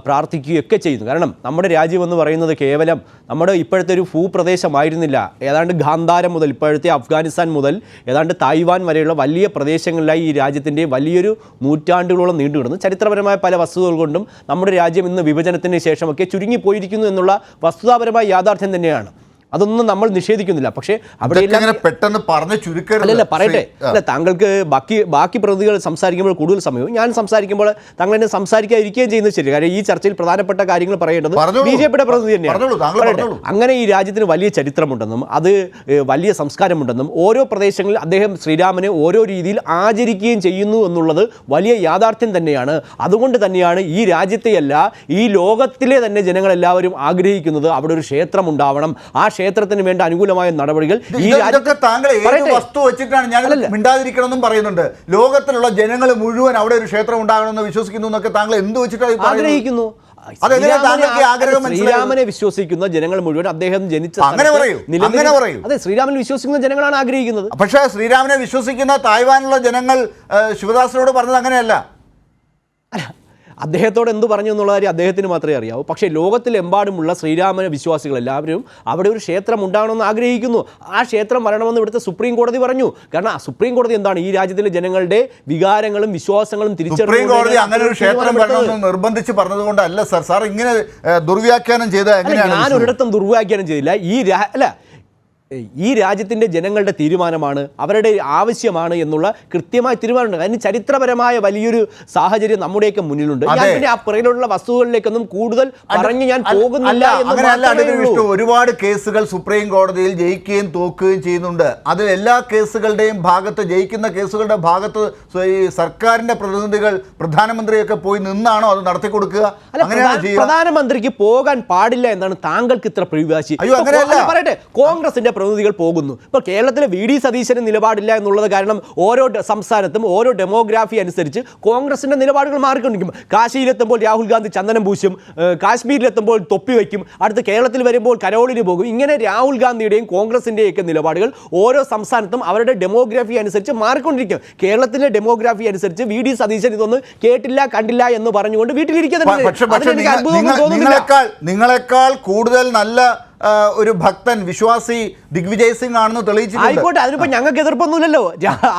പ്രാർത്ഥിക്കുകയും ഒക്കെ ചെയ്യുന്നു. കാരണം നമ്മുടെ രാജ്യമെന്ന് പറയുന്നത് കേവലം നമ്മുടെ ഇപ്പോഴത്തെ ഒരു ഭൂപ്രദേശമായിരുന്നില്ല. ഏതാണ്ട് ഗാന്ധാരം മുതൽ ഇപ്പോഴത്തെ അഫ്ഗാനിസ്ഥാൻ മുതൽ ഏതാണ്ട് തായ്വാൻ വരെയുള്ള വലിയ പ്രദേശങ്ങളിലായി ഈ രാജ്യത്തിൻ്റെ വലിയൊരു നൂറ്റാണ്ടുകളോളം നീണ്ടുകിടന്നു. ചരിത്രപരമായ പല വസ്തുതകൾ കൊണ്ടും നമ്മുടെ രാജ്യം ഇന്ന് വിഭജനത്തിന് ശേഷമൊക്കെ ചുരുങ്ങിപ്പോയിരിക്കുന്നു എന്നുള്ള വസ്തുതാപരമായ യാഥാർത്ഥ്യം തന്നെയാണ്. അതൊന്നും നമ്മൾ നിഷേധിക്കുന്നില്ല. പക്ഷേ അവിടെ പെട്ടെന്ന് പറഞ്ഞ് ചുരുക്കരുത്. അല്ലല്ല, പറയട്ടെ. അല്ല, താങ്കൾക്ക് ബാക്കി പ്രതികൾ സംസാരിക്കുമ്പോൾ കൂടുതൽ സമയവും ഞാൻ സംസാരിക്കുമ്പോൾ താങ്കൾ എന്നെ സംസാരിക്കാതിരിക്കുകയും ചെയ്യുന്നത് ശരി. കാര്യം ഈ ചർച്ചയിൽ പ്രധാനപ്പെട്ട കാര്യങ്ങൾ പറയേണ്ടത് ബിജെപിയുടെ പ്രതിനിധി തന്നെയാണ്. അങ്ങനെ ഈ രാജ്യത്തിന് വലിയ ചരിത്രമുണ്ടെന്നും അത് വലിയ സംസ്കാരമുണ്ടെന്നും ഓരോ പ്രദേശങ്ങളിൽ അദ്ദേഹം ശ്രീരാമനെ ഓരോ രീതിയിൽ ആചരിക്കുകയും ചെയ്യുന്നു എന്നുള്ളത് വലിയ യാഥാർത്ഥ്യം തന്നെയാണ്. അതുകൊണ്ട് തന്നെയാണ് ഈ രാജ്യത്തെയല്ല ഈ ലോകത്തിലെ തന്നെ ജനങ്ങളെല്ലാവരും ആഗ്രഹിക്കുന്നത് അവിടെ ഒരു ക്ഷേത്രം ഉണ്ടാവണം. ആ ക്ഷേത്രത്തിന് വേണ്ട അനുകൂലമായ നടപടികൾ ഈ രാജ്യത്തെ താങ്കൾ ഏത് വസ്തു വെച്ചിട്ടാണ് ഞാൻ മിണ്ടാതിരിക്കണമെന്നും പറയുന്നുണ്ട്. ലോകത്തിലുള്ള ജനങ്ങൾ മുഴുവൻ അവിടെ ഒരു ക്ഷേത്രം ഉണ്ടാകണമെന്ന് വിശ്വസിക്കുന്നു എന്നൊക്കെ താങ്കൾ എന്ത് വെച്ചിട്ടാണ് ആഗ്രഹിക്കുന്നു? ശ്രീരാമനെ വിശ്വസിക്കുന്ന ജനങ്ങൾ മുഴുവൻ അദ്ദേഹം ജനിച്ച അതെ ശ്രീരാമനെ വിശ്വസിക്കുന്ന ജനങ്ങളാണ് ആഗ്രഹിക്കുന്നത്. പക്ഷേ ശ്രീരാമനെ വിശ്വസിക്കുന്ന തായ്വാനുള്ള ജനങ്ങൾ ശിവദാസനോട് പറഞ്ഞത് അങ്ങനെയല്ല. അദ്ദേഹത്തോട് എന്ത് പറഞ്ഞു എന്നുള്ള കാര്യം അദ്ദേഹത്തിന് മാത്രമേ അറിയാവൂ. പക്ഷേ ലോകത്തിലെമ്പാടുമുള്ള ശ്രീരാമന വിശ്വാസികളെല്ലാവരും അവിടെ ഒരു ക്ഷേത്രം ഉണ്ടാകണമെന്ന് ആഗ്രഹിക്കുന്നു. ആ ക്ഷേത്രം വരണമെന്ന് ഇവിടുത്തെ സുപ്രീം കോടതി പറഞ്ഞു. കാരണം ആ സുപ്രീം കോടതി എന്താണ് ഈ രാജ്യത്തിലെ ജനങ്ങളുടെ വികാരങ്ങളും വിശ്വാസങ്ങളും സുപ്രീം കോടതി അങ്ങനെ ഒരു ക്ഷേത്രം വരണമെന്ന് നിർബന്ധിച്ച് പറഞ്ഞതുകൊണ്ടല്ല സാർ ഇങ്ങനെ ദുർവ്യാഖ്യാനം ചെയ്ത. ഞാൻ ഒരിടത്തും ദുർവ്യാഖ്യാനം ചെയ്തില്ല. ഈ രാജ്യത്തിൻ്റെ ജനങ്ങളുടെ തീരുമാനമാണ്, അവരുടെ ആവശ്യമാണ് എന്നുള്ള കൃത്യമായ തീരുമാനമുണ്ട്. അതിന് ചരിത്രപരമായ വലിയൊരു സാഹചര്യം നമ്മുടെയൊക്കെ മുന്നിലുണ്ട്. ഞാൻ പിന്നെ ആ പുറകിലുള്ള വസ്തുക്കളിലേക്കൊന്നും കൂടുതൽ പറഞ്ഞ് ഞാൻ പോകുന്നില്ല. ഒരുപാട് കേസുകൾ സുപ്രീം കോടതിയിൽ ജയിക്കുകയും തോക്കുകയും ചെയ്യുന്നുണ്ട്. അതിൽ എല്ലാ കേസുകളുടെയും ഭാഗത്ത്, ജയിക്കുന്ന കേസുകളുടെ ഭാഗത്ത് ഈ സർക്കാരിന്റെ പ്രതിനിധികൾ പ്രധാനമന്ത്രിയൊക്കെ പോയി നിന്നാണോ അത് നടത്തി കൊടുക്കുക? പ്രധാനമന്ത്രിക്ക് പോകാൻ പാടില്ല എന്നാണ് താങ്കൾക്ക് ഇത്ര പ്രിവാശി? പറയട്ടെ, കോൺഗ്രസിന്റെ പ്രതിനിധികൾ പോകുന്നു. ഇപ്പോൾ കേരളത്തിലെ വി ഡി സതീശന് നിലപാടില്ല എന്നുള്ളത് കാരണം ഓരോ സംസ്ഥാനത്തും ഓരോ ഡെമോഗ്രാഫി അനുസരിച്ച് കോൺഗ്രസിന്റെ നിലപാടുകൾ മാറിക്കൊണ്ടിരിക്കും. കാശിയിലെത്തുമ്പോൾ രാഹുൽ ഗാന്ധി ചന്ദനം പൂശും, കാശ്മീരിലെത്തുമ്പോൾ തൊപ്പി വയ്ക്കും, അടുത്ത് കേരളത്തിൽ വരുമ്പോൾ കരോളിന് പോകും. ഇങ്ങനെ രാഹുൽ ഗാന്ധിയുടെയും കോൺഗ്രസിൻ്റെയൊക്കെ നിലപാടുകൾ ഓരോ സംസ്ഥാനത്തും അവരുടെ ഡെമോഗ്രാഫി അനുസരിച്ച് മാറിക്കൊണ്ടിരിക്കും. കേരളത്തിലെ ഡെമോഗ്രാഫി അനുസരിച്ച് വി ഡി സതീശൻ ഇതൊന്നും കേട്ടില്ല കണ്ടില്ല എന്ന് പറഞ്ഞുകൊണ്ട് വീട്ടിലിരിക്കുന്നത് നിങ്ങളെക്കാൾ കൂടുതൽ നല്ല ഒരു ഭക്തൻ, വിശ്വാസി ദിഗ്വിജയ് സിംഗ് ആണെന്ന് തെളിയിച്ചിട്ടുണ്ട്. ആയിക്കോട്ടെ, അതിനിപ്പോൾ ഞങ്ങൾക്ക് എതിർപ്പൊന്നുമില്ലല്ലോ.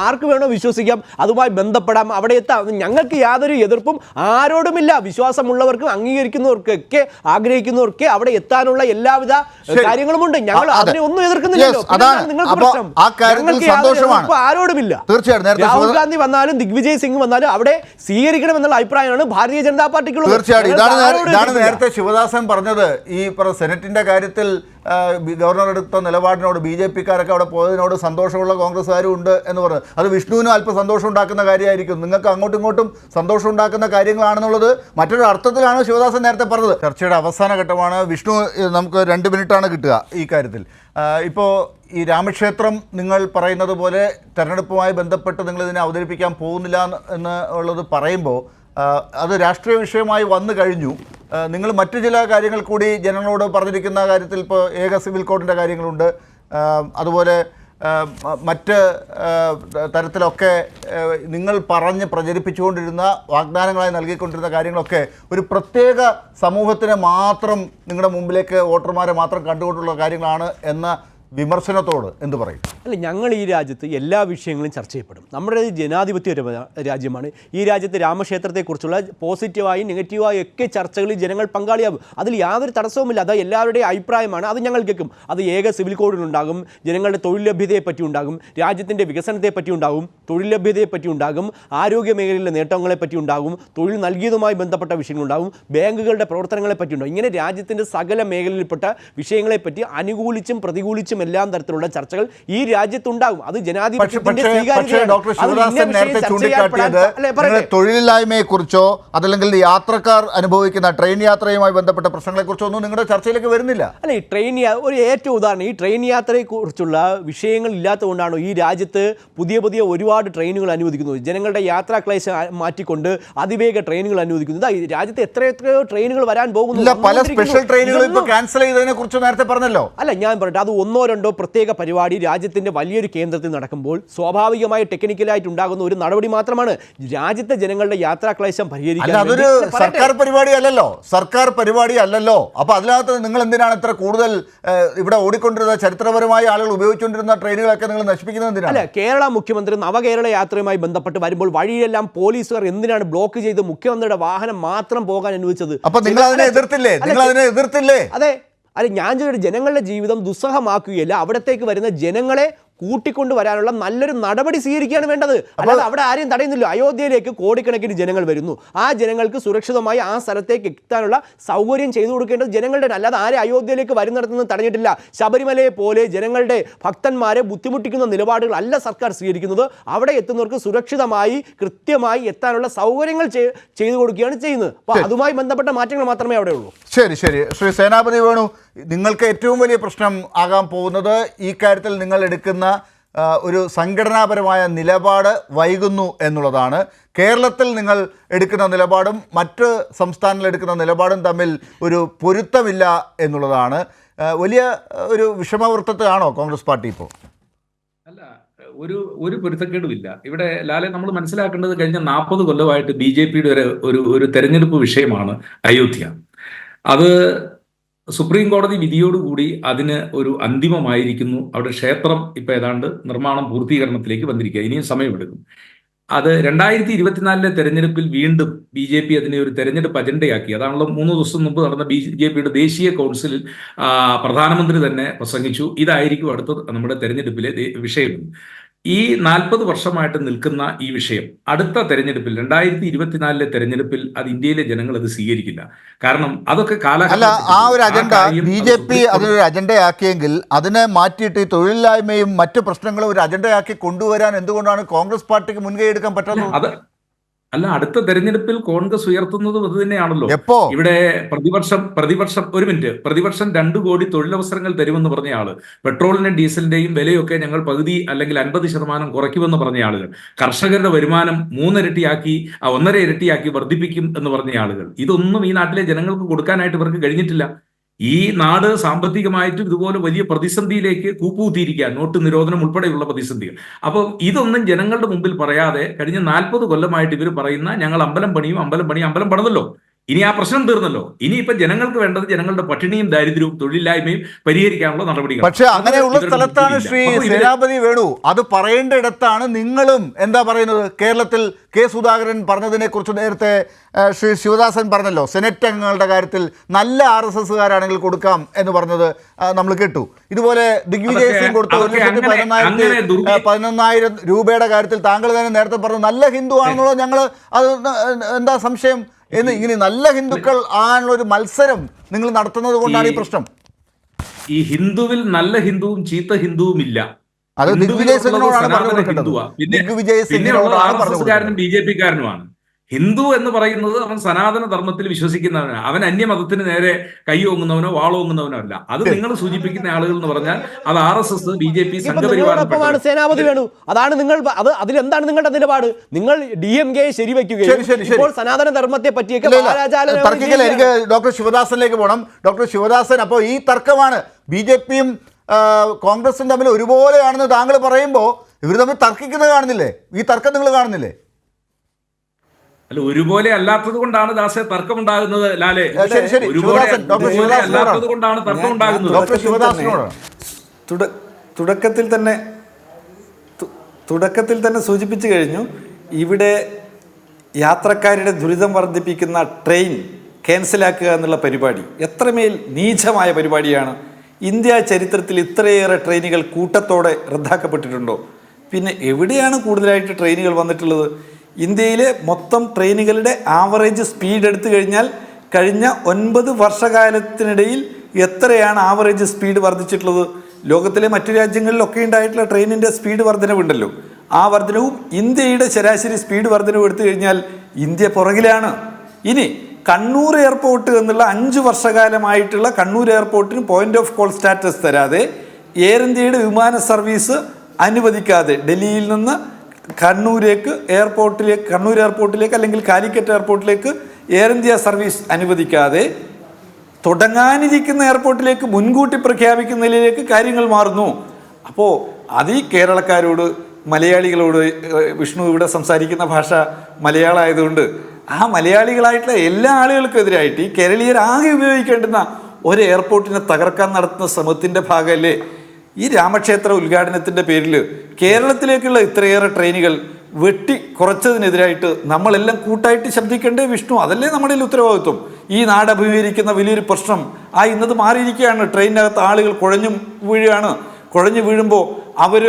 ആർക്ക് വേണോ വിശ്വസിക്കാം, അതുമായി ബന്ധപ്പെടാം, അവിടെ എത്താം. ഞങ്ങൾക്ക് യാതൊരു എതിർപ്പും ആരോടുമില്ല. വിശ്വാസമുള്ളവർക്കും അംഗീകരിക്കുന്നവർക്കൊക്കെ ആഗ്രഹിക്കുന്നവർക്ക് അവിടെ എത്താനുള്ള എല്ലാവിധ കാര്യങ്ങളുമുണ്ട്. ഞങ്ങൾ അതിനെ ഒന്നും എതിർക്കുന്നില്ലല്ലോ. ആരോടുമില്ല. തീർച്ചയായും രാഹുൽ ഗാന്ധി വന്നാലും ദിഗ്വിജയ് സിംഗ് വന്നാലും അവിടെ സ്വീകരിക്കണമെന്നുള്ള അഭിപ്രായമാണ് ഭാരതീയ ജനതാ പാർട്ടിക്കുള്ളത്. തീർച്ചയായും ഇതാണ് നേരത്തെ ശിവദാസൻ പറഞ്ഞത്. ഈ സെനറ്റിന്റെ കാര്യത്തിൽ ഗവർണർ എടുത്ത നിലപാടിനോട് BJP-ക്കാരൊക്കെ അവിടെ പോയതിനോട് സന്തോഷമുള്ള കോൺഗ്രസ്സുകാരും ഉണ്ട് എന്ന് പറഞ്ഞു. അത് വിഷ്ണുവിനും അല്പം സന്തോഷം ഉണ്ടാക്കുന്ന കാര്യമായിരിക്കും. നിങ്ങൾക്ക് അങ്ങോട്ടും ഇങ്ങോട്ടും സന്തോഷം ഉണ്ടാക്കുന്ന കാര്യങ്ങളാണെന്നുള്ളത് മറ്റൊരു അർത്ഥത്തിലാണ് ശിവദാസൻ നേരത്തെ പറഞ്ഞത്. ചർച്ചയുടെ അവസാന ഘട്ടമാണ്. വിഷ്ണു, നമുക്ക് 2 മിനിറ്റാണ് കിട്ടുക ഈ കാര്യത്തിൽ. ഇപ്പോൾ ഈ രാമക്ഷേത്രം നിങ്ങൾ പറയുന്നത് പോലെ തെരഞ്ഞെടുപ്പുമായി ബന്ധപ്പെട്ട് നിങ്ങളിതിനെ അവതരിപ്പിക്കാൻ പോകുന്നില്ല എന്ന് ഉള്ളത് പറയുമ്പോൾ അത് രാഷ്ട്രീയ വിഷയമായി വന്നു കഴിഞ്ഞു. നിങ്ങൾ മറ്റു ചില കാര്യങ്ങൾ കൂടി ജനങ്ങളോട് പറഞ്ഞിരിക്കുന്ന കാര്യത്തിൽ ഇപ്പോൾ ഏക സിവിൽ കോഡിൻ്റെ കാര്യങ്ങളുണ്ട്. അതുപോലെ മറ്റ് തരത്തിലൊക്കെ നിങ്ങൾ പറഞ്ഞ് പ്രചരിപ്പിച്ചുകൊണ്ടിരുന്ന വാഗ്ദാനങ്ങളായി നൽകിക്കൊണ്ടിരുന്ന കാര്യങ്ങളൊക്കെ ഒരു പ്രത്യേക സമൂഹത്തിനെ മാത്രം, നിങ്ങളുടെ മുമ്പിലേക്ക് വോട്ടർമാരെ മാത്രം കണ്ടുകൊണ്ടുള്ള കാര്യങ്ങളാണ് എന്ന വിമർശനത്തോട് എന്ത് പറയും? അല്ല, ഞങ്ങൾ ഈ രാജ്യത്ത് എല്ലാ വിഷയങ്ങളും ചർച്ച ചെയ്യപ്പെടും. നമ്മുടെ ജനാധിപത്യ രാജ്യമാണ്. ഈ രാജ്യത്ത് രാമക്ഷേത്രത്തെക്കുറിച്ചുള്ള പോസിറ്റീവായും നെഗറ്റീവായും ഒക്കെ ചർച്ചകളിൽ ജനങ്ങൾ പങ്കാളിയാകും. അതിൽ യാതൊരു തടസ്സവുമില്ല. അത് എല്ലാവരുടെയും അഭിപ്രായമാണ്. അത് ഞങ്ങൾ കേൾക്കും. അത് ഏക സിവിൽ കോഡിനുണ്ടാകും, ജനങ്ങളുടെ തൊഴിൽ ലഭ്യതയെപ്പറ്റി ഉണ്ടാകും, രാജ്യത്തിൻ്റെ വികസനത്തെപ്പറ്റി ഉണ്ടാകും, തൊഴിൽ ലഭ്യതയെപ്പറ്റി ഉണ്ടാകും, ആരോഗ്യ മേഖലയിലെ നേട്ടങ്ങളെപ്പറ്റി ഉണ്ടാകും, തൊഴിൽ നൽകിയതുമായി ബന്ധപ്പെട്ട വിഷയങ്ങളുണ്ടാകും, ബാങ്കുകളുടെ പ്രവർത്തനങ്ങളെപ്പറ്റി ഉണ്ടാകും. ഇങ്ങനെ രാജ്യത്തിൻ്റെ സകല മേഖലയിൽപ്പെട്ട വിഷയങ്ങളെപ്പറ്റി അനുകൂലിച്ചും പ്രതികൂലിച്ചും ആവശ്യം എല്ലാം തരത്തിലുള്ള ചർച്ചകൾ ഈ രാജ്യത്തുണ്ടാകും. അത് ജനാധിപത്യത്തിന്റെ പക്ഷേ സ്വീകാര്യതയാണ്. ഡോക്ടർ അതിൽ ഇന്ന ശിവദാസൻ വിഷയം നേരത്തെ ചർച്ച ചെയ്യപ്പെടാൻ ചൂണ്ടിക്കാട്ടിയത് തൊഴിലില്ലായ്മയെക്കുറിച്ചോ അതല്ലെങ്കിൽ യാത്രക്കാർ അനുഭവിക്കുന്ന ട്രെയിൻ യാത്രയുമായി ബന്ധപ്പെട്ട പ്രശ്നങ്ങളെക്കുറിച്ചോ ഒന്നും നിങ്ങളുടെ ചർച്ചയിലേക്ക് വരുന്നില്ല. അല്ല, ഈ ഒരു ഏറ്റവും ഉദാഹരണം, ഈ ട്രെയിൻ യാത്രയെക്കുറിച്ചുള്ള വിഷയങ്ങൾ ഇല്ലാത്തതുകൊണ്ടാണോ ഈ രാജ്യത്ത് പുതിയ പുതിയ ഒരുപാട് ട്രെയിനുകൾ അനുവദിക്കുന്നത്? ജനങ്ങളുടെ യാത്രാ ക്ലേശം മാറ്റിക്കൊണ്ട് അതിവേഗ ട്രെയിനുകൾ അനുവദിക്കുന്നത്. ഈ രാജ്യത്ത് എത്രയോ ട്രെയിനുകൾ വരാൻ പോകുന്നു. പല സ്പെഷ്യൽ ട്രെയിനുകൾ ഇപ്പോൾ ക്യാൻസൽ ചെയ്തതിനെ കുറിച്ച് നേരത്തെ പറഞ്ഞല്ലോ. അല്ല, ഞാൻ പറയട്ടെ, അത് ഒന്നോ രണ്ടോ പ്രത്യേക പരിപാടി രാജ്യത്തിന്റെ വലിയൊരു കേന്ദ്രത്തിൽ നടക്കുമ്പോൾ സ്വാഭാവികമായി ടെക്നിക്കലായിട്ട് ഉണ്ടാകുന്ന ഒരു നടപടി മാത്രമാണ്. രാജ്യത്തെ ജനങ്ങളുടെ യാത്രാ ക്ലേശം പരിഹരിക്കാൻ അതൊരു സർക്കാർ പരിപാടി അല്ലല്ലോ, സർക്കാർ പരിപാടി അല്ലല്ലോ. അപ്പൊ അതിനകത്ത് നിങ്ങൾ എന്തിനാണ് ഇത്ര കൂടുതൽ ഇവിടെ ഓടിക്കൊണ്ടിരുന്ന ചരിത്രപരമായ ആളുകൾ ഉപയോഗിച്ചുകൊണ്ടിരുന്ന ട്രെയിനുകളൊക്കെ നിങ്ങൾ നശിപ്പിക്കുന്നത് എന്തിനാണ്? അല്ല, കേരള മുഖ്യമന്ത്രി നവകേരള യാത്രയുമായി ബന്ധപ്പെട്ട് വരുമ്പോൾ വഴിയെല്ലാം പോലീസുകാർ എന്തിനാണ് ബ്ലോക്ക് ചെയ്ത് മുഖ്യമന്ത്രിയുടെ വാഹനം മാത്രം പോകാൻ അനുവദിച്ചത്? അപ്പൊ നിങ്ങൾ അതിനെ എതിർത്തില്ലേ? അതെ, അല്ല, ഞാൻ ചോദിച്ചത് ജനങ്ങളുടെ ജീവിതം ദുസ്സഹമാക്കുകയല്ല, അവിടത്തേക്ക് വരുന്ന ജനങ്ങളെ കൂട്ടിക്കൊണ്ടുവരാനുള്ള നല്ലൊരു നടപടി സ്വീകരിക്കുകയാണ് വേണ്ടത്. അല്ലാതെ അവിടെ ആരെയും തടയുന്നില്ല. അയോധ്യയിലേക്ക് കോടിക്കണക്കിന് ജനങ്ങൾ വരുന്നു. ആ ജനങ്ങൾക്ക് സുരക്ഷിതമായി ആ സ്ഥലത്തേക്ക് എത്താനുള്ള സൗകര്യം ചെയ്തു കൊടുക്കേണ്ടത് ജനങ്ങളുടെ, അല്ലാതെ ആരെ അയോധ്യയിലേക്ക് വരുന്നിടത്തുനിന്ന് തടഞ്ഞിട്ടില്ല. ശബരിമലയെ പോലെ ജനങ്ങളുടെ ഭക്തന്മാരെ ബുദ്ധിമുട്ടിക്കുന്ന നിലപാടുകൾ അല്ല സർക്കാർ സ്വീകരിക്കുന്നത്. അവിടെ എത്തുന്നവർക്ക് സുരക്ഷിതമായി കൃത്യമായി എത്താനുള്ള സൗകര്യങ്ങൾ ചെയ്തു കൊടുക്കുകയാണ് ചെയ്യുന്നത്. അപ്പോൾ അതുമായി ബന്ധപ്പെട്ട മാറ്റങ്ങൾ മാത്രമേ അവിടെ ഉള്ളൂ. ശരി. ശ്രീ സേനാപതി വേണു, നിങ്ങൾക്ക് ഏറ്റവും വലിയ പ്രശ്നം ആകാൻ പോകുന്നത് ഈ കാര്യത്തിൽ നിങ്ങൾ എടുക്കുന്ന ഒരു സംഘടനാപരമായ നിലപാട് വൈകുന്നു എന്നുള്ളതാണ്. കേരളത്തിൽ നിങ്ങൾ എടുക്കുന്ന നിലപാടും മറ്റ് സംസ്ഥാനങ്ങളിൽ എടുക്കുന്ന നിലപാടും തമ്മിൽ ഒരു പൊരുത്തമില്ല എന്നുള്ളതാണ്. വലിയ ഒരു വിഷമവൃത്തത്തിലാണോ കോൺഗ്രസ് പാർട്ടി ഇപ്പോൾ? അല്ല, ഒരു പൊരുത്തക്കേടുമില്ല. ഇവിടെ ലാലെ, നമ്മൾ മനസ്സിലാക്കേണ്ടത് കഴിഞ്ഞ 40 കൊല്ലമായിട്ട് BJPയുടെ ഒരു തെരഞ്ഞെടുപ്പ് വിഷയമാണ് അയോധ്യ. അത് സുപ്രീം കോടതി വിധിയോടുകൂടി അതിന് ഒരു അന്തിമമായിരിക്കുന്നു. അവിടെ ക്ഷേത്രം ഇപ്പം ഏതാണ്ട് നിർമ്മാണം പൂർത്തീകരണത്തിലേക്ക് വന്നിരിക്കുക. ഇനിയും സമയമെടുക്കും. അത് 2024 തെരഞ്ഞെടുപ്പിൽ വീണ്ടും BJP അതിനെ ഒരു തെരഞ്ഞെടുപ്പ് അജണ്ടയാക്കി. അതാണല്ലോ 3 ദിവസം മുമ്പ് നടന്ന BJPയുടെ ദേശീയ കൗൺസിലിൽ പ്രധാനമന്ത്രി തന്നെ പ്രസംഗിച്ചു, ഇതായിരിക്കും അടുത്ത നമ്മുടെ തെരഞ്ഞെടുപ്പിലെ വിഷയം. ഈ 40 വർഷമായിട്ട് നിൽക്കുന്ന ഈ വിഷയം അടുത്ത തെരഞ്ഞെടുപ്പിൽ 2024 തെരഞ്ഞെടുപ്പിൽ അത് ഇന്ത്യയിലെ ജനങ്ങൾ അത് സ്വീകരിക്കില്ല. കാരണം അതൊക്കെ അല്ല, ആ ഒരു അജണ്ട BJP അതിനൊരു അജണ്ടയാക്കിയെങ്കിൽ അതിനെ മാറ്റിയിട്ട് ഈ തൊഴിലില്ലായ്മയും മറ്റു പ്രശ്നങ്ങളും ഒരു അജണ്ടയാക്കി കൊണ്ടുവരാൻ എന്തുകൊണ്ടാണ് കോൺഗ്രസ് പാർട്ടിക്ക് മുൻകൈ എടുക്കാൻ പറ്റുന്നത്? അടുത്ത തെരഞ്ഞെടുപ്പിൽ കോൺഗ്രസ് ഉയർത്തുന്നതും അത് തന്നെയാണല്ലോ. ഇവിടെ പ്രതിവർഷം 2 കോടി തൊഴിലവസരങ്ങൾ തരുമെന്ന് പറഞ്ഞ ആള്, പെട്രോളിന്റെയും ഡീസലിന്റെയും വിലയൊക്കെ ഞങ്ങൾ പകുതി അല്ലെങ്കിൽ 50% കുറയ്ക്കുമെന്ന് പറഞ്ഞ ആളുകൾ, കർഷകരുടെ വരുമാനം 3 ഇരട്ടിയാക്കി 1.5 ഇരട്ടിയാക്കി വർദ്ധിപ്പിക്കും എന്ന് പറഞ്ഞ ആളുകൾ, ഇതൊന്നും ഈ നാട്ടിലെ ജനങ്ങൾക്ക് കൊടുക്കാനായിട്ട് ഇവർക്ക് കഴിഞ്ഞിട്ടില്ല. ഈ നാട് സാമ്പത്തികമായിട്ടും ഇതുപോലെ വലിയ പ്രതിസന്ധിയിലേക്ക് കൂപ്പുകുത്തിയിരിക്കുക, നോട്ട് നിരോധനം ഉൾപ്പെടെയുള്ള പ്രതിസന്ധികൾ. അപ്പോൾ ഇതൊന്നും ജനങ്ങളുടെ മുമ്പിൽ പറയാതെ കഴിഞ്ഞ 40 കൊല്ലമായിട്ട് ഇവർ പറയുന്ന ഞങ്ങൾ അമ്പലം പണിതല്ലോ, ഇനി ആ പ്രശ്നം തീർന്നല്ലോ, ഇനിയിപ്പോ ജനങ്ങൾക്ക് വേണ്ടത് ജനങ്ങളുടെ പട്ടിണിയും ദാരിദ്ര്യവും തൊഴിലില്ലായ്മയും പരിഹരിക്കാനുള്ള നടപടികൾ. പക്ഷെ അങ്ങനെയുള്ള സ്ഥലത്താണ് ശ്രീ സേനാപതി വേണു, അത് പറയേണ്ടിടത്താണ് നിങ്ങളും എന്താ പറയുന്നത്? കേരളത്തിൽ കെ സുധാകരൻ പറഞ്ഞതിനെ കുറിച്ച് നേരത്തെ ശ്രീ ശിവദാസൻ പറഞ്ഞല്ലോ, സെനറ്റ് അംഗങ്ങളുടെ കാര്യത്തിൽ നല്ല RSSകാരാണെങ്കിൽ കൊടുക്കാം എന്ന് പറഞ്ഞത് നമ്മൾ കേട്ടു. ഇതുപോലെ ദിഗ്വിജയ് സിംഗ് കൊടുത്ത 1,11,000 രൂപയുടെ കാര്യത്തിൽ താങ്കൾ തന്നെ നേരത്തെ പറഞ്ഞു നല്ല ഹിന്ദു ആണെന്നുള്ളത്, ഞങ്ങൾ അത് എന്താ സംശയം എന്ന്, ഇങ്ങനെ നല്ല ഹിന്ദുക്കൾ ആണുള്ള ഒരു മത്സരം നിങ്ങൾ നടത്തുന്നത് കൊണ്ടാണ് ഈ പ്രശ്നം. ഈ ഹിന്ദുവിൽ നല്ല ഹിന്ദുവും ചീത്ത ഹിന്ദുവും ഇല്ല. അത് ദിഗ്വിജയ് സിംഗിനോടാണ് പറഞ്ഞു കൊടുക്കേണ്ടത്. ദിഗ്വിജയ് സിംഗിനോടാണ് BJPക്കാരനുമാണ്. ഹിന്ദു എന്ന് പറയുന്നത് അവൻ സനാതന ധർമ്മത്തിൽ വിശ്വസിക്കുന്നവനാണ്. അവൻ അന്യമതത്തിന് നേരെ കൈയോങ്ങുന്നവനോ വാളോങ്ങുന്നവനോ അല്ല. അത് നിങ്ങൾ സൂചിപ്പിക്കുന്ന ആളുകൾ എന്ന് പറഞ്ഞാൽ അത് RSS, BJP, സംഘപരിവാരമാണ്. സേനാപതി വേണു, അതാണ് നിങ്ങൾ, അതിലെന്താണ് നിങ്ങളുടെ നിലപാട്? നിങ്ങൾ DMK ശരിവെക്കുകയും ഇപ്പോൾ സനാതന ധർമ്മത്തെ പറ്റിയൊക്കെ എനിക്ക് ഡോക്ടർ ശിവദാസനിലേക്ക് പോകണം. ഡോക്ടർ ശിവദാസൻ, അപ്പോൾ ഈ തർക്കമാണ് BJPയും കോൺഗ്രസും തമ്മിൽ ഒരുപോലെയാണെന്ന് താങ്കൾ പറയുമ്പോൾ ഇവർ തമ്മിൽ തർക്കിക്കുന്നത് കാണുന്നില്ലേ? ഈ തർക്കം നിങ്ങൾ കാണുന്നില്ലേ? അല്ല, ഒരുപോലെ അല്ലാത്തത് കൊണ്ടാണ് ദാസെ തർക്കം ഉണ്ടാകുന്നത്. ലാലെ, അല്ലാത്തത് കൊണ്ടാണ് തർക്കം ഉണ്ടാകുന്നത്. തുടക്കത്തിൽ തന്നെ സൂചിപ്പിച്ചു കഴിഞ്ഞു. ഇവിടെ യാത്രക്കാരുടെ ദുരിതം വർദ്ധിപ്പിക്കുന്ന ട്രെയിൻ ക്യാൻസലാക്കുക എന്നുള്ള പരിപാടി എത്രമേൽ നീചമായ പരിപാടിയാണ്. ഇന്ത്യ ചരിത്രത്തിൽ ഇത്രയേറെ ട്രെയിനുകൾ കൂട്ടത്തോടെ റദ്ദാക്കപ്പെട്ടിട്ടുണ്ടോ? പിന്നെ എവിടെയാണ് കൂടുതലായിട്ട് ട്രെയിനുകൾ വന്നിട്ടുള്ളത്? ഇന്ത്യയിലെ മൊത്തം ട്രെയിനുകളുടെ ആവറേജ് സ്പീഡ് എടുത്തു കഴിഞ്ഞാൽ കഴിഞ്ഞ 9 വർഷകാലത്തിനിടയിൽ എത്രയാണ് ആവറേജ് സ്പീഡ് വർദ്ധിച്ചിട്ടുള്ളത്? ലോകത്തിലെ മറ്റു രാജ്യങ്ങളിലൊക്കെ ഉണ്ടായിട്ടുള്ള ട്രെയിനിൻ്റെ സ്പീഡ് വർധനവുണ്ടല്ലോ, ആ വർധനവും ഇന്ത്യയുടെ ശരാശരി സ്പീഡ് വർധനവും എടുത്തു കഴിഞ്ഞാൽ ഇന്ത്യ പുറകിലാണ്. ഇനി കണ്ണൂർ എയർപോർട്ട് എന്നുള്ള 5 വർഷകാലമായിട്ടുള്ള കണ്ണൂർ എയർപോർട്ടിന് പോയിന്റ് ഓഫ് കോൾ സ്റ്റാറ്റസ് തരാതെ എയർ ഇന്ത്യയുടെ വിമാന സർവീസ് അനുവദിക്കാതെ ഡൽഹിയിൽ നിന്ന് കണ്ണൂർ എയർപോർട്ടിലേക്ക് അല്ലെങ്കിൽ കാലിക്കറ്റ് എയർപോർട്ടിലേക്ക് എയർ ഇന്ത്യ സർവീസ് അനുവദിക്കാതെ തുടങ്ങാനിരിക്കുന്ന എയർപോർട്ടിലേക്ക് മുൻകൂട്ടി പ്രഖ്യാപിക്കുന്നതിലേക്ക് കാര്യങ്ങൾ മാറുന്നു. അപ്പോൾ അത് ഈ കേരളക്കാരോട്, മലയാളികളോട്, വിഷ്ണു ഇവിടെ സംസാരിക്കുന്ന ഭാഷ മലയാളമായതുകൊണ്ട് ആ മലയാളികളായിട്ടുള്ള എല്ലാ ആളുകൾക്കെതിരായിട്ട് ഈ കേരളീയരാകെ ഉപയോഗിക്കേണ്ടുന്ന ഒരു എയർപോർട്ടിനെ തകർക്കാൻ നടത്തുന്ന ശ്രമത്തിൻ്റെ ഭാഗമല്ലേ ഈ രാമക്ഷേത്ര ഉദ്ഘാടനത്തിൻ്റെ പേരിൽ കേരളത്തിലേക്കുള്ള ഇത്രയേറെ ട്രെയിനുകൾ വെട്ടി കുറച്ചതിനെതിരായിട്ട് നമ്മളെല്ലാം കൂട്ടായിട്ട് ശബ്ദിക്കേണ്ടേ വിഷ്ണു? അതല്ലേ നമ്മുടെ ഉത്തരവാദിത്വം. ഈ നാട് അഭിമുഖീകരിക്കുന്ന വലിയൊരു പ്രശ്നം ഇന്നത് മാറിയിരിക്കുകയാണ്. ട്രെയിനിനകത്ത് ആളുകൾ കുഴഞ്ഞു വീഴുമ്പോൾ അവർ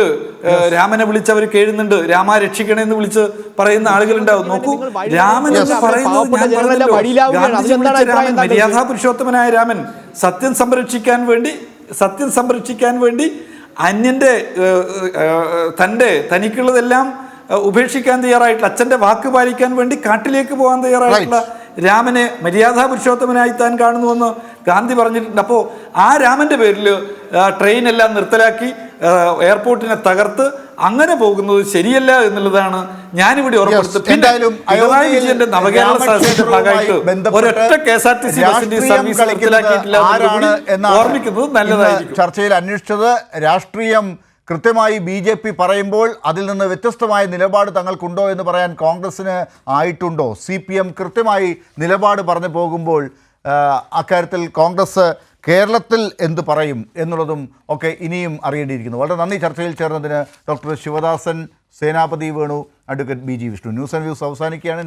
രാമനെ വിളിച്ച് അവർ കേഴുന്നുണ്ട്, രാമ രക്ഷിക്കണേ എന്ന് വിളിച്ച് പറയുന്ന ആളുകളുണ്ടാവും. നോക്കൂ, രാമൻ എന്ന് പറയുന്നത് മര്യാദാ പുരുഷോത്തമനായ രാമൻ സത്യം സംരക്ഷിക്കാൻ വേണ്ടി അന്യന്റെ തനിക്കുള്ളതെല്ലാം ഉപേക്ഷിക്കാൻ തയ്യാറായിട്ടുള്ള, അച്ഛൻ്റെ വാക്ക് പാലിക്കാൻ വേണ്ടി കാട്ടിലേക്ക് പോകാൻ തയ്യാറായിട്ടുള്ള രാമനെ മര്യാദാ പുരുഷോത്തമനായി താൻ കാണുന്നുവെന്ന് ഗാന്ധി പറഞ്ഞിട്ടുണ്ട്. അപ്പോൾ ആ രാമൻ്റെ പേരിൽ ട്രെയിനെല്ലാം നിർത്തലാക്കി എയർപോർട്ടിനെ തകർത്ത് അങ്ങനെ പോകുന്നത് ശരിയല്ല എന്നുള്ളതാണ് ഞാനിവിടെ ഉറപ്പെടുത്തുന്നത്. പിണറായി വിജയന്റെ നവകേരള സദസ്സിന്റെ ഭാഗമായിട്ട് ഒരൊറ്റ KSRTC ബസിന്റെ സർവീസ് നിർത്തലാക്കിയിട്ടില്ല ഓർമ്മിക്കുന്നത് നല്ലതായിരിക്കും. ചർച്ചയിൽ അന്വേഷിച്ചത് രാഷ്ട്രീയം കൃത്യമായി BJP പറയുമ്പോൾ അതിൽ നിന്ന് വ്യത്യസ്തമായ നിലപാട് തങ്ങൾക്കുണ്ടോ എന്ന് പറയാൻ കോൺഗ്രസ്സിന് ആയിട്ടുണ്ടോ? CPM കൃത്യമായി നിലപാട് പറഞ്ഞു പോകുമ്പോൾ അക്കാര്യത്തിൽ കോൺഗ്രസ് കേരളത്തിൽ എന്ത് പറയും എന്നുള്ളതും ഒക്കെ ഇനിയും അറിയേണ്ടിയിരിക്കുന്നു. വളരെ നന്ദി ചർച്ചയിൽ ചേർന്നതിന് doctor Sivadasan, Senapathi Venu, advocate BG Vishnu. News and views അവസാനിക്കുകയാണ്.